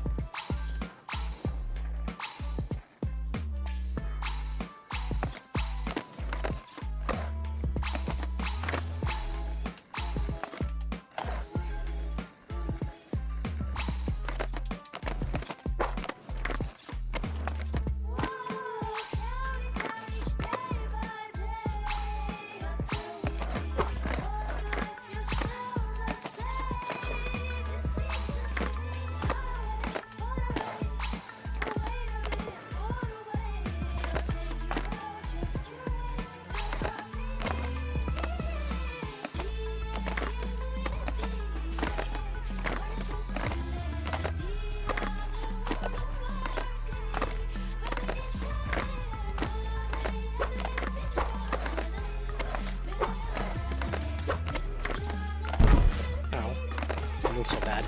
So bad.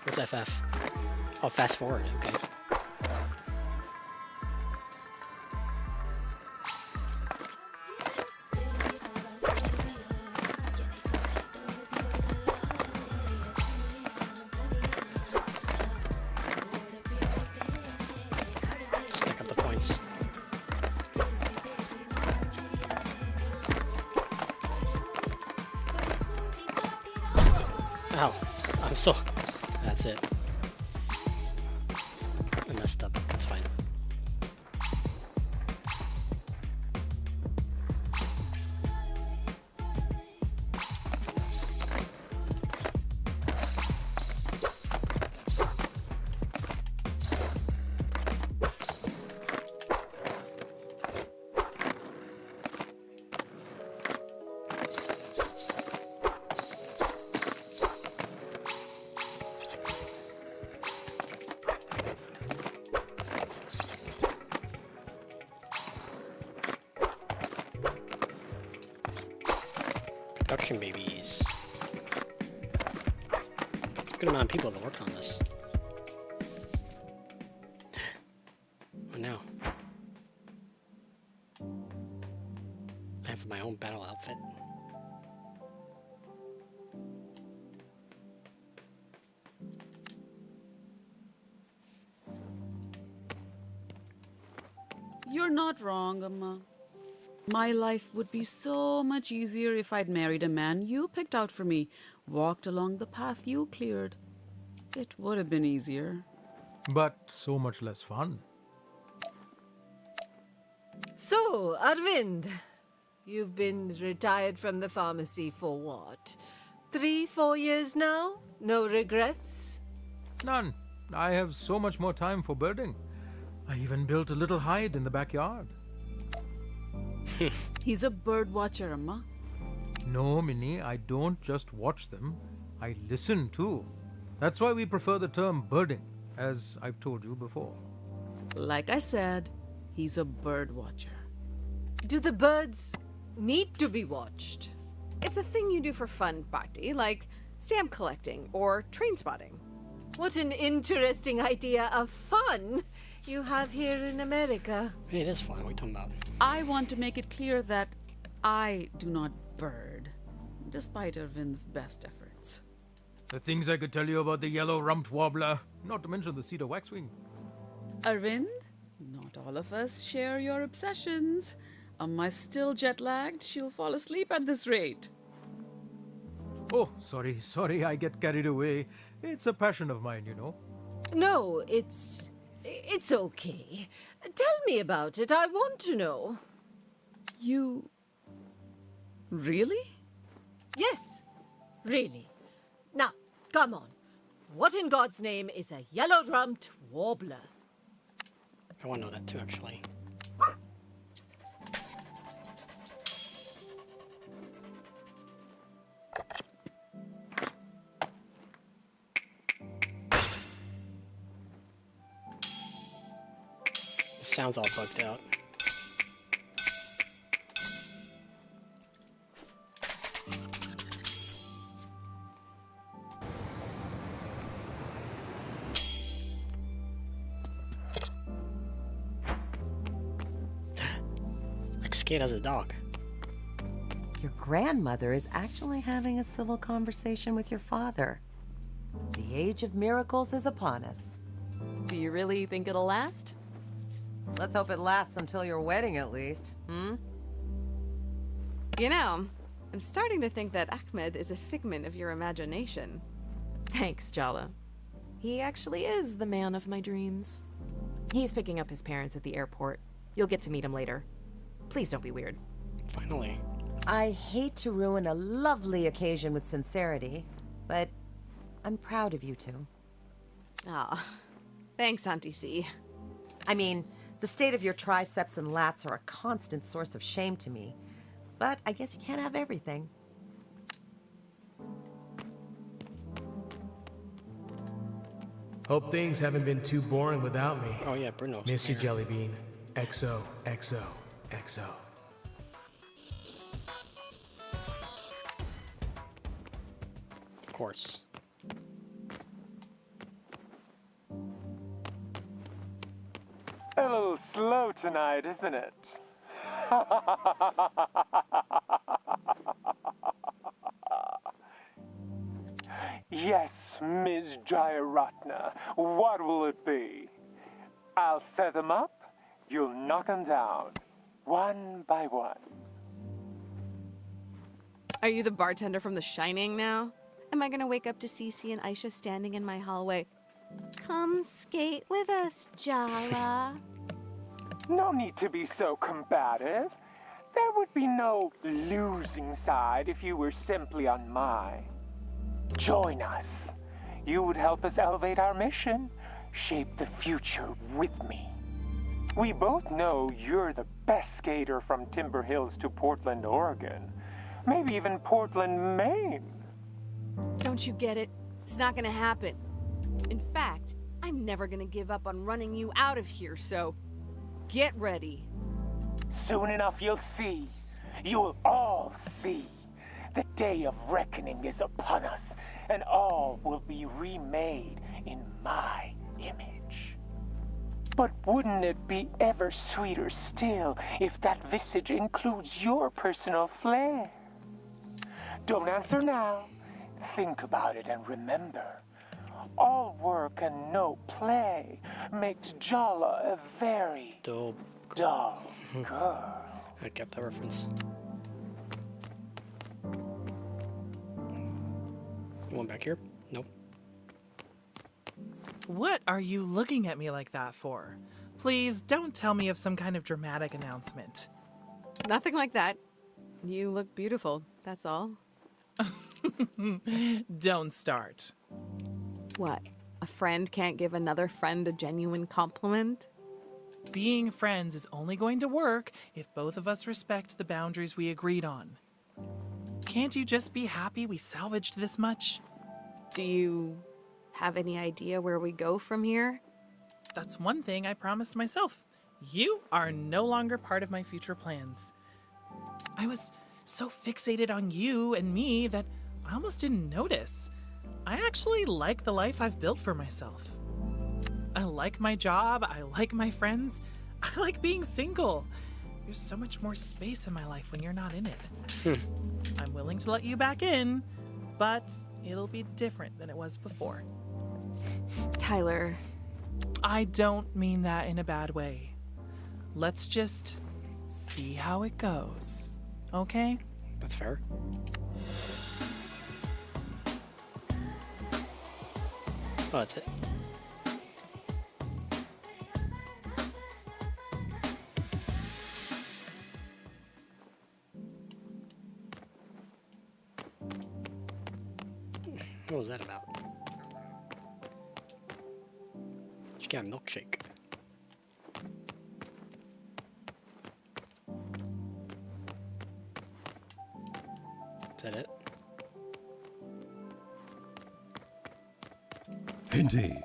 What's FF? Oh, fast forward, okay. Stack up the points. Ow, I'm so... That's it. I messed up, that's fine. Production babies. It's a good amount of people that worked on this. Oh no. I have my own battle outfit. You're not wrong, Amma. My life would be so much easier if I'd married a man you picked out for me, walked along the path you cleared. It would have been easier. But so much less fun. So, Arvind, you've been retired from the pharmacy for what? 3-4 years now? No regrets? None. I have so much more time for birding. I even built a little hide in the backyard. He's a bird watcher, Amma. No, Minnie, I don't just watch them. I listen too. That's why we prefer the term birding, as I've told you before. Like I said, he's a bird watcher. Do the birds need to be watched? It's a thing you do for fun, Bhakti, like stamp collecting or train spotting. What an interesting idea of fun you have here in America. It is fun. What are you talking about? I want to make it clear that I do not bird, despite Irvin's best efforts. The things I could tell you about the yellow-rumped warbler, not to mention the cedar waxwing. Arvind, not all of us share your obsessions. Amma's still jet-lagged. She'll fall asleep at this rate. Oh, sorry, I get carried away. It's a passion of mine, you know. No, it's okay. Tell me about it. I want to know. You... really? Yes, really. Now, come on. What in God's name is a yellow-rumped warbler? I want to know that too, actually. Sounds all bugged out. Like Skate has a dog. Your grandmother is actually having a civil conversation with your father. The age of miracles is upon us. Do you really think it'll last? Let's hope it lasts until your wedding, at least. You know, I'm starting to think that Ahmed is a figment of your imagination. Thanks, Jala. He actually is the man of my dreams. He's picking up his parents at the airport. You'll get to meet him later. Please don't be weird. Finally. I hate to ruin a lovely occasion with sincerity, but I'm proud of you two. Aw, thanks, Auntie C. I mean, the state of your triceps and lats are a constant source of shame to me, but I guess you can't have everything. Hope things haven't been too boring without me. Oh yeah, Bruno's Miss you, there. Jellybean. XO, XO, XO. Of course. A little slow tonight, isn't it? Yes, Ms. Jayaratna, what will it be? I'll set them up, you'll knock them down, one by one. Are you the bartender from The Shining now? Am I gonna wake up to Cece and Aisha standing in my hallway? Come skate with us, Jala. No need to be so combative. There would be no losing side if you were simply on my. Join us. You would help us elevate our mission, shape the future with me. We both know you're the best skater from Timber Hills to Portland, Oregon. Maybe even Portland, Maine. Don't you get it? It's not gonna happen. In fact, I'm never gonna give up on running you out of here, so get ready. Soon enough you'll see. You'll all see. The day of reckoning is upon us, and all will be remade in my image. But wouldn't it be ever sweeter still if that visage includes your personal flair? Don't answer now. Think about it and remember. All work and no play makes Jala a very dull girl. I kept that reference. One back here? Nope. What are you looking at me like that for? Please don't tell me of some kind of dramatic announcement. Nothing like that. You look beautiful, that's all. Don't start. What? A friend can't give another friend a genuine compliment? Being friends is only going to work if both of us respect the boundaries we agreed on. Can't you just be happy we salvaged this much? Do you have any idea where we go from here? That's one thing I promised myself. You are no longer part of my future plans. I was so fixated on you and me that I almost didn't notice. I actually like the life I've built for myself. I like my job, I like my friends, I like being single. There's so much more space in my life when you're not in it. I'm willing to let you back in, but it'll be different than it was before. Tyler. I don't mean that in a bad way. Let's just see how it goes, okay? That's fair. Oh, that's it. What was that about? She got a milkshake. Is that it? Indeed.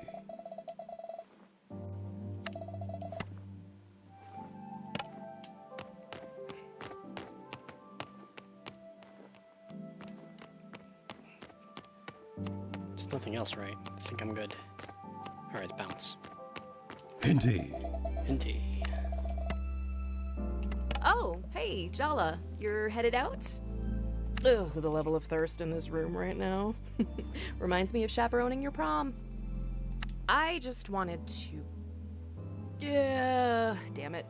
There's nothing else, right? I think I'm good. Alright, let's bounce. Indeed. Indeed. Oh, hey, Jala, you're headed out? Ugh, the level of thirst in this room right now. Reminds me of chaperoning your prom. I just wanted to... Yeah, damn it.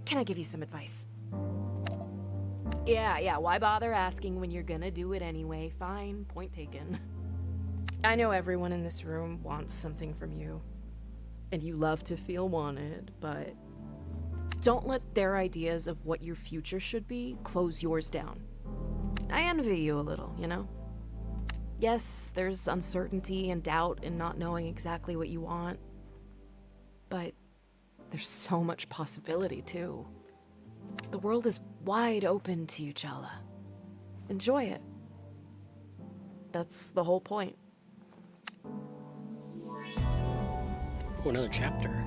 Can I give you some advice? Yeah, why bother asking when you're gonna do it anyway? Fine, point taken. I know everyone in this room wants something from you. And you love to feel wanted, but don't let their ideas of what your future should be close yours down. I envy you a little, you know? Yes, there's uncertainty and doubt in not knowing exactly what you want, but there's so much possibility, too. The world is wide open to you, Jala. Enjoy it. That's the whole point. Oh, another chapter.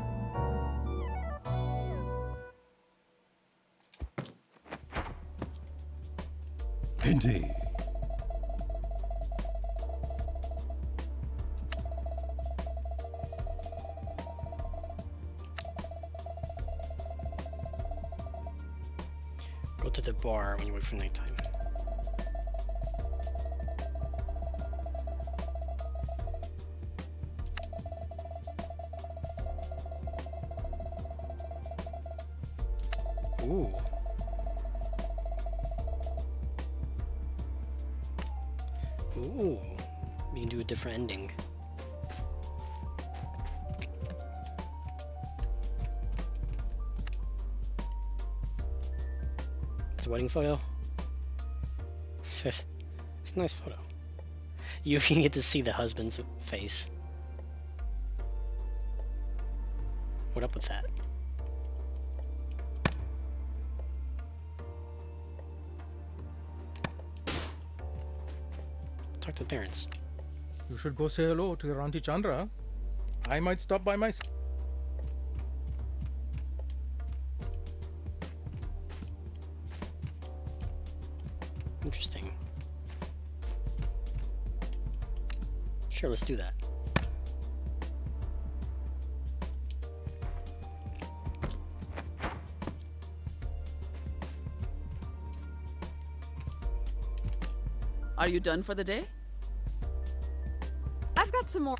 Indeed. Go to the bar when you wait for nighttime. Ooh. Ooh. We can do a different ending. It's a wedding photo. It's a nice photo. You even get to see the husband's face. What up with that? Talk to the parents. You should go say hello to your Auntie Chandra. I might stop by myself. Interesting. Sure, let's do that. Are you done for the day? I've got some more.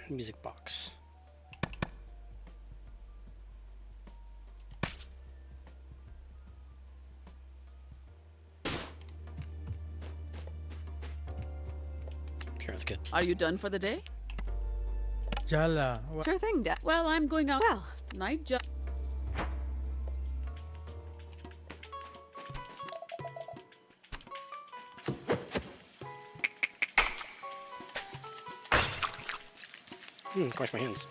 Music box. Sure, that's good. Are you done for the day? Jala. Sure thing, Dad. Well, I'm going out. Well, night job. Wash my hands.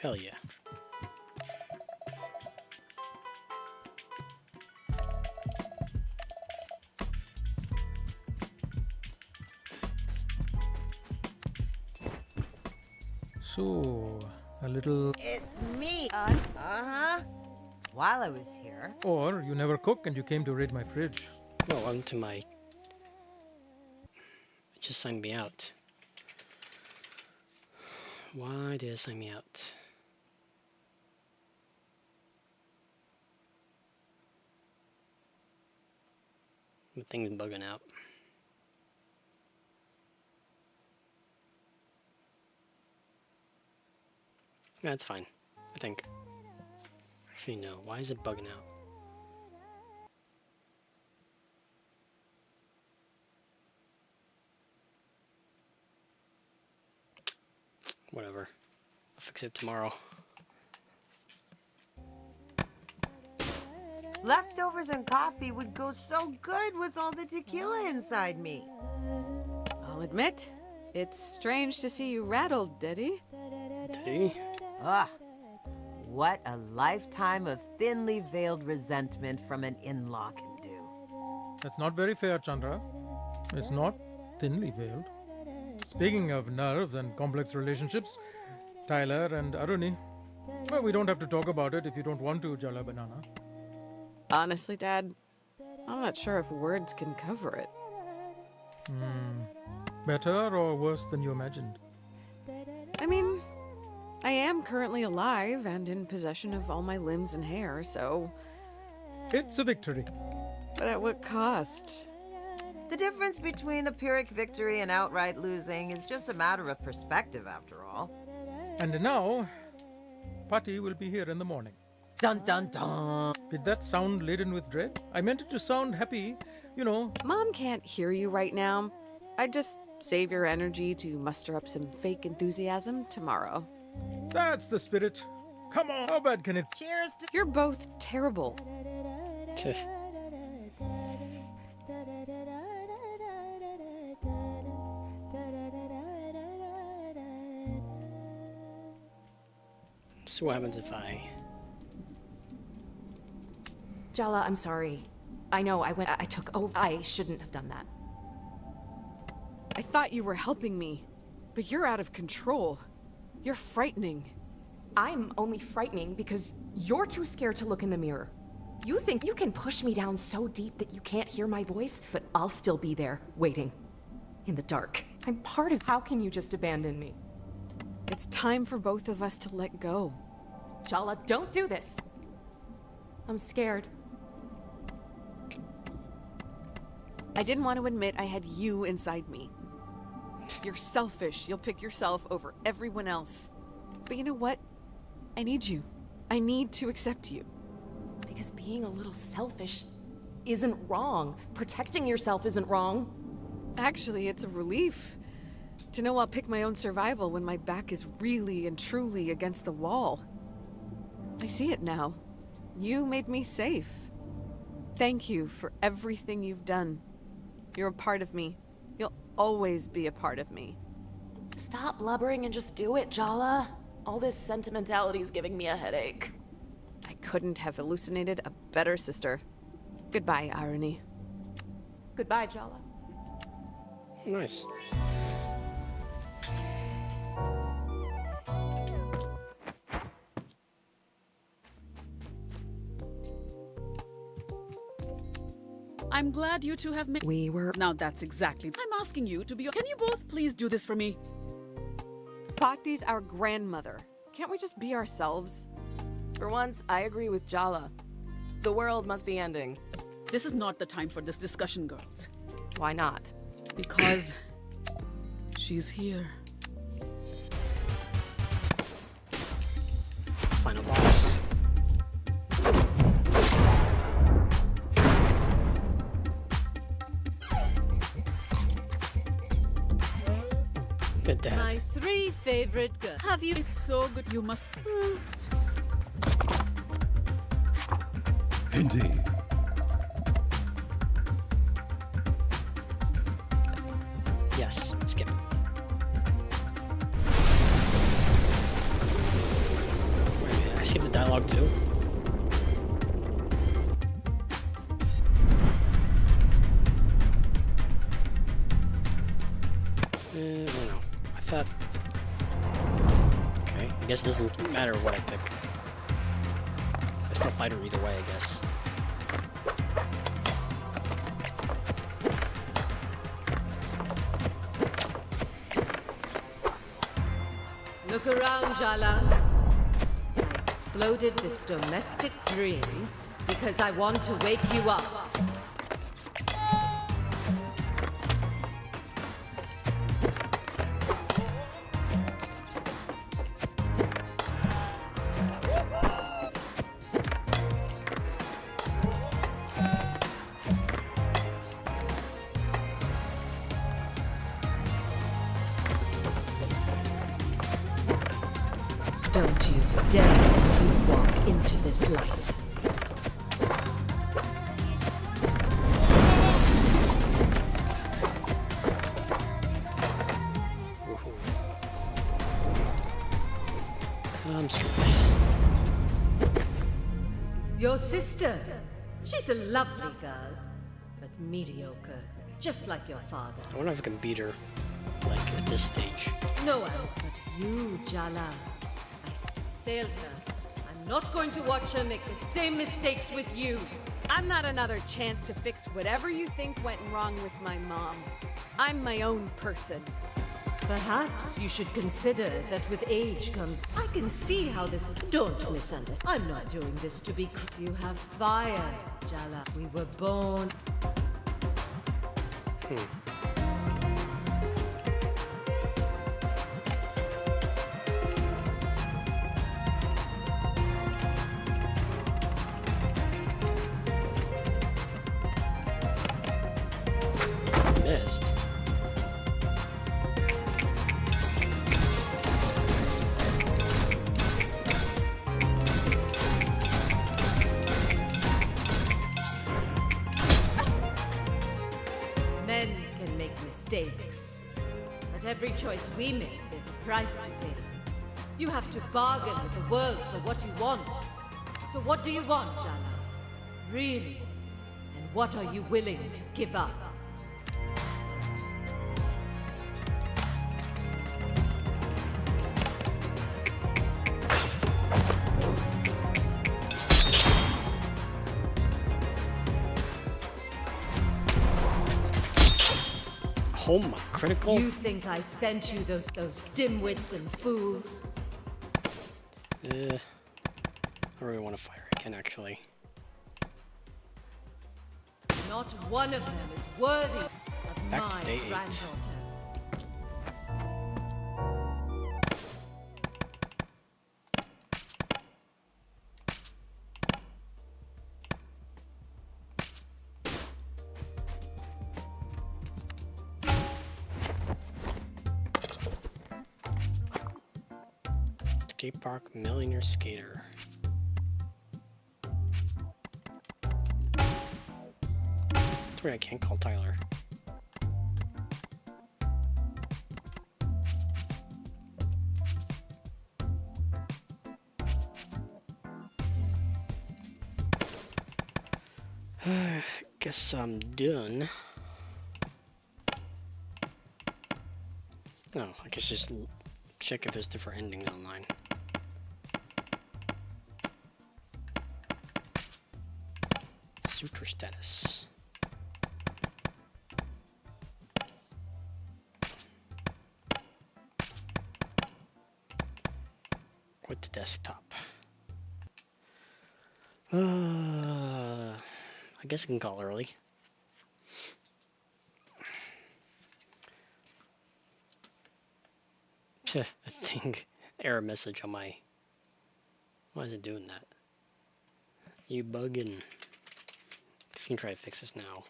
Hell yeah. So, a little. It's me. Uh-huh. While I was here. Or you never cook and you came to raid my fridge. Well, onto my. It just signed me out. Why did it sign me out? The thing's bugging out. Yeah, it's fine. I think. Actually, no. Why is it bugging out? Whatever. I'll fix it tomorrow. Leftovers and coffee would go so good with all the tequila inside me. I'll admit, it's strange to see you rattled, Diddy. Diddy? Ah, what a lifetime of thinly veiled resentment from an in-law can do. That's not very fair, Chandra. It's not thinly veiled. Speaking of nerves and complex relationships, Tyler and Aruni. Well, we don't have to talk about it if you don't want to, Jala Banana. Honestly, Dad, I'm not sure if words can cover it. Better or worse than you imagined? I mean, I am currently alive and in possession of all my limbs and hair, so... It's a victory. But at what cost? The difference between a Pyrrhic victory and outright losing is just a matter of perspective, after all. And now, Patty will be here in the morning. Dun dun dun! Did that sound laden with dread? I meant it to sound happy, you know. Mom can't hear you right now. I'd just save your energy to muster up some fake enthusiasm tomorrow. That's the spirit. Come on, how bad can it? Cheers to... You're both terrible. So what happens if I... Jala, I'm sorry. I know, I took over. I shouldn't have done that. I thought you were helping me, but you're out of control. You're frightening. I'm only frightening because you're too scared to look in the mirror. You think you can push me down so deep that you can't hear my voice, but I'll still be there, waiting. In the dark. I'm part of... How can you just abandon me? It's time for both of us to let go. Jala, don't do this. I'm scared. I didn't want to admit I had you inside me. You're selfish. You'll pick yourself over everyone else. But you know what? I need you. I need to accept you. Because being a little selfish isn't wrong. Protecting yourself isn't wrong. Actually, it's a relief to know I'll pick my own survival when my back is really and truly against the wall. I see it now. You made me safe. Thank you for everything you've done. You're a part of me. You'll always be a part of me. Stop blubbering and just do it, Jala. All this sentimentality is giving me a headache. I couldn't have hallucinated a better sister. Goodbye, Irony. Goodbye, Jala. Nice. I'm glad you two have made. We were. Now that's exactly. I'm asking you to be. Can you both please do this for me? Bhakti's our grandmother. Can't we just be ourselves? For once, I agree with Jala. The world must be ending. This is not the time for this discussion, girls. Why not? Because she's here. Final boss. Good dad. My 3 favorite girls. Have you? It's so good. You must. Indeed. Yes, skip. Wait a minute, I skipped the dialogue too? I don't know. I thought... Okay, I guess it doesn't matter what I pick. I still fight her either way, I guess. Look around, Jala. I exploded this domestic dream because I want to wake you up. Don't you dare sleepwalk into this life. I'm screwed. Your sister. She's a lovely girl, but mediocre, just like your father. I wonder if I can beat her, like, at this stage. No one but you, Jala. Failed her. I'm not going to watch her make the same mistakes with you. I'm not another chance to fix whatever you think went wrong with my mom. I'm my own person. Perhaps you should consider that with age comes... I can see how this... Don't misunderstand. I'm not doing this to be... You have fire, Jala. We were born... Missed. Men can make mistakes. But every choice we make, there's a price to pay. You have to bargain with the world for what you want. So what do you want, Jala? Really? And what are you willing to give up? Oh my, critical? You think I sent you those dimwits and fools? I really want to fire again, actually. Not one of them is worthy of Back to my day 8. granddaughter. Skate park millionaire skater. That's weird, I can't call Tyler. Guess I'm done. No, I guess just check if there's different endings online. Suitor status. With the desktop. I guess I can call early. A thing, error message on my... Why is it doing that? You bugging. Just gonna try to fix this now.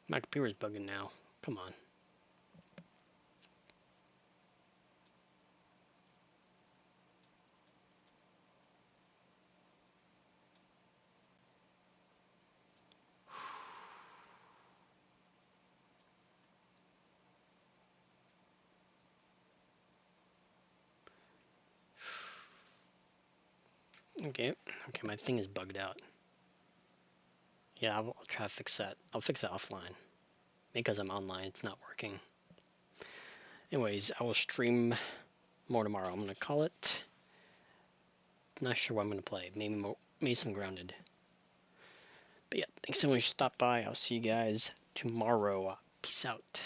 My computer's bugging now. Come on. Okay, my thing is bugged out. Yeah, I'll try to fix that. I'll fix that offline. Because I'm online, it's not working. Anyways, I will stream more tomorrow. I'm gonna call it. Not sure what I'm gonna play. Maybe some Grounded. But yeah, thanks so much for stopping by. I'll see you guys tomorrow. Peace out.